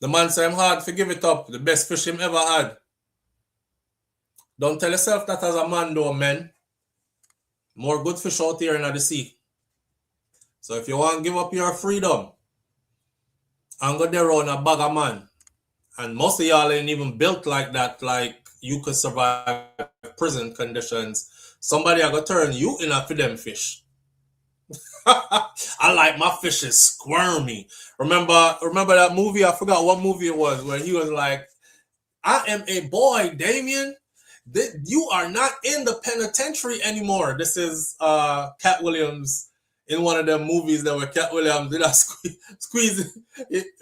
Speaker 1: The man said, I'm hard to give it up. The best fish him ever had. Don't tell yourself that as a man though, men. More good fish out here in the sea. So if you want to give up your freedom and go there on a bag of man, and most of y'all ain't even built like that, like you could survive prison conditions, somebody are going to turn you in for them fish. I like my fishes squirmy. Remember that movie? I forgot what movie it was, where he was like, I am a boy, Damien. You are not in the penitentiary anymore. This is Cat Williams in one of the movies that were Cat Williams did a squeeze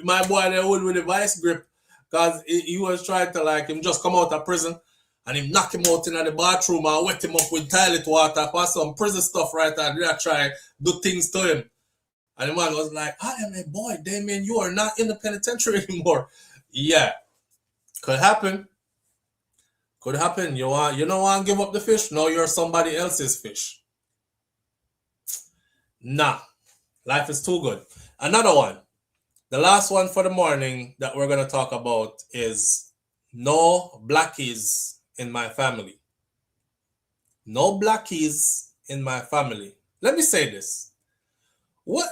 Speaker 1: my boy there with a vice grip, because he was trying to like him just come out of prison and him knock him out in the bathroom and wet him up with toilet water for some prison stuff right there. Did I try do things to him? And the man was like, I am a boy, Damien. You are not in the penitentiary anymore. Yeah. Could happen. Could happen. You don't want to give up the fish? No, you're somebody else's fish. Nah. Life is too good. Another one. The last one for the morning that we're going to talk about is no blackies in my family. No blackies in my family. Let me say this. What?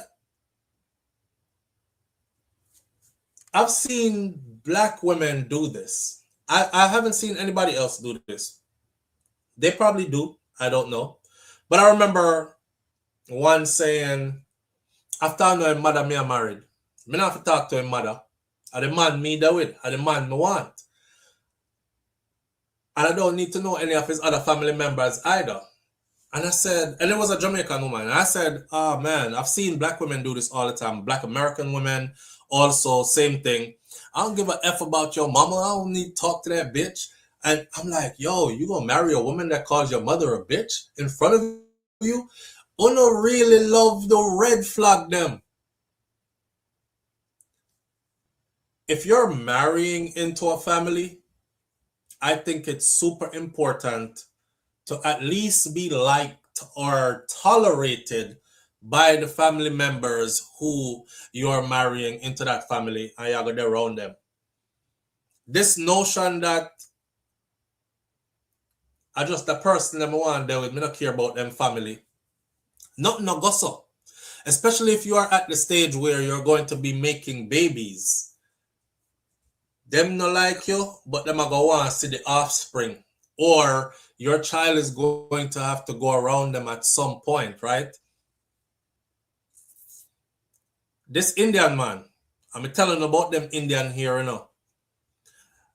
Speaker 1: I've seen black women do this. I haven't seen anybody else do this. They probably do. I don't know. But I remember one saying, after I know his mother me are married, I don't have to talk to his mother. I the man me there with. I the man me want. And I don't need to know any of his other family members either. And I said, and it was a Jamaican woman. And I said, oh man, I've seen black women do this all the time. Black American women also, same thing. I don't give a F about your mama. I don't need to talk to that bitch. And I'm like, yo, you gonna marry a woman that calls your mother a bitch in front of you? You don't really love the red flag them. If you're marrying into a family, I think it's super important to at least be liked or tolerated by the family members who you're marrying into that family, and you're going to around them. This notion that I just the person that I want there with me, not care about them family. Nothing no go so. Especially if you are at the stage where you're going to be making babies. Them no like you, but them are going to want to see the offspring. Or your child is going to have to go around them at some point, right? This Indian man, I'm telling about them Indian here, you know.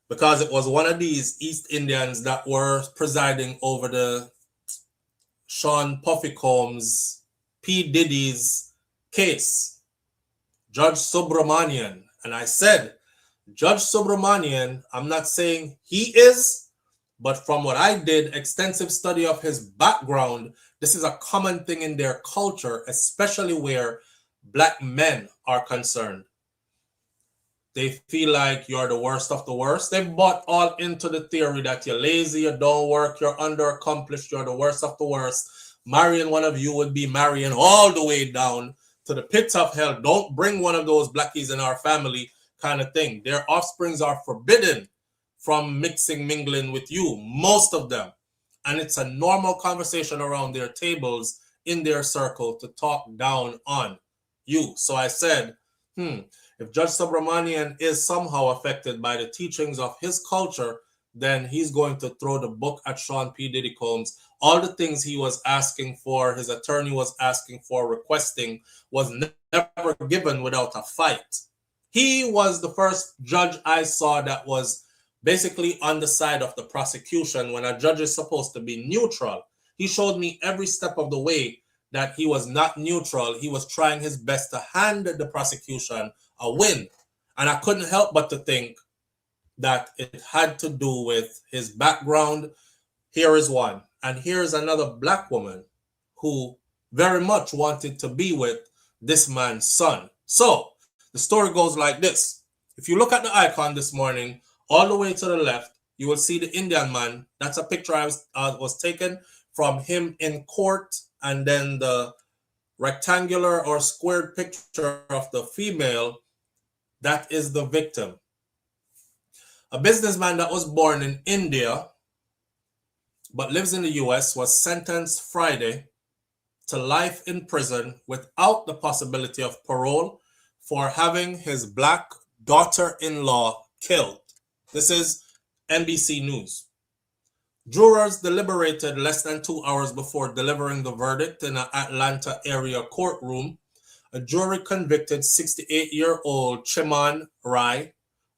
Speaker 1: Because it was one of these East Indians that were presiding over the Sean Puffy Combs, P. Diddy's case, Judge Subramanian. And I said, Judge Subramanian, I'm not saying he is, but from what I did, extensive study of his background, this is a common thing in their culture, especially where black men are concerned. They feel like you're the worst of the worst. They bought all into the theory that you're lazy, you don't work, you're underaccomplished, you're the worst of the worst. Marrying one of you would be marrying all the way down to the pits of hell. Don't bring one of those blackies in our family kind of thing. Their offsprings are forbidden from mixing, mingling with you, most of them. And it's a normal conversation around their tables in their circle to talk down on you. So I said, if Judge Subramanian is somehow affected by the teachings of his culture, then he's going to throw the book at Sean P. Diddy Combs. All the things he was asking for, his attorney was asking for, requesting, was never given without a fight. He was the first judge I saw that was basically on the side of the prosecution when a judge is supposed to be neutral. He showed me every step of the way that he was not neutral. He was trying his best to hand the prosecution a win. And I couldn't help but to think that it had to do with his background. Here is one. And here's another black woman who very much wanted to be with this man's son. So the story goes like this. If you look at the icon this morning, all the way to the left, you will see the Indian man. That's a picture I was taken from him in court. And then the rectangular or squared picture of the female, that is the victim. A businessman that was born in India but lives in the US was sentenced Friday to life in prison without the possibility of parole for having his black daughter-in-law killed. This is NBC News. Jurors deliberated less than 2 hours before delivering the verdict in an Atlanta area courtroom. A jury convicted 68-year-old Chiman Rai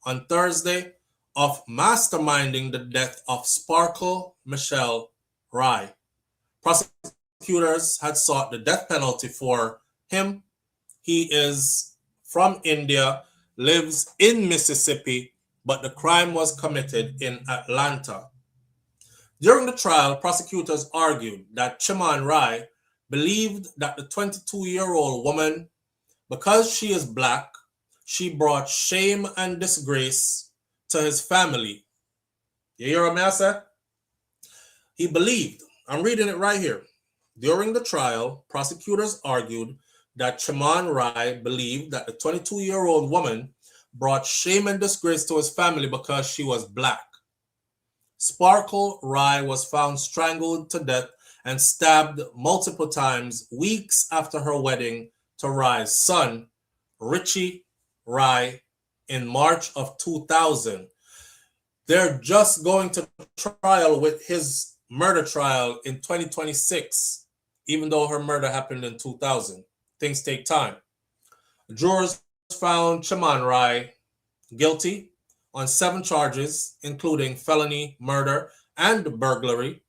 Speaker 1: on Thursday of masterminding the death of Sparkle Michelle Rai. Prosecutors had sought the death penalty for him. He is from India, lives in Mississippi, but the crime was committed in Atlanta. During the trial, prosecutors argued that Chiman Rai believed that the 22-year-old woman, because she is black, she brought shame and disgrace to his family. You hear what I say? He believed, I'm reading it right here. During the trial, prosecutors argued that Chiman Rai believed that the 22-year-old woman brought shame and disgrace to his family because she was black. Sparkle Rai was found strangled to death and stabbed multiple times weeks after her wedding to Rai's son, Richie Rai, in March of 2000. They're just going to trial with his murder trial in 2026, even though her murder happened in 2000. Things take time. Jurors found Chiman Rai guilty on 7 charges, including felony murder and burglary.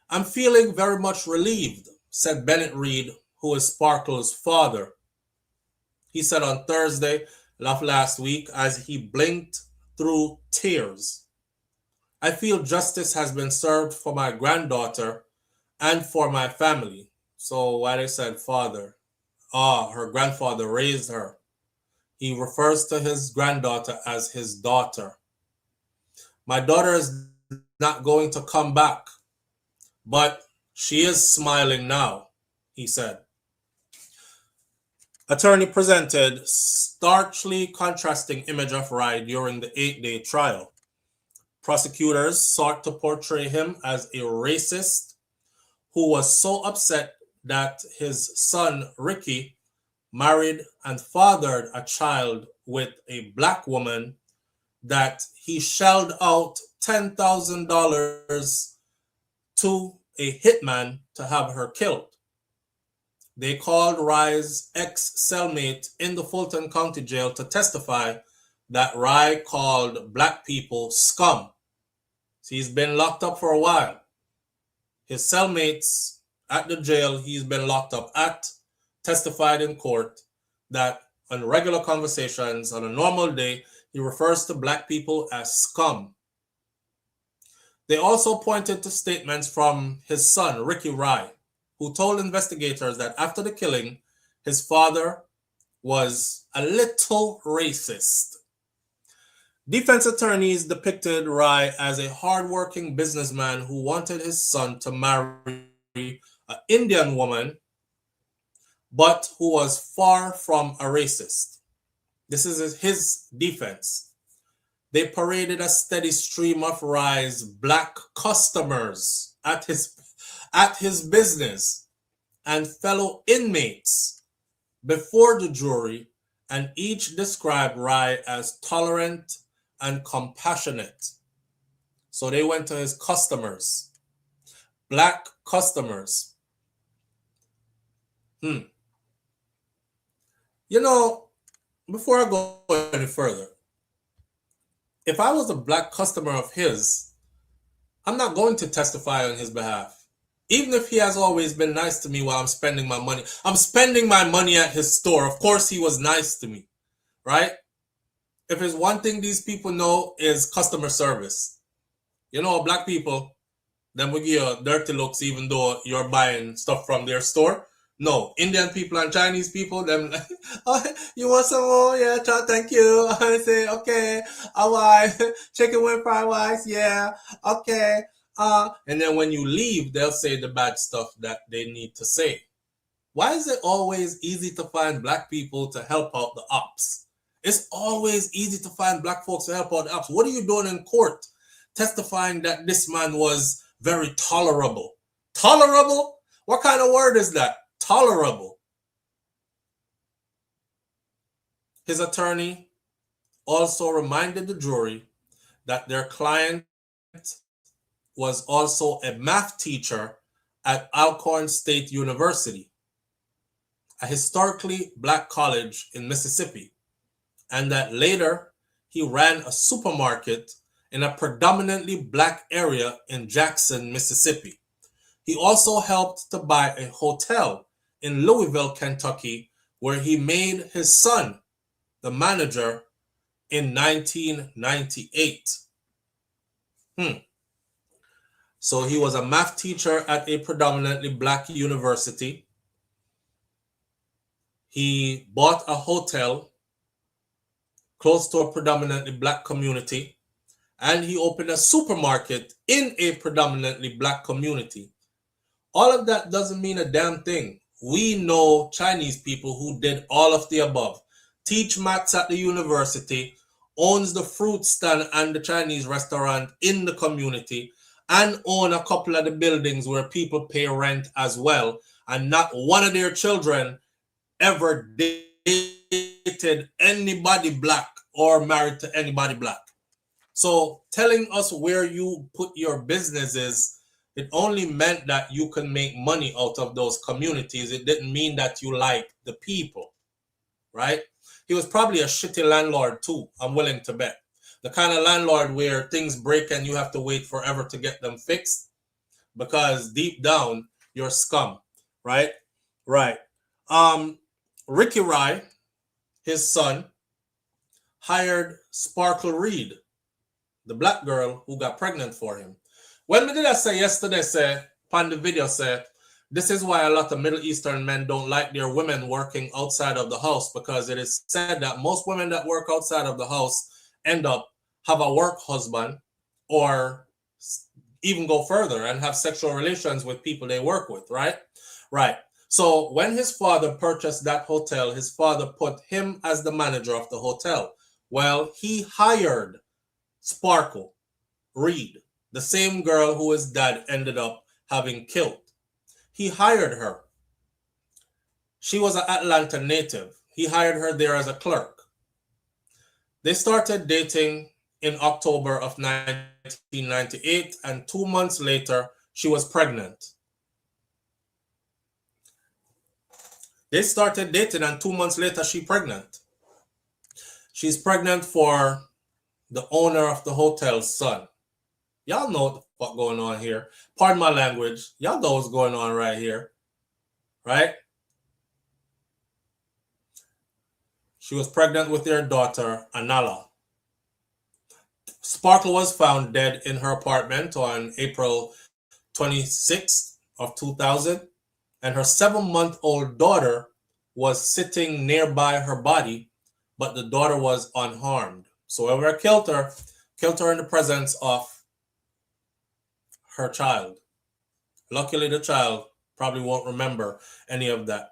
Speaker 1: I'm feeling very much relieved, said Bennett Reed, who is Sparkle's father. He said on Thursday of last week as he blinked through tears. I feel justice has been served for my granddaughter and for my family. So why they said father? Her grandfather raised her. He refers to his granddaughter as his daughter. My daughter is not going to come back, but she is smiling now, he said. Attorney presented starkly contrasting image of Rai during the 8-day trial. Prosecutors sought to portray him as a racist who was so upset that his son, Ricky, married and fathered a child with a black woman that he shelled out $10,000 to a hitman to have her killed. They called Rai's ex-cellmate in the Fulton County Jail to testify that Rai called black people scum. So he's been locked up for a while. his cellmates at the jail he's been locked up at testified in court that on regular conversations on a normal day, he refers to black people as scum. They also pointed to statements from his son, Ricky Rye, who told investigators that after the killing, his father was a little racist. Defense attorneys depicted Rye as a hardworking businessman who wanted his son to marry an Indian woman, but who was far from a racist. This is his defense. They paraded a steady stream of Rye's black customers at his business and fellow inmates before the jury, and each described Rye as tolerant and compassionate. So they went to his customers, black customers. You know, before I go any further, if I was a black customer of his, I'm not going to testify on his behalf. Even if he has always been nice to me while I'm spending my money. I'm spending my money at his store. Of course, he was nice to me, right? If there's one thing these people know is customer service. You know, black people, them will give you dirty looks even though you're buying stuff from their store. No, Indian people and Chinese people, them like, oh, you want some more? Yeah, thank you. I say, okay, all right, chicken with fried rice, yeah, okay. And then when you leave, they'll say the bad stuff that they need to say. Why is it always easy to find black people to help out the ops? It's always easy to find black folks to help out the ops. What are you doing in court? Testifying that this man was very tolerable. Tolerable? What kind of word is that? Tolerable. His attorney also reminded the jury that their client was also a math teacher at Alcorn State University, a historically black college in Mississippi, and that later he ran a supermarket in a predominantly black area in Jackson, Mississippi. He also helped to buy a hotel in Louisville, Kentucky, where he made his son the manager in 1998. So he was a math teacher at a predominantly black university. He bought a hotel close to a predominantly black community, and he opened a supermarket in a predominantly black community. All of that doesn't mean a damn thing. We know Chinese people who did all of the above. Teach maths at the university, owns the fruit stand and the Chinese restaurant in the community, and own a couple of the buildings where people pay rent as well. And not one of their children ever dated anybody black or married to anybody black. So telling us where you put your businesses, it only meant that you can make money out of those communities. It didn't mean that you like the people, right? He was probably a shitty landlord too, I'm willing to bet. The kind of landlord where things break and you have to wait forever to get them fixed because deep down you're scum, right? Right. Ricky Rye, his son, hired Sparkle Reed, the black girl who got pregnant for him. When we did I say yesterday, on the video, this is why a lot of Middle Eastern men don't like their women working outside of the house, because it is said that most women that work outside of the house end up have a work husband or even go further and have sexual relations with people they work with, right? Right. So when his father purchased that hotel, his father put him as the manager of the hotel. Well, he hired Sparkle Reed, the same girl who his dad ended up having killed. He hired her. She was an Atlanta native. He hired her there as a clerk. They started dating in October of 1998, and 2 months later, she was pregnant. They started dating, and 2 months later, she's pregnant. She's pregnant for the owner of the hotel's son. Y'all know what's going on here. Pardon my language. Y'all know what's going on right here. Right? She was pregnant with their daughter, Anala. Sparkle was found dead in her apartment on April 26th of 2000, and her 7-month-old daughter was sitting nearby her body, but the daughter was unharmed. So whoever killed her in the presence of her child. Luckily, the child probably won't remember any of that.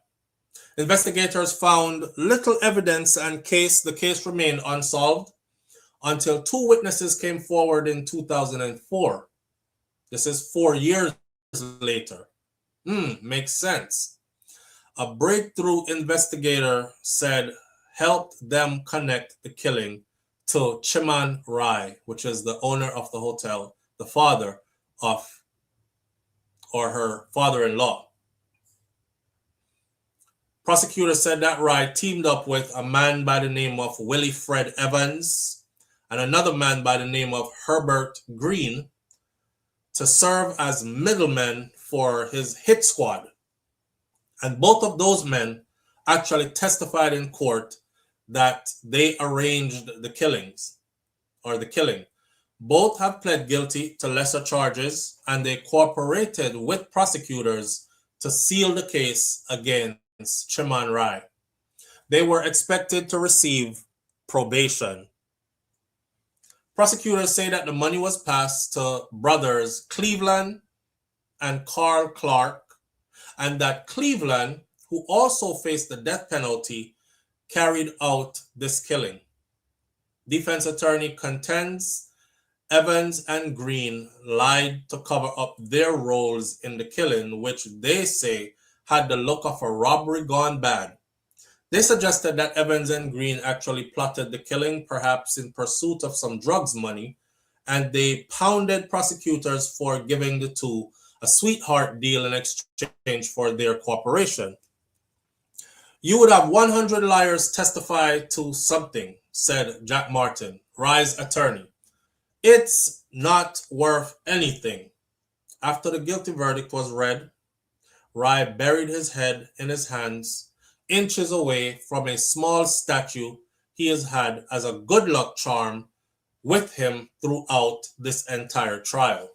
Speaker 1: Investigators found little evidence and the case remained unsolved until 2 witnesses came forward in 2004. This is 4 years later. Makes sense. A breakthrough investigator said helped them connect the killing to Chiman Rai, which is the owner of the hotel, the father of, or her father-in-law. Prosecutors said that Rai teamed up with a man by the name of Willie Fred Evans and another man by the name of Herbert Green to serve as middlemen for his hit squad. And both of those men actually testified in court that they arranged the killings or the killing. Both have pled guilty to lesser charges and they cooperated with prosecutors to seal the case against Chiman Rai. They were expected to receive probation. Prosecutors say that the money was passed to brothers Cleveland and Carl Clark, and that Cleveland, who also faced the death penalty, carried out this killing. Defense attorney contends Evans and Green lied to cover up their roles in the killing, which they say had the look of a robbery gone bad. They suggested that Evans and Green actually plotted the killing, perhaps in pursuit of some drugs money, and they pounded prosecutors for giving the two a sweetheart deal in exchange for their cooperation. You would have 100 liars testify to something, said Jack Martin, Rai's attorney. It's not worth anything. After the guilty verdict was read, Rai buried his head in his hands, inches away from a small statue he has had as a good luck charm with him throughout this entire trial.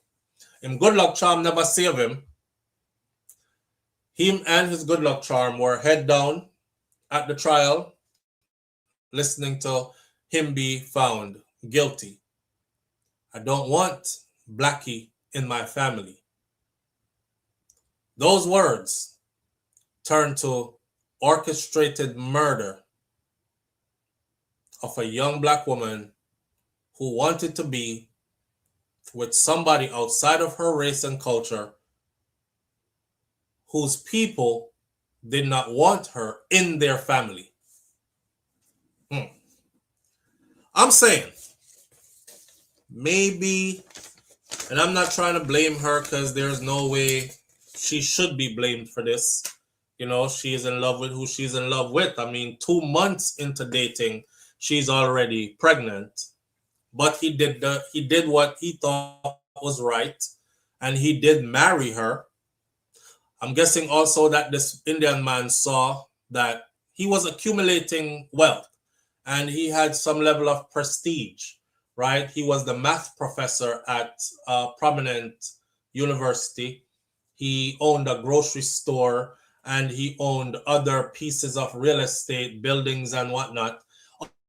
Speaker 1: Him good luck charm never saved him. Him and his good luck charm were head down at the trial, listening to him be found guilty. I don't want Blackie in my family. Those words turned to orchestrated murder of a young black woman who wanted to be with somebody outside of her race and culture, whose people did not want her in their family. I'm saying, maybe, and I'm not trying to blame her because there's no way she should be blamed for this. You know, she is in love with who she's in love with. I mean, 2 months into dating, she's already pregnant. But he did what he thought was right, and he did marry her. I'm guessing also that this Indian man saw that he was accumulating wealth and he had some level of prestige, right? He was the math professor at a prominent university. He owned a grocery store and he owned other pieces of real estate, buildings and whatnot.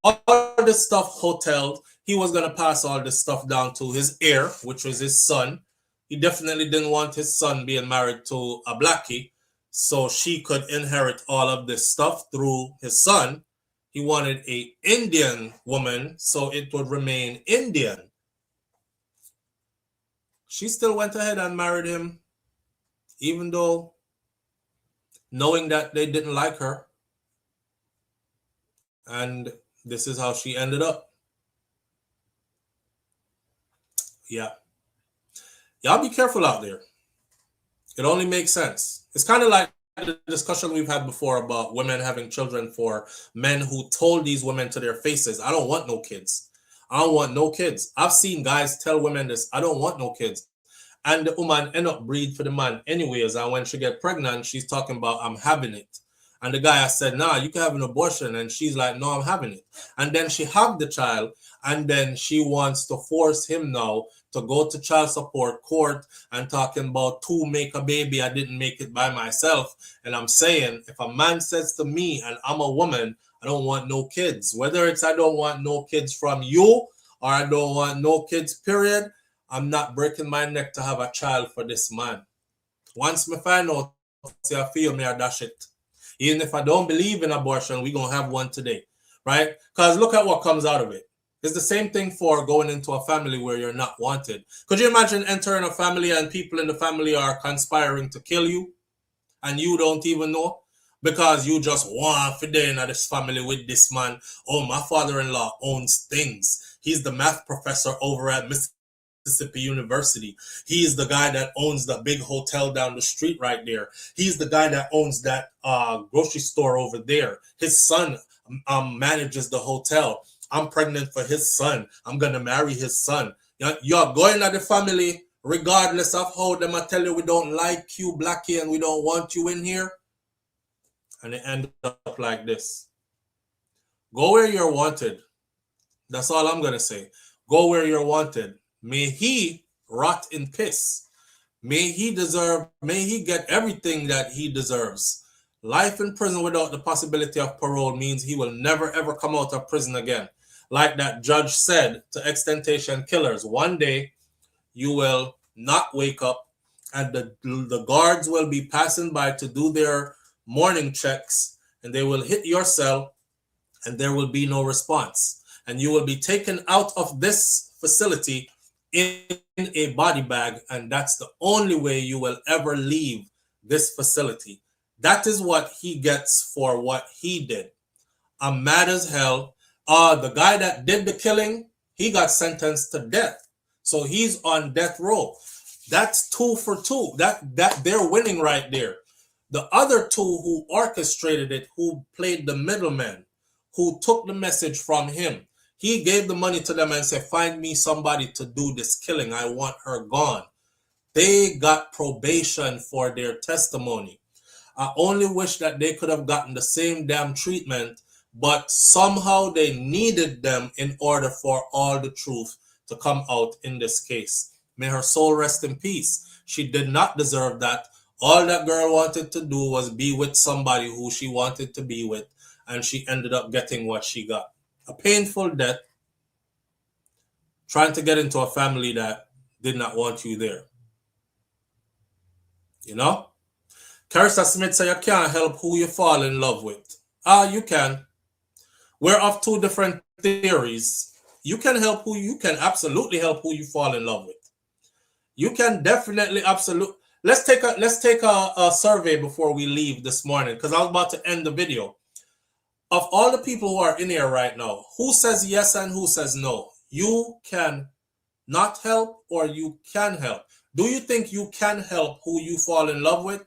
Speaker 1: All this stuff hoteled. He was going to pass all this stuff down to his heir, which was his son. He definitely didn't want his son being married to a Blackie, so she could inherit all of this stuff through his son. He wanted an Indian woman, so it would remain Indian. She still went ahead and married him, even though knowing that they didn't like her. And this is how she ended up. Yeah. Y'all be careful out there. It only makes sense. It's kind of like the discussion we've had before about women having children for men who told these women to their faces, I don't want no kids. I don't want no kids. I've seen guys tell women this, I don't want no kids. And the woman end up breed for the man anyways. And when she get pregnant, she's talking about, I'm having it. And the guy has said, nah, you can have an abortion. And she's like, no, I'm having it. And then she have the child. And then she wants to force him now to go to child support court and talking about to make a baby. I didn't make it by myself. And I'm saying, if a man says to me, and I'm a woman, I don't want no kids, whether it's I don't want no kids from you or I don't want no kids, period, I'm not breaking my neck to have a child for this man. Once me find out, see, I feel me, I dash it. Even if I don't believe in abortion, we're going to have one today, right? Because look at what comes out of it. It's the same thing for going into a family where you're not wanted. Could you imagine entering a family and people in the family are conspiring to kill you and you don't even know? Because you just want to be in this family with this man. Oh, my father-in-law owns things. He's the math professor over at Mississippi University. He's the guy that owns the big hotel down the street right there. He's the guy that owns that grocery store over there. His son manages the hotel. I'm pregnant for his son. I'm going to marry his son. You're going at the family regardless of how them I tell you we don't like you, Blackie, and we don't want you in here. And it ends up like this. Go where you're wanted. That's all I'm going to say. Go where you're wanted. May he rot in piss. May he get everything that he deserves. Life in prison without the possibility of parole means he will never ever come out of prison again. Like that judge said to extentation killers, one day you will not wake up and the guards will be passing by to do their morning checks and they will hit your cell and there will be no response. And you will be taken out of this facility in a body bag, and that's the only way you will ever leave this facility. That is what he gets for what he did. I'm mad as hell. The guy that did the killing, he got sentenced to death. So he's on death row. That's 2 for 2. That they're winning right there. The other two who orchestrated it, who played the middleman, who took the message from him, he gave the money to them and said, find me somebody to do this killing. I want her gone. They got probation for their testimony. I only wish that they could have gotten the same damn treatment, but somehow they needed them in order for all the truth to come out in this case. May her soul rest in peace. She did not deserve that. All that girl wanted to do was be with somebody who she wanted to be with, and she ended up getting what she got. A painful death, trying to get into a family that did not want you there. You know? Carissa Smith said you can't help who you fall in love with. You can. We're of two different theories. You can absolutely help who you fall in love with. You can definitely absolutely. Let's take a survey before we leave this morning, because I was about to end the video. Of all the people who are in here right now, who says yes and who says no? You can not help or you can help. Do you think you can help who you fall in love with?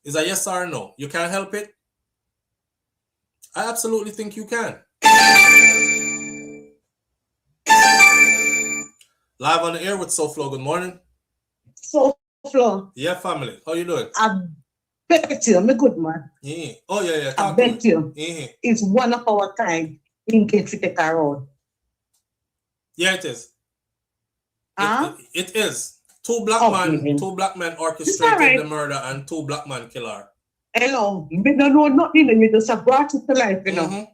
Speaker 1: Is that yes or no? You can't help it? I absolutely think you can. Live on the air with SouFLo. Good morning.
Speaker 2: SouFLo.
Speaker 1: Yeah, family. How you doing?
Speaker 2: I bet you, I'm a good man.
Speaker 1: Yeah. Oh, yeah.
Speaker 2: I bet you.
Speaker 1: Yeah.
Speaker 2: It's one of our time in get to take her out.
Speaker 1: Yeah, it is. It is. Two black men orchestrated the murder and 2 black men kill her.
Speaker 2: Hello, we don't know nothing, we just brought it to life, you know.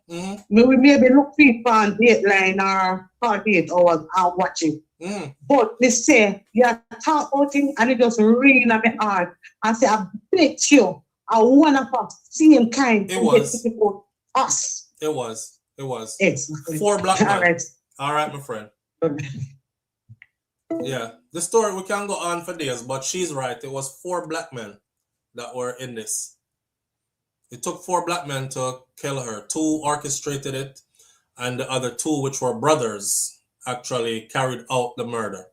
Speaker 2: We maybe look people on Dateline or 48 hours and watch it. But they say, you talk about it and it just ring in my heart and say, I bet you are one of us, same kind.
Speaker 1: It was.
Speaker 2: Us.
Speaker 1: It was.
Speaker 2: Exactly.
Speaker 1: 4 black men.
Speaker 2: All
Speaker 1: right, my friend. Yeah, the story, we can go on for days, but she's right. It was 4 black men that were in this. It took 4 black men to kill her. 2 orchestrated it, and the other 2, which were brothers, actually carried out the murder.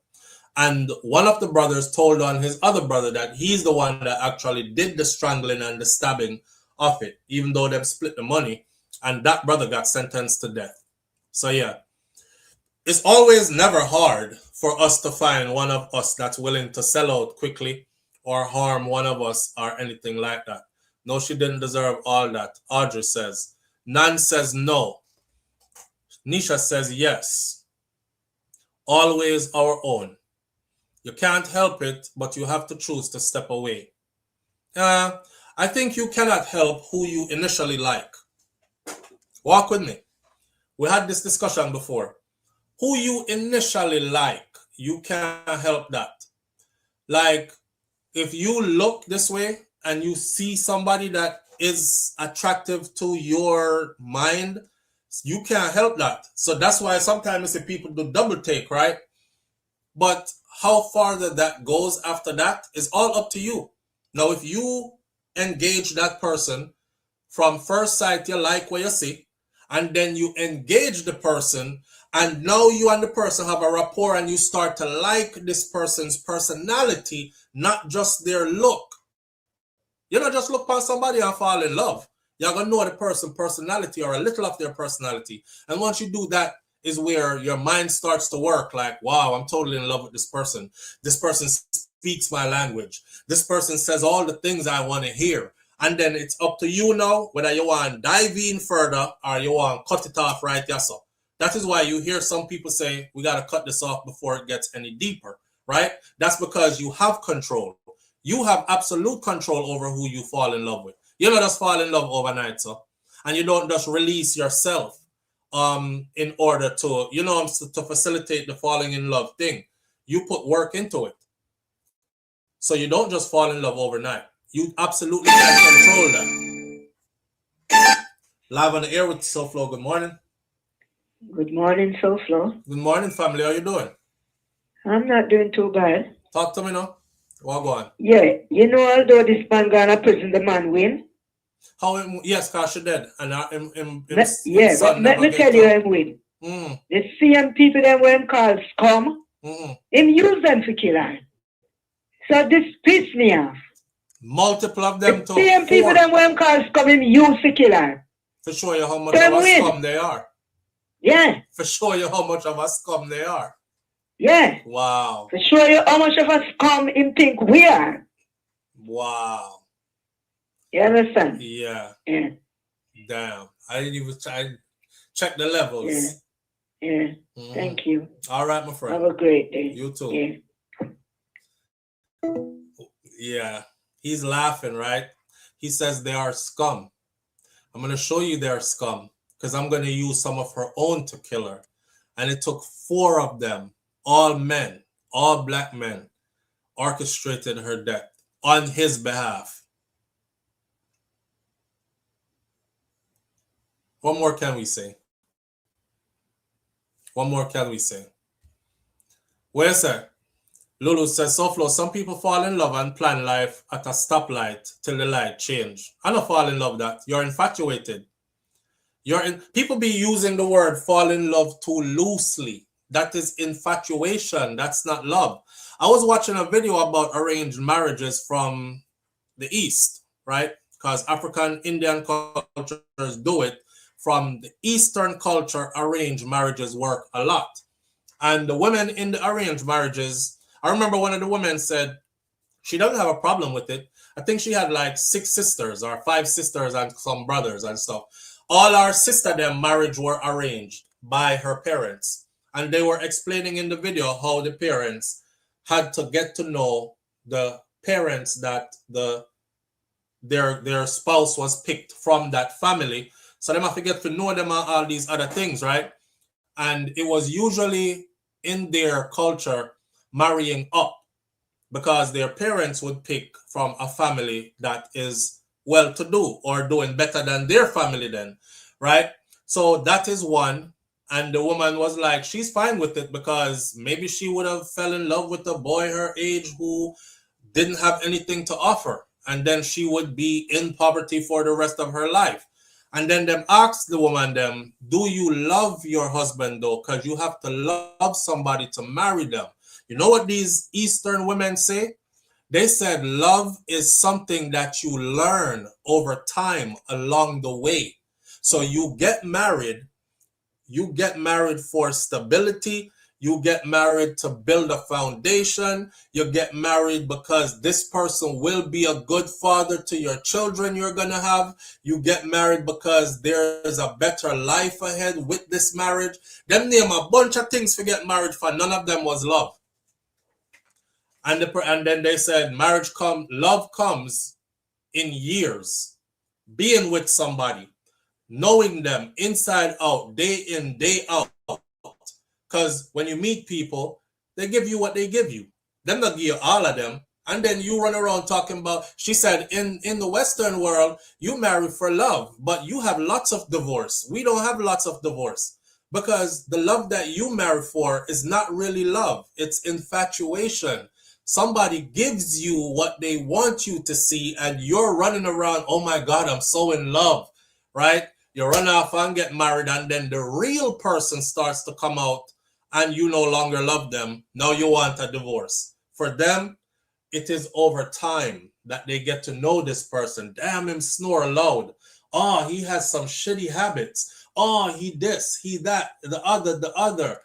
Speaker 1: And one of the brothers told on his other brother that he's the one that actually did the strangling and the stabbing of it, even though they split the money, and that brother got sentenced to death. So yeah, it's always never hard for us to find one of us that's willing to sell out quickly or harm one of us or anything like that. No, she didn't deserve all that. Audrey says. Nan says no. Nisha says yes. Always our own. You can't help it, but you have to choose to step away. I think you cannot help who you initially like. Walk with me. We had this discussion before. Who you initially like, you can't help that. Like, if you look this way and you see somebody that is attractive to your mind, you can't help that. So that's why sometimes I see people do double take, right? But how far that goes after that is all up to you. Now, if you engage that person from first sight, you like what you see, and then you engage the person, and now you and the person have a rapport and you start to like this person's personality, not just their look. You don't just look past somebody and fall in love. You're going to know the person's personality or a little of their personality. And once you do that is where your mind starts to work like, wow, I'm totally in love with this person. This person speaks my language. This person says all the things I want to hear. And then it's up to you now whether you want to dive in further or you want to cut it off right there. So that is why you hear some people say, we got to cut this off before it gets any deeper, right? That's because you have control. You have absolute control over who you fall in love with. You don't just fall in love overnight, so. And you don't just release yourself in order to, to facilitate the falling in love thing. You put work into it. So you don't just fall in love overnight. You absolutely can control that. Live on the air with SouFLo. Good morning.
Speaker 8: Good morning, SouFLo.
Speaker 1: Good morning, family. How you doing?
Speaker 8: I'm not doing too bad.
Speaker 1: Talk to me now. What go on?
Speaker 8: Yeah, although this man gone to prison, the man win.
Speaker 1: Yes, because she dead. And
Speaker 8: let me tell you him win. The same people that were him called scum, him use them to kill her. So this pissed me off.
Speaker 1: Multiple of them
Speaker 8: the same people that were him called scum, him use to kill her.
Speaker 1: To show you how much of a scum they are.
Speaker 8: Yeah.
Speaker 1: For show you how much of a scum they are.
Speaker 8: Yeah.
Speaker 1: Wow.
Speaker 8: To show you how much of a scum him think we are.
Speaker 1: Wow.
Speaker 8: You understand?
Speaker 1: Yeah.
Speaker 8: Yeah.
Speaker 1: Damn. I didn't even check the levels.
Speaker 8: Yeah. Thank you.
Speaker 1: All right, my friend.
Speaker 8: Have a great day.
Speaker 1: You too. Yeah. He's laughing, right? He says they are scum. I'm going to show you they are scum because I'm going to use some of her own to kill her. And it took 4 of them, all men, all black men, orchestrated her death on his behalf. What more can we say? What more can we say? Where, sir? Lulu says, SouFLo, some people fall in love and plan life at a stoplight till the light change. I don't fall in love that. You're infatuated. People be using the word fall in love too loosely. That is infatuation. That's not love. I was watching a video about arranged marriages from the East, right? Because African Indian cultures do it. From the Eastern culture, arranged marriages work a lot. And the women in the arranged marriages, I remember one of the women said she doesn't have a problem with it. I think she had like 6 sisters or 5 sisters and some brothers and stuff. All our them marriage were arranged by her parents. And they were explaining in the video how the parents had to get to know the parents that their spouse was picked from that family. So they have to get to know them and all these other things, right? And it was usually in their culture marrying up because their parents would pick from a family that is well-to-do or doing better than their family then, right? So that is one. And the woman was like, she's fine with it because maybe she would have fell in love with a boy her age who didn't have anything to offer. And then she would be in poverty for the rest of her life. And then them asked the woman do you love your husband though? Because you have to love somebody to marry them. You know what these Eastern women say? They said love is something that you learn over time along the way. So you get married, You get married for stability. You get married to build a foundation. You get married because this person will be a good father to your children you're going to have. You get married because there's a better life ahead with this marriage. Them name a bunch of things for get married for. None of them was love. And then they said love comes in years. Being with somebody, knowing them inside out, day in, day out. Because when you meet people, they give you what they give you. Them not give you all of them. And then you run around talking about, she said, in the Western world, you marry for love, but you have lots of divorce. We don't have lots of divorce because the love that you marry for is not really love. It's infatuation. Somebody gives you what they want you to see and you're running around, oh my God, I'm so in love, right? You run off and get married and then the real person starts to come out and you no longer love them. Now you want a divorce. For them, it is over time that they get to know this person. Damn, him snore loud. Oh, he has some shitty habits. Oh, he this, he that, the other.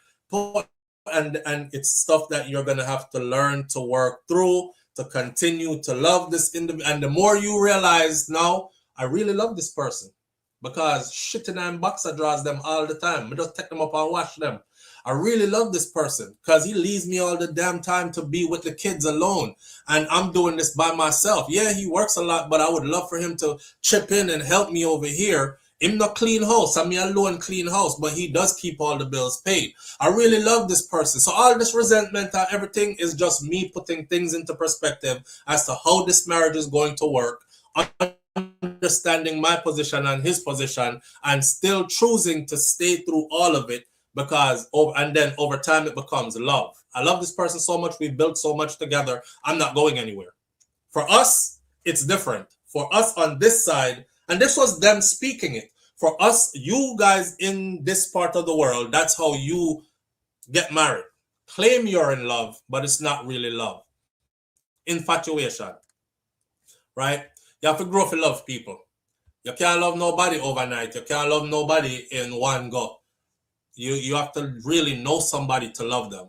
Speaker 1: And it's stuff that you're going to have to learn to work through, to continue to love this individual. And the more you realize, now, I really love this person. Because shitting and boxer draws them all the time. I just take them up and wash them. I really love this person because he leaves me all the damn time to be with the kids alone. And I'm doing this by myself. Yeah, he works a lot, but I would love for him to chip in and help me over here. Him not clean house. I mean, alone clean house, but he does keep all the bills paid. I really love this person. So all this resentment and everything is just me putting things into perspective as to how this marriage is going to work. Understanding my position and his position and still choosing to stay through all of it and then over time it becomes love. I love this person so much. We built so much together. I'm not going anywhere. For us, it's different. For us on this side, and this was them speaking it. For us, you guys in this part of the world, that's how you get married. Claim you're in love, but it's not really love. Infatuation. Right? You have to grow to love people. You can't love nobody overnight. You can't love nobody in one go. You have to really know somebody to love them.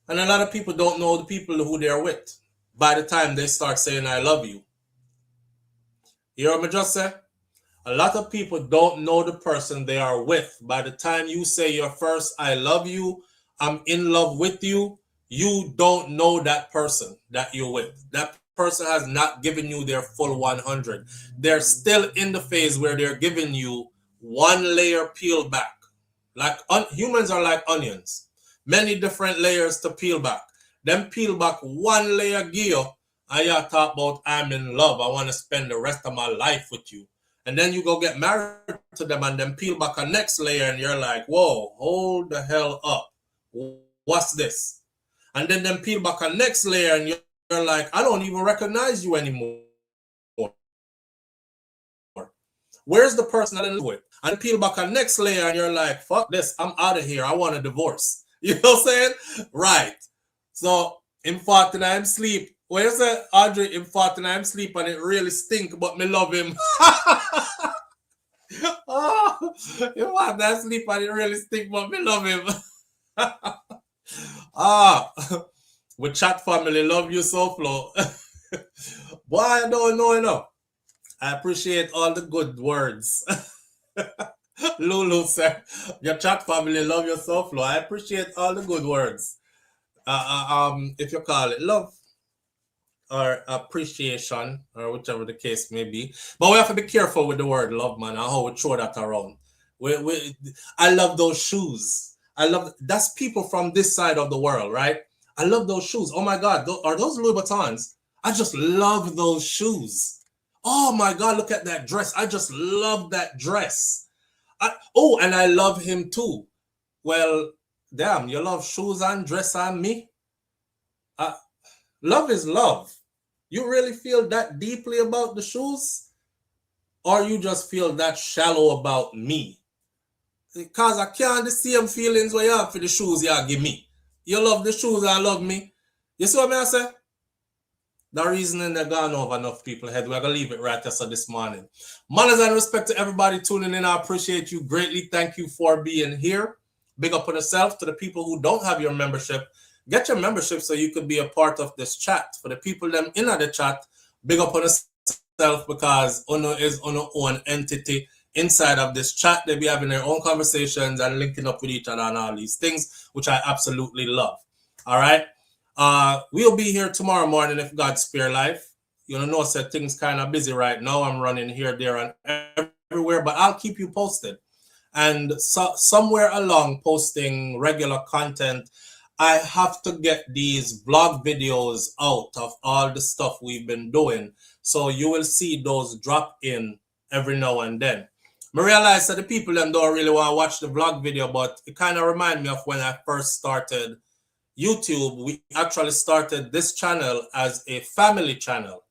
Speaker 1: And a lot of people don't know the people who they're with by the time they start saying, I love you. You hear what I just say? A lot of people don't know the person they are with. By the time you say your first, I love you, I'm in love with you, you don't know that person that you're with. That person has not given you their full 100. They're still in the phase where they're giving you one layer peel back. Like humans are like onions. Many different layers to peel back. Then peel back one layer gear and you talk about I'm in love. I want to spend the rest of my life with you. And then you go get married to them and then peel back a next layer and you're like, whoa, hold the hell up. What's this? And then peel back a next layer and you're like, I don't even recognize you anymore. Where's the person I live with? And peel back a next layer and you're like, fuck this, I'm out of here. I want a divorce. You know what I'm saying? Right. So, in 49 sleep. What you say, Audrey, in 49 sleep and it really stink, but me love him. Oh, you want that sleep and it really stink, but me love him. With chat family, love you SouFlo. Boy, I don't know enough. I appreciate all the good words. Lulu said, your chat family, love your SouFlo. I appreciate all the good words. If you call it love or appreciation or whichever the case may be. But we have to be careful with the word love, man, and how we throw that around. I love those shoes. That's people from this side of the world, right? I love those shoes. Oh my God, are those Louis Vuittons? I just love those shoes. Oh my God, look at that dress. I just love that dress. And I love him too. Well, damn, you love shoes and dress and me? Love is love. You really feel that deeply about the shoes? Or you just feel that shallow about me? Because I can't the same feelings where you have for the shoes you give me. You love the shoes and love me. You see what I say? The reasoning they're gone over enough people head. We're gonna leave it right there so this morning. Manners and respect to everybody tuning in. I appreciate you greatly. Thank you for being here. Big up on yourself. To the people who don't have your membership, get your membership so you could be a part of this chat. For the people them in the chat, big up on yourself because Uno is Uno own entity inside of this chat. They be having their own conversations and linking up with each other and all these things, which I absolutely love. All right. We'll be here tomorrow morning if God spare life. You know, said things kind of busy right now. I'm running here, there, and everywhere, but I'll keep you posted. And so, somewhere along posting regular content, I have to get these vlog videos out of all the stuff we've been doing. So you will see those drop in every now and then. I realize that the people them don't really want to watch the vlog video, but it kind of reminds me of when I first started YouTube. We actually started this channel as a family channel.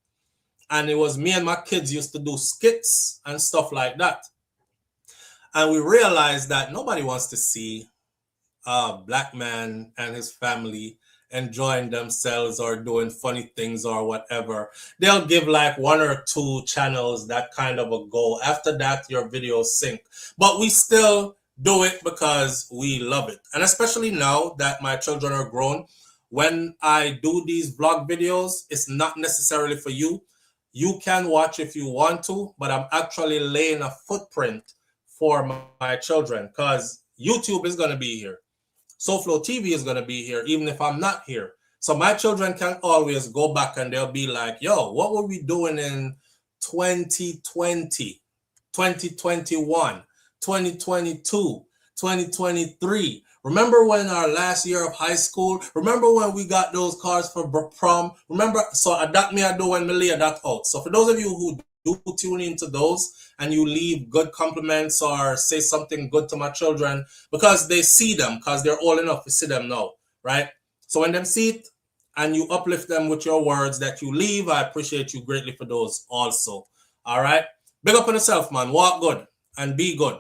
Speaker 1: And it was me and my kids used to do skits and stuff like that. And we realized that nobody wants to see a black man and his family enjoying themselves or doing funny things or whatever. They'll give like 1 or 2 channels that kind of a go. After that, your videos sink. But we still do it because we love it. And especially now that my children are grown, when I do these vlog videos, it's not necessarily for you. You can watch if you want to, but I'm actually laying a footprint for my children because YouTube is going to be here. SouFLoTV is going to be here even if I'm not here. So my children can always go back and they'll be like, yo, what were we doing in 2020, 2021, 2022, 2023? Remember when our last year of high school? Remember when we got those cards for prom? Remember? So that me I do when me lay that out. So for those of you who do tune into those and you leave good compliments or say something good to my children because they see them, because they're old enough to see them now, right? So when them see it and you uplift them with your words that you leave, I appreciate you greatly for those also. All right? Big up on yourself, man. Walk good and be good.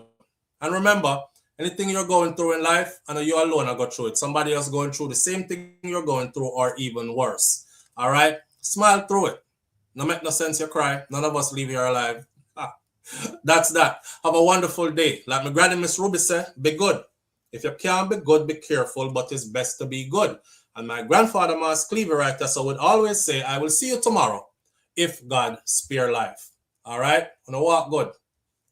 Speaker 1: And remember, anything you're going through in life, I know you're alone, I go through it. Somebody else going through the same thing you're going through or even worse. All right? Smile through it. No make no sense you cry. None of us leave here alive. That's that. Have a wonderful day. Like my granny Miss Ruby said, be good. If you can't be good, be careful, but it's best to be good. And my grandfather, Mas Cleaver, writer, so would always say, I will see you tomorrow if God spare life. All right? Wanna walk good.